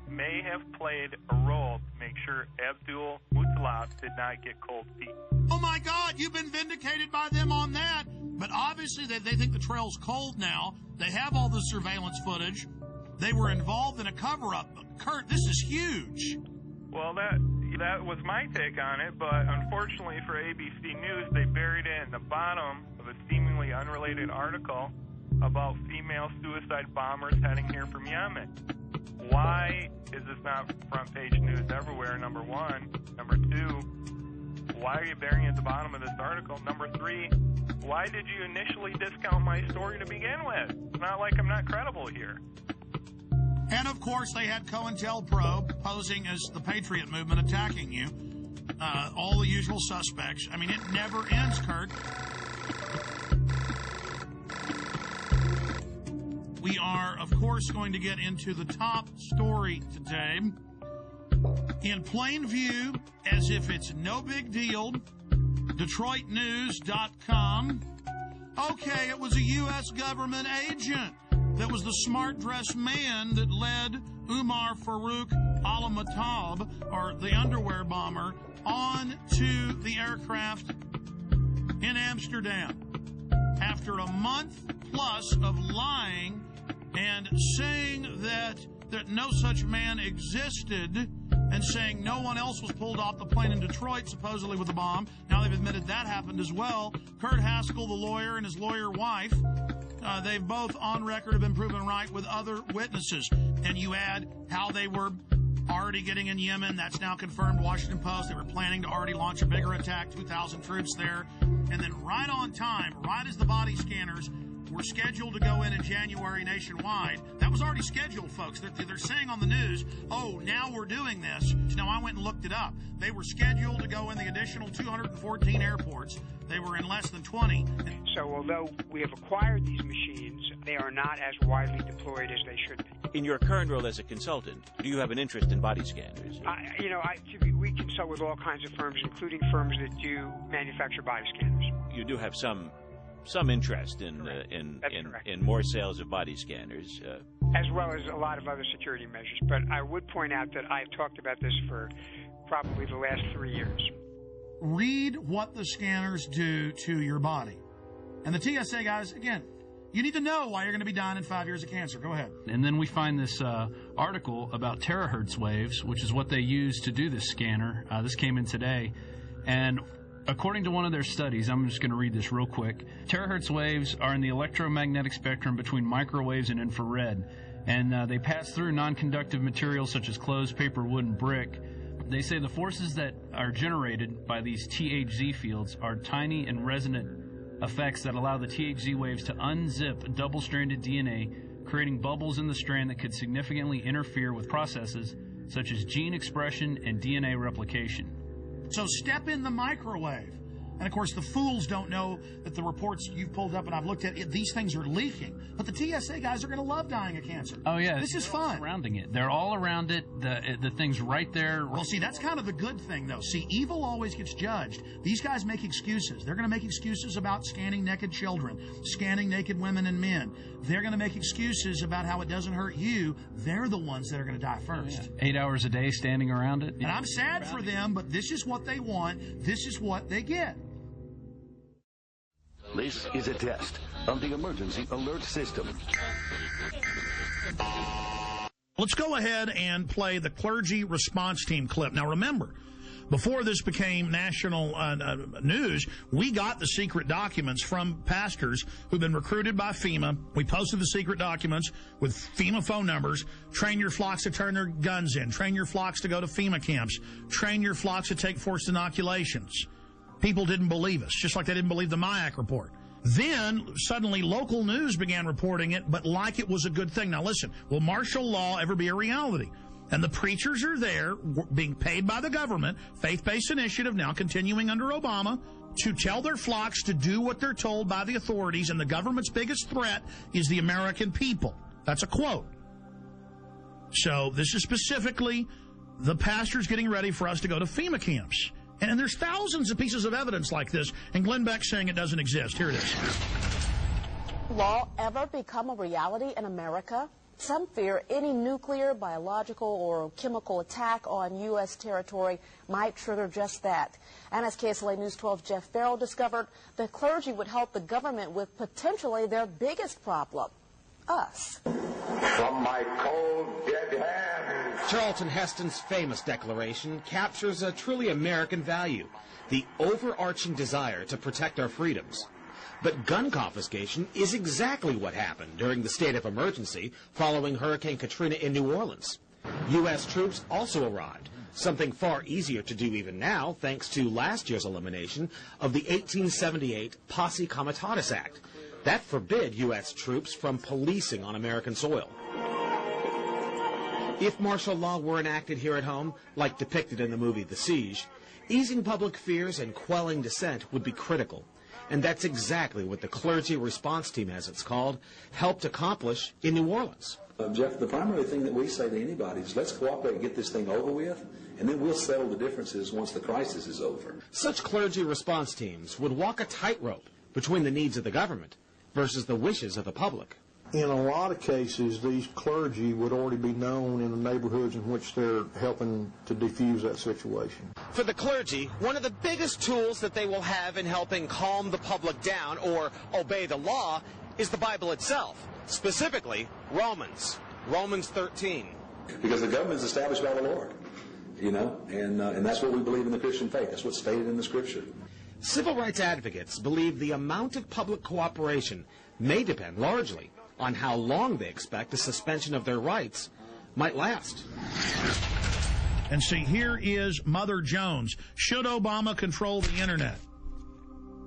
may have played a role to make sure Abdul Muttalab did not get cold feet. Oh my God, you've been vindicated by them on that. But obviously they think the trail's cold now. They have all the surveillance footage. They were involved in a cover-up. Kurt, this is huge. Well, that was my take on it, but unfortunately for ABC News, they buried it in the bottom of a seemingly unrelated article about female suicide bombers heading here from Yemen. Why is this not front-page news everywhere, number one? Number two, why are you burying it at the bottom of this article? Number three, why did you initially discount my story to begin with? It's not like I'm not credible here. And, of course, they had COINTELPRO posing as the Patriot movement attacking you. All the usual suspects. I mean, it never ends, Kurt. We are, of course, going to get into the top story today. In plain view, as if it's no big deal, DetroitNews.com. Okay, it was a U.S. government agent that was the smart-dressed man that led Umar Farouk al-Matab, or the underwear bomber, on to the aircraft in Amsterdam. After a month plus of lying and saying that no such man existed, and saying no one else was pulled off the plane in Detroit, supposedly with a bomb. Now they've admitted that happened as well. Kurt Haskell, the lawyer, and his lawyer wife, they've both on record have been proven right with other witnesses. And you add how they were already getting in Yemen. That's now confirmed. Washington Post. They were planning to already launch a bigger attack, 2,000 troops there. And then right on time, right as the body scanners were scheduled to go in January nationwide. That was already scheduled, folks. They're saying on the news, oh, now we're doing this. Now, I went and looked it up. They were scheduled to go in the additional 214 airports. They were in less than 20. So although we have acquired these machines, they are not as widely deployed as they should be. In your current role as a consultant, do you have an interest in body scanners? We consult with all kinds of firms, including firms that do manufacture body scanners. You do have some interest in more sales of body scanners. As well as a lot of other security measures. But I would point out that I've talked about this for probably the last 3 years. Read what the scanners do to your body. And the TSA guys, again, you need to know why you're going to be dying in 5 years of cancer. Go ahead. And then we find this article about terahertz waves, which is what they use to do this scanner. This came in today. And according to one of their studies, I'm just going to read this real quick. Terahertz waves are in the electromagnetic spectrum between microwaves and infrared. And they pass through non-conductive materials such as clothes, paper, wood, and brick. They say the forces that are generated by these THZ fields are tiny and resonant effects that allow the THZ waves to unzip double-stranded DNA, creating bubbles in the strand that could significantly interfere with processes such as gene expression and DNA replication. So step in the microwave. And, of course, the fools don't know that the reports you've pulled up and I've looked at, these things are leaking. But the TSA guys are going to love dying of cancer. Oh, yeah. This is fun. Surrounding it. They're all around it. The thing's right there. Well, see, that's kind of the good thing, though. See, evil always gets judged. These guys make excuses. They're going to make excuses about scanning naked children, scanning naked women and men. They're going to make excuses about how it doesn't hurt you. They're the ones that are going to die first. Oh, yeah. 8 hours a day standing around it. And I'm sad for them, but this is what they want. This is what they get. This is a test of the emergency alert system. Let's go ahead and play the clergy response team clip. Now, remember, before this became national news, we got the secret documents from pastors who've been recruited by FEMA. We posted the secret documents with FEMA phone numbers. Train your flocks to turn their guns in. Train your flocks to go to FEMA camps. Train your flocks to take forced inoculations. People didn't believe us, just like they didn't believe the MIAC report. Then, suddenly, local news began reporting it, but like it was a good thing. Now, listen, will martial law ever be a reality? And the preachers are there, being paid by the government, faith-based initiative, now continuing under Obama, to tell their flocks to do what they're told by the authorities, and the government's biggest threat is the American people. That's a quote. So this is specifically the pastors getting ready for us to go to FEMA camps. And there's thousands of pieces of evidence like this, and Glenn Beck saying it doesn't exist. Here it is. Law ever become a reality in America? Some fear any nuclear, biological, or chemical attack on U.S. territory might trigger just that. And as KSLA News 12's Jeff Farrell discovered, the clergy would help the government with potentially their biggest problem, us. From my cold, dead hands. Charlton Heston's famous declaration captures a truly American value, the overarching desire to protect our freedoms. But gun confiscation is exactly what happened during the state of emergency following Hurricane Katrina in New Orleans. U.S. troops also arrived, something far easier to do even now thanks to last year's elimination of the 1878 Posse Comitatus Act. That forbid U.S. troops from policing on American soil. If martial law were enacted here at home, like depicted in the movie The Siege, easing public fears and quelling dissent would be critical. And that's exactly what the clergy response team, as it's called, helped accomplish in New Orleans. Jeff, the primary thing that we say to anybody is let's cooperate and get this thing over with, and then we'll settle the differences once the crisis is over. Such clergy response teams would walk a tightrope between the needs of the government versus the wishes of the public. In a lot of cases, these clergy would already be known in the neighborhoods in which they're helping to defuse that situation. For the clergy, one of the biggest tools that they will have in helping calm the public down or obey the law is the Bible itself, specifically Romans 13. Because the government is established by the Lord, and that's what we believe in the Christian faith. That's what's stated in the Scripture. Civil rights advocates believe the amount of public cooperation may depend largely on how long they expect the suspension of their rights might last. And see, here is Mother Jones. Should Obama control the Internet?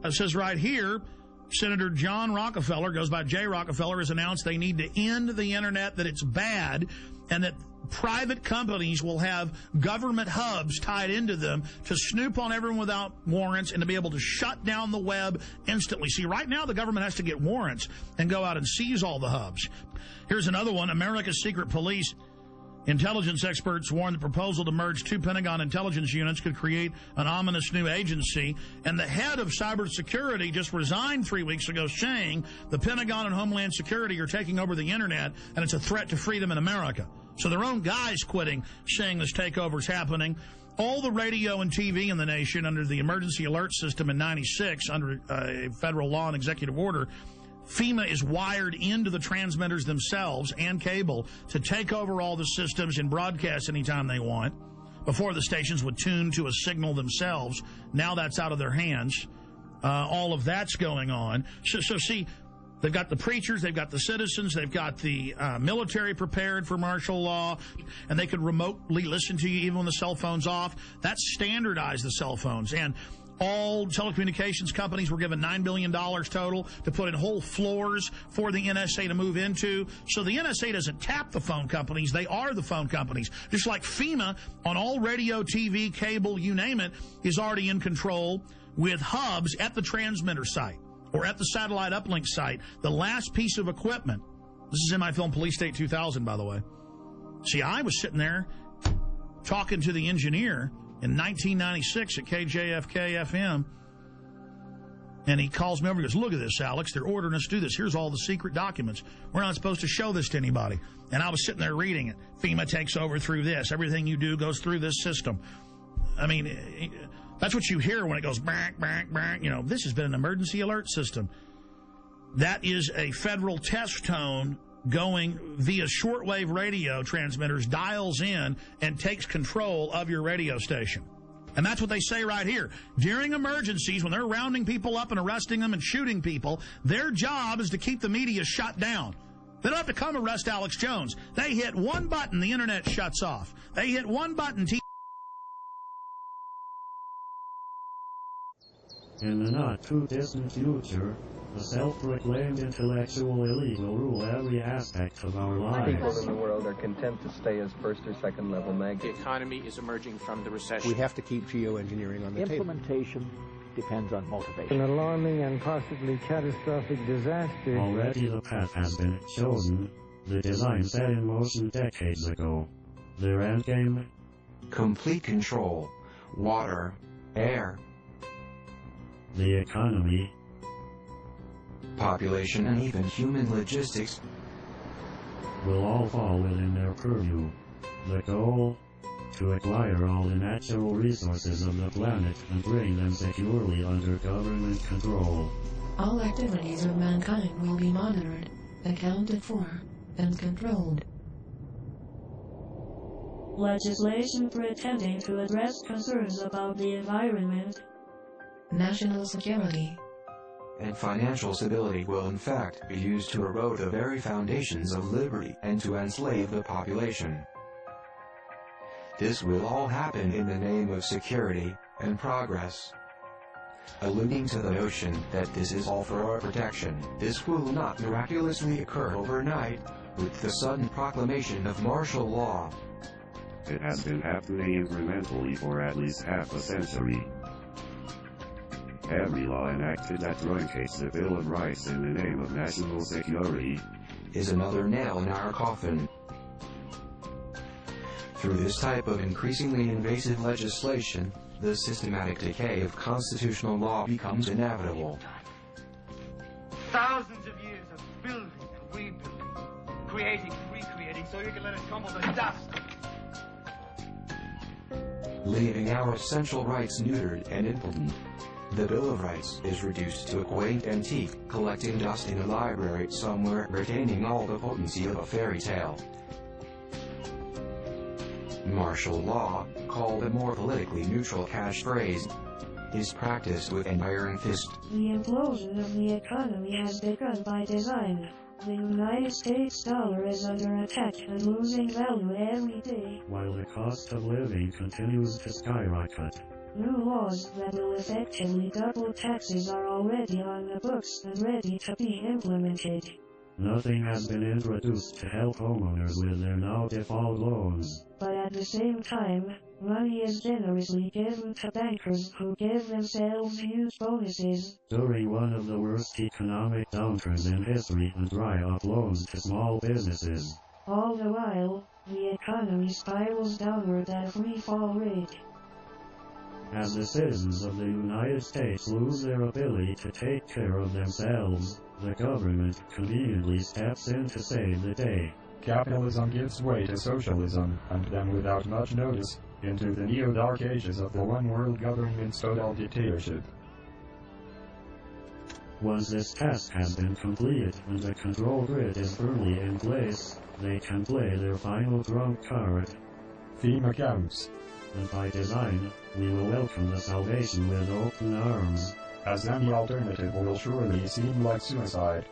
It says right here, Senator John Rockefeller, goes by J. Rockefeller, has announced they need to end the Internet, that it's bad, and that private companies will have government hubs tied into them to snoop on everyone without warrants and to be able to shut down the web instantly. See, right now the government has to get warrants and go out and seize all the hubs. Here's another one. America's secret police. Intelligence experts warn the proposal to merge two Pentagon intelligence units could create an ominous new agency. And the head of cybersecurity just resigned 3 weeks ago, saying the Pentagon and Homeland Security are taking over the Internet and it's a threat to freedom in America. So their own guys quitting, saying this takeover is happening. All the radio and TV in the nation under the emergency alert system in 96, under a federal law and executive order, FEMA is wired into the transmitters themselves and cable to take over all the systems and broadcast anytime they want. Before, the stations would tune to a signal themselves. Now that's out of their hands. All of that's going on. So see, they've got the preachers, they've got the citizens, they've got the military prepared for martial law, and they could remotely listen to you even when the cell phone's off. That's standardized, the cell phones. And all telecommunications companies were given $9 billion total to put in whole floors for the NSA to move into. So the NSA doesn't tap the phone companies. They are the phone companies. Just like FEMA on all radio, TV, cable, you name it, is already in control with hubs at the transmitter site or at the satellite uplink site. The last piece of equipment. This is in my film Police State 2000, by the way. See, I was sitting there talking to the engineer in 1996 at KJFK-FM, and he calls me over and goes, look at this, Alex. They're ordering us to do this. Here's all the secret documents. We're not supposed to show this to anybody. And I was sitting there reading it. FEMA takes over through this. Everything you do goes through this system. I mean, that's what you hear when it goes, bang, bang, bang. You know, this has been an emergency alert system. That is a federal test tone going via shortwave radio transmitters, dials in, and takes control of your radio station. And that's what they say right here. During emergencies, when they're rounding people up and arresting them and shooting people, their job is to keep the media shut down. They don't have to come arrest Alex Jones. They hit one button, the internet shuts off. They hit one button, In the not-too-distant future, a self-proclaimed intellectual elite will rule every aspect of our lives. People in the world are content to stay as first or second level mag. The economy is emerging from the recession. We have to keep geoengineering on the table. Implementation depends on motivation. An alarming and possibly catastrophic disaster. Already the path has been chosen. The design set in motion decades ago. Their endgame? Complete control. Water. Air. The economy. Population and even human logistics will all fall within their purview. The goal? To acquire all the natural resources of the planet and bring them securely under government control. All activities of mankind will be monitored, accounted for, and controlled. Legislation pretending to address concerns about the environment, national security, and financial stability will in fact be used to erode the very foundations of liberty and to enslave the population. This will all happen in the name of security and progress. Alluding to the notion that this is all for our protection, this will not miraculously occur overnight with the sudden proclamation of martial law. It has been happening incrementally for at least half a century. Every law enacted that truncates the Bill of Rights in the name of national security is another nail in our coffin. Through this type of increasingly invasive legislation, the systematic decay of constitutional law becomes inevitable. Thousands of years of building and rebuilding, creating and recreating so you can let it crumble to dust. Leaving our essential rights neutered and impotent. The Bill of Rights is reduced to a quaint antique, collecting dust in a library somewhere, retaining all the potency of a fairy tale. Martial law, called a more politically neutral catchphrase, is practiced with an iron fist. The implosion of the economy has begun by design. The United States dollar is under attack and losing value every day, while the cost of living continues to skyrocket. New laws that will effectively double taxes are already on the books and ready to be implemented. Nothing has been introduced to help homeowners with their now default loans. But at the same time, money is generously given to bankers who give themselves huge bonuses. During one of the worst economic downturns in history and dry up loans to small businesses. All the while, the economy spirals downward at a free fall rate. As the citizens of the United States lose their ability to take care of themselves, the government conveniently steps in to save the day. Capitalism gives way to socialism, and then without much notice, into the neo-dark ages of the one-world government-style dictatorship. Once this task has been completed and the control grid is firmly in place, they can play their final trump card. Fema camps. And by design, we will welcome the salvation with open arms. As any alternative will surely seem like suicide.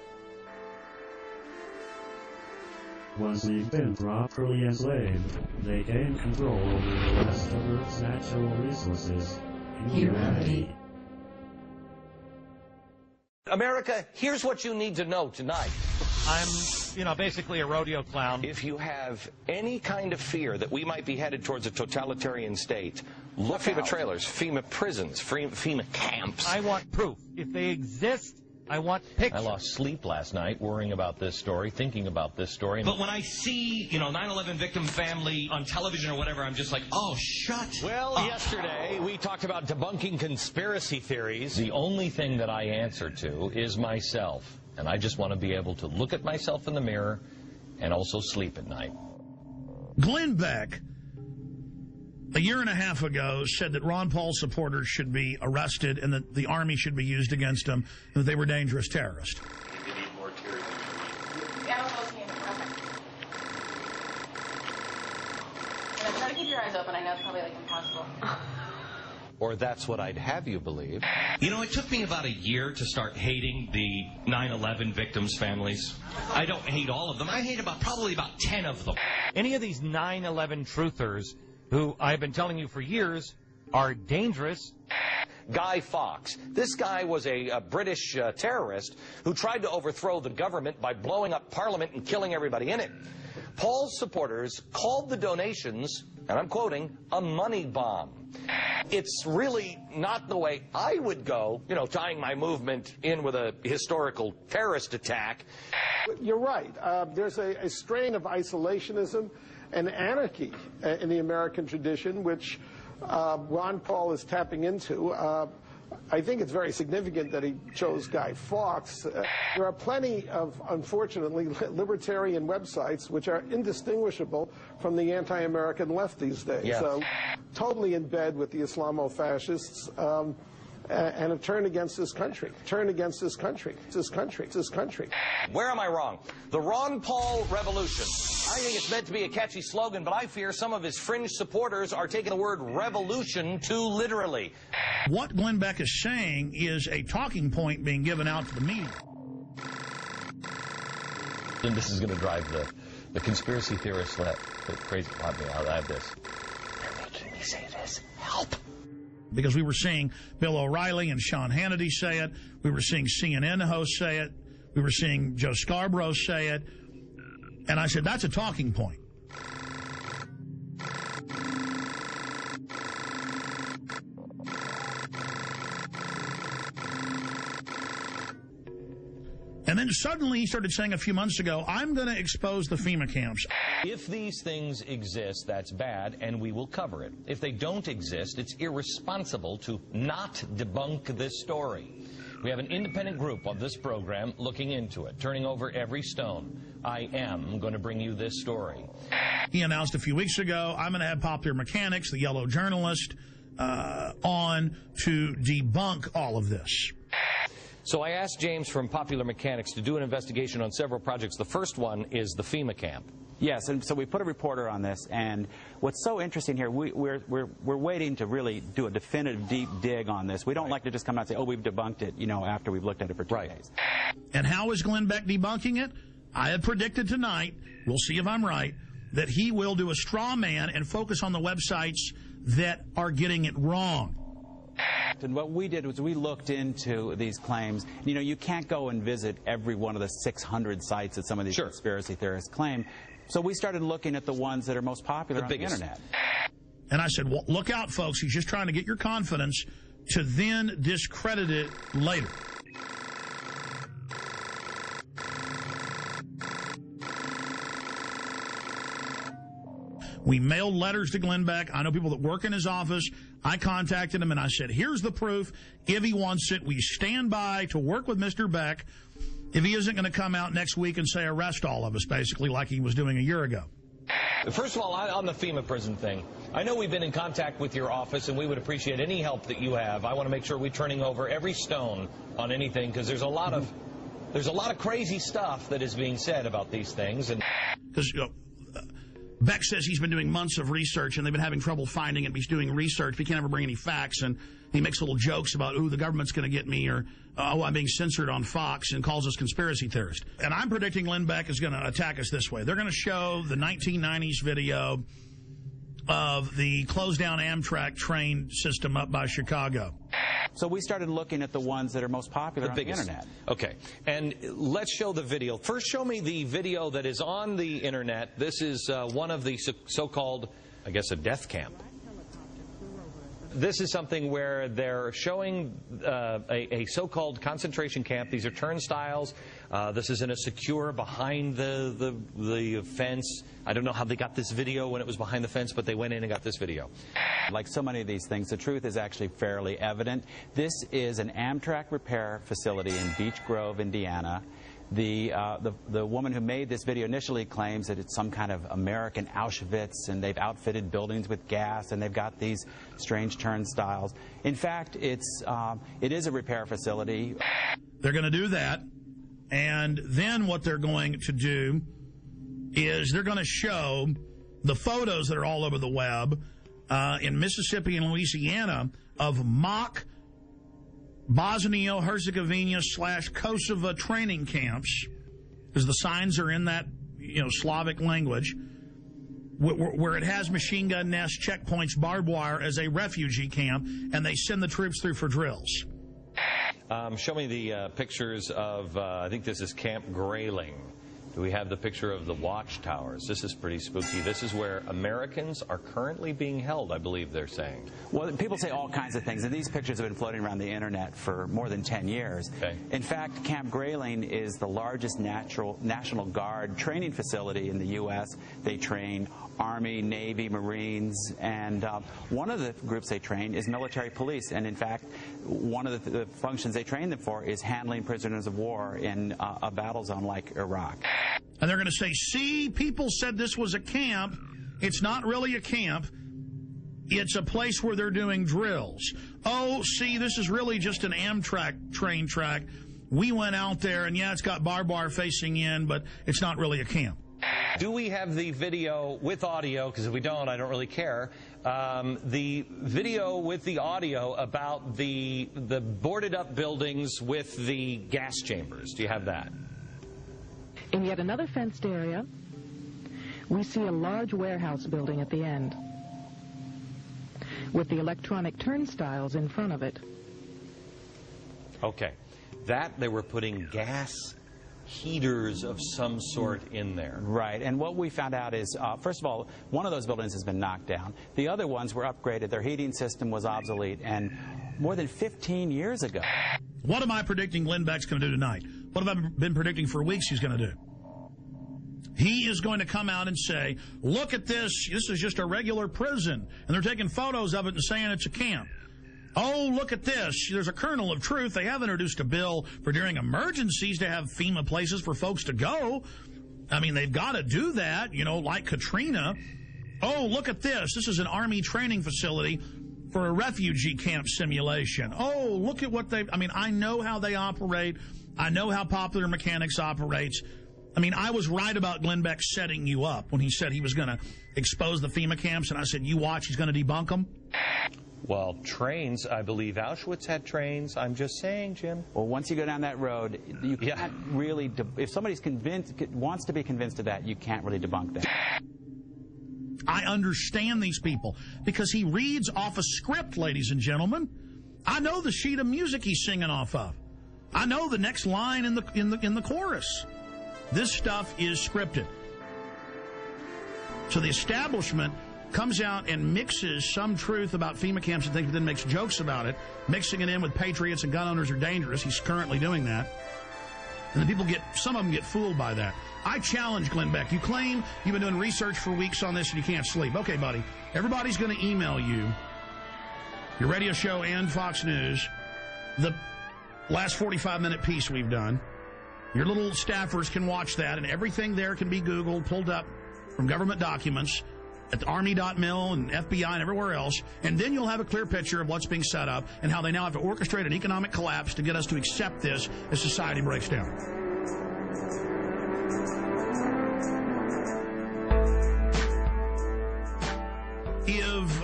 Once we've been properly enslaved, they gain control over the rest of Earth's natural resources. Humanity. America, here's what you need to know tonight. I'm, basically a rodeo clown. If you have any kind of fear that we might be headed towards a totalitarian state, look at FEMA trailers, FEMA prisons, FEMA camps. I want proof. If they exist, I want pictures. I lost sleep last night worrying about this story, thinking about this story. But when I see, 9/11 victim family on television or whatever, I'm just like, oh, shut Well, up. Yesterday we talked about debunking conspiracy theories. The only thing that I answer to is myself. And I just want to be able to look at myself in the mirror and also sleep at night. Glenn Beck, a year and a half ago, said that Ron Paul supporters should be arrested and that the army should be used against them and that they were dangerous terrorists. keep your eyes open. I know it's probably, like, impossible. Or that's what I'd have you believe. You know, it took me about a year to start hating the 9/11 victims' families. I don't hate all of them. I hate probably about 10 of them. Any of these 9/11 truthers, who I've been telling you for years, are dangerous. Guy Fawkes. This guy was a British terrorist who tried to overthrow the government by blowing up Parliament and killing everybody in it. Paul's supporters called the donations, and I'm quoting, a money bomb. It's really not the way I would go, you know, tying my movement in with a historical terrorist attack. You're right. There's a strain of isolationism and anarchy in the American tradition, which Ron Paul is tapping into. I think it's very significant that he chose Guy Fawkes. There are plenty of, unfortunately, libertarian websites which are indistinguishable from the anti-American left these days. Yes. Totally in bed with the Islamo-fascists and have turned against this country. Turned against this country. This country. Where am I wrong? The Ron Paul Revolution. I think it's meant to be a catchy slogan, but I fear some of his fringe supporters are taking the word revolution too literally. What Glenn Beck is saying is a talking point being given out to the media. And this is going to drive the conspiracy theorists crazy. Let me out. I have this. They're making me say this. Help. Because we were seeing Bill O'Reilly and Sean Hannity say it. We were seeing CNN hosts say it. We were seeing Joe Scarborough say it. And I said, that's a talking point. And then suddenly he started saying a few months ago, I'm going to expose the FEMA camps. If these things exist, that's bad, and we will cover it. If they don't exist, it's irresponsible to not debunk this story. We have an independent group on this program looking into it, turning over every stone. I am going to bring you this story. He announced a few weeks ago, I'm going to have Popular Mechanics, the yellow journalist, on to debunk all of this. So I asked James from Popular Mechanics to do an investigation on several projects. The first one is the FEMA camp. Yes, and so we put a reporter on this, and what's so interesting here, we're waiting to really do a definitive deep dig on this. We don't like to just come out and say, oh, we've debunked it, you know, after we've looked at it for 2 days. And how is Glenn Beck debunking it? I had predicted tonight, we'll see if I'm right, that he will do a straw man and focus on the websites that are getting it wrong. And what we did was we looked into these claims. You know, you can't go and visit every one of the 600 sites that some of these conspiracy theorists claim. So we started looking at the ones that are most popular on the Internet. And I said, well, look out, folks. He's just trying to get your confidence to then discredit it later. We mailed letters to Glenn Beck. I know people that work in his office. I contacted him and I said, here's the proof. If he wants it, we stand by to work with Mr. Beck. If he isn't going to come out next week and say arrest all of us, basically, like he was doing a year ago. First of all, on the FEMA prison thing, I know we've been in contact with your office, and we would appreciate any help that you have. I want to make sure we're turning over every stone on anything, because there's a lot of crazy stuff that is being said about these things. And because Beck says he's been doing months of research, and they've been having trouble finding him. He's doing research, but he can't ever bring any facts, and he makes little jokes about, ooh, the government's going to get me, or, oh, I'm being censored on Fox, and calls us conspiracy theorists. And I'm predicting Glenn Beck is going to attack us this way. They're going to show the 1990s video of the closed-down Amtrak train system up by Chicago. So we started looking at the ones that are most popular on the Internet. Okay, and let's show the video. First, show me the video that is on the Internet. This is one of the so-called, I guess, a death camp. This is something where they're showing a so-called concentration camp. These are turnstiles. This is in a secure behind the fence. I don't know how they got this video when it was behind the fence, but they went in and got this video. Like so many of these things, the truth is actually fairly evident. This is an Amtrak repair facility in Beech Grove, Indiana. The woman who made this video initially claims that it's some kind of American Auschwitz, and they've outfitted buildings with gas, and they've got these strange turnstiles. In fact, it is a repair facility. They're going to do that, and then what they're going to do is they're going to show the photos that are all over the web in Mississippi and Louisiana of mock Bosnia-Herzegovina/Kosovo training camps, because the signs are in that, Slavic language, where it has machine gun nests, checkpoints, barbed wire as a refugee camp, and they send the troops through for drills. Show me the pictures of, I think this is Camp Grayling. Do we have the picture of the watchtowers? This is pretty spooky. This is where Americans are currently being held, I believe they're saying. Well, people say all kinds of things, and these pictures have been floating around the internet for more than 10 years. Okay. In fact, Camp Grayling is the largest National Guard training facility in the U.S. They train Army, Navy, Marines, and one of the groups they train is military police. And in fact, one of the functions they train them for is handling prisoners of war in a battle zone like Iraq. And they're going to say, see, people said this was a camp. It's not really a camp. It's a place where they're doing drills. Oh, see, this is really just an Amtrak train track. We went out there, and yeah, it's got barbed wire facing in, but it's not really a camp. Do we have the video with audio? Because if we don't, I don't really care. The video with the audio about the boarded up buildings with the gas chambers. Do you have that? In yet another fenced area, we see a large warehouse building at the end, with the electronic turnstiles in front of it. Okay. That they were putting gas heaters of some sort in there. Right, and what we found out is, first of all, one of those buildings has been knocked down. The other ones were upgraded. Their heating system was obsolete, and more than 15 years ago. What am I predicting Glenn Beck's going to do tonight? What have I been predicting for weeks he's going to do? He is going to come out and say, look at this. This is just a regular prison. And they're taking photos of it and saying it's a camp. Oh, look at this. There's a kernel of truth. They have introduced a bill for during emergencies to have FEMA places for folks to go. I mean, they've got to do that, like Katrina. Oh, look at this. This is an Army training facility for a refugee camp simulation. Oh, look at what I know how they operate. I know how Popular Mechanics operates. I was right about Glenn Beck setting you up when he said he was going to expose the FEMA camps, and I said, you watch, he's going to debunk them. Well, trains, I believe Auschwitz had trains. I'm just saying, Jim. Well, once you go down that road, you can't really, if somebody's wants to be convinced of that, you can't really debunk that. I understand these people because he reads off a script, ladies and gentlemen. I know the sheet of music he's singing off of. I know the next line in the chorus. This stuff is scripted. So the establishment comes out and mixes some truth about FEMA camps and things, but then makes jokes about it, mixing it in with patriots and gun owners are dangerous. He's currently doing that. And then some of them get fooled by that. I challenge Glenn Beck. You claim you've been doing research for weeks on this and you can't sleep. Okay, buddy. Everybody's going to email you, your radio show and Fox News, the last 45-minute piece we've done. Your little staffers can watch that, and everything there can be Googled, pulled up from government documents at the Army.mil and FBI and everywhere else, and then you'll have a clear picture of what's being set up and how they now have to orchestrate an economic collapse to get us to accept this as society breaks down. If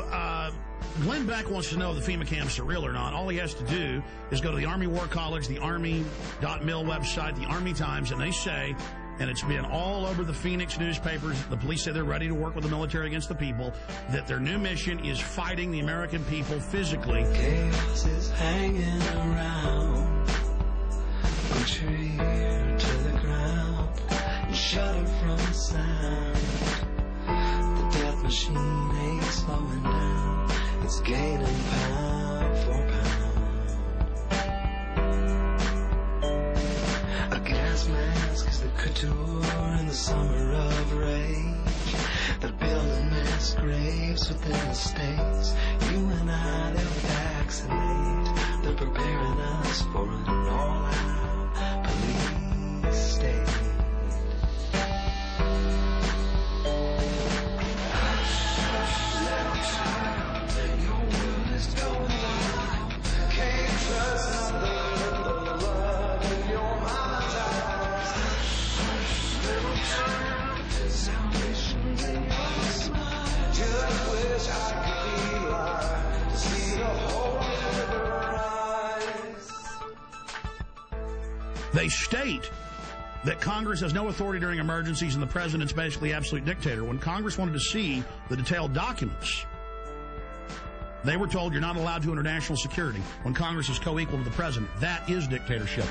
Glenn Beck wants to know if the FEMA camps are real or not, all he has to do is go to the Army War College, the Army.mil website, the Army Times, and they say, and it's been all over the Phoenix newspapers, the police say they're ready to work with the military against the people, that their new mission is fighting the American people physically. Chaos is hanging around, from tree to the ground, and shudder from the sound. The death machine ain't slowing down. It's gaining pound for pound. A gas mask is the couture in the summer of rage. They're building mass graves within the states. You and I, they'll vaccinate. They're preparing us for an all-out police state. Salvation's in your smile. They state that Congress has no authority during emergencies and the president's basically absolute dictator. When Congress wanted to see the detailed documents, they were told you're not allowed to under national security when Congress is co-equal to the president. That is dictatorship.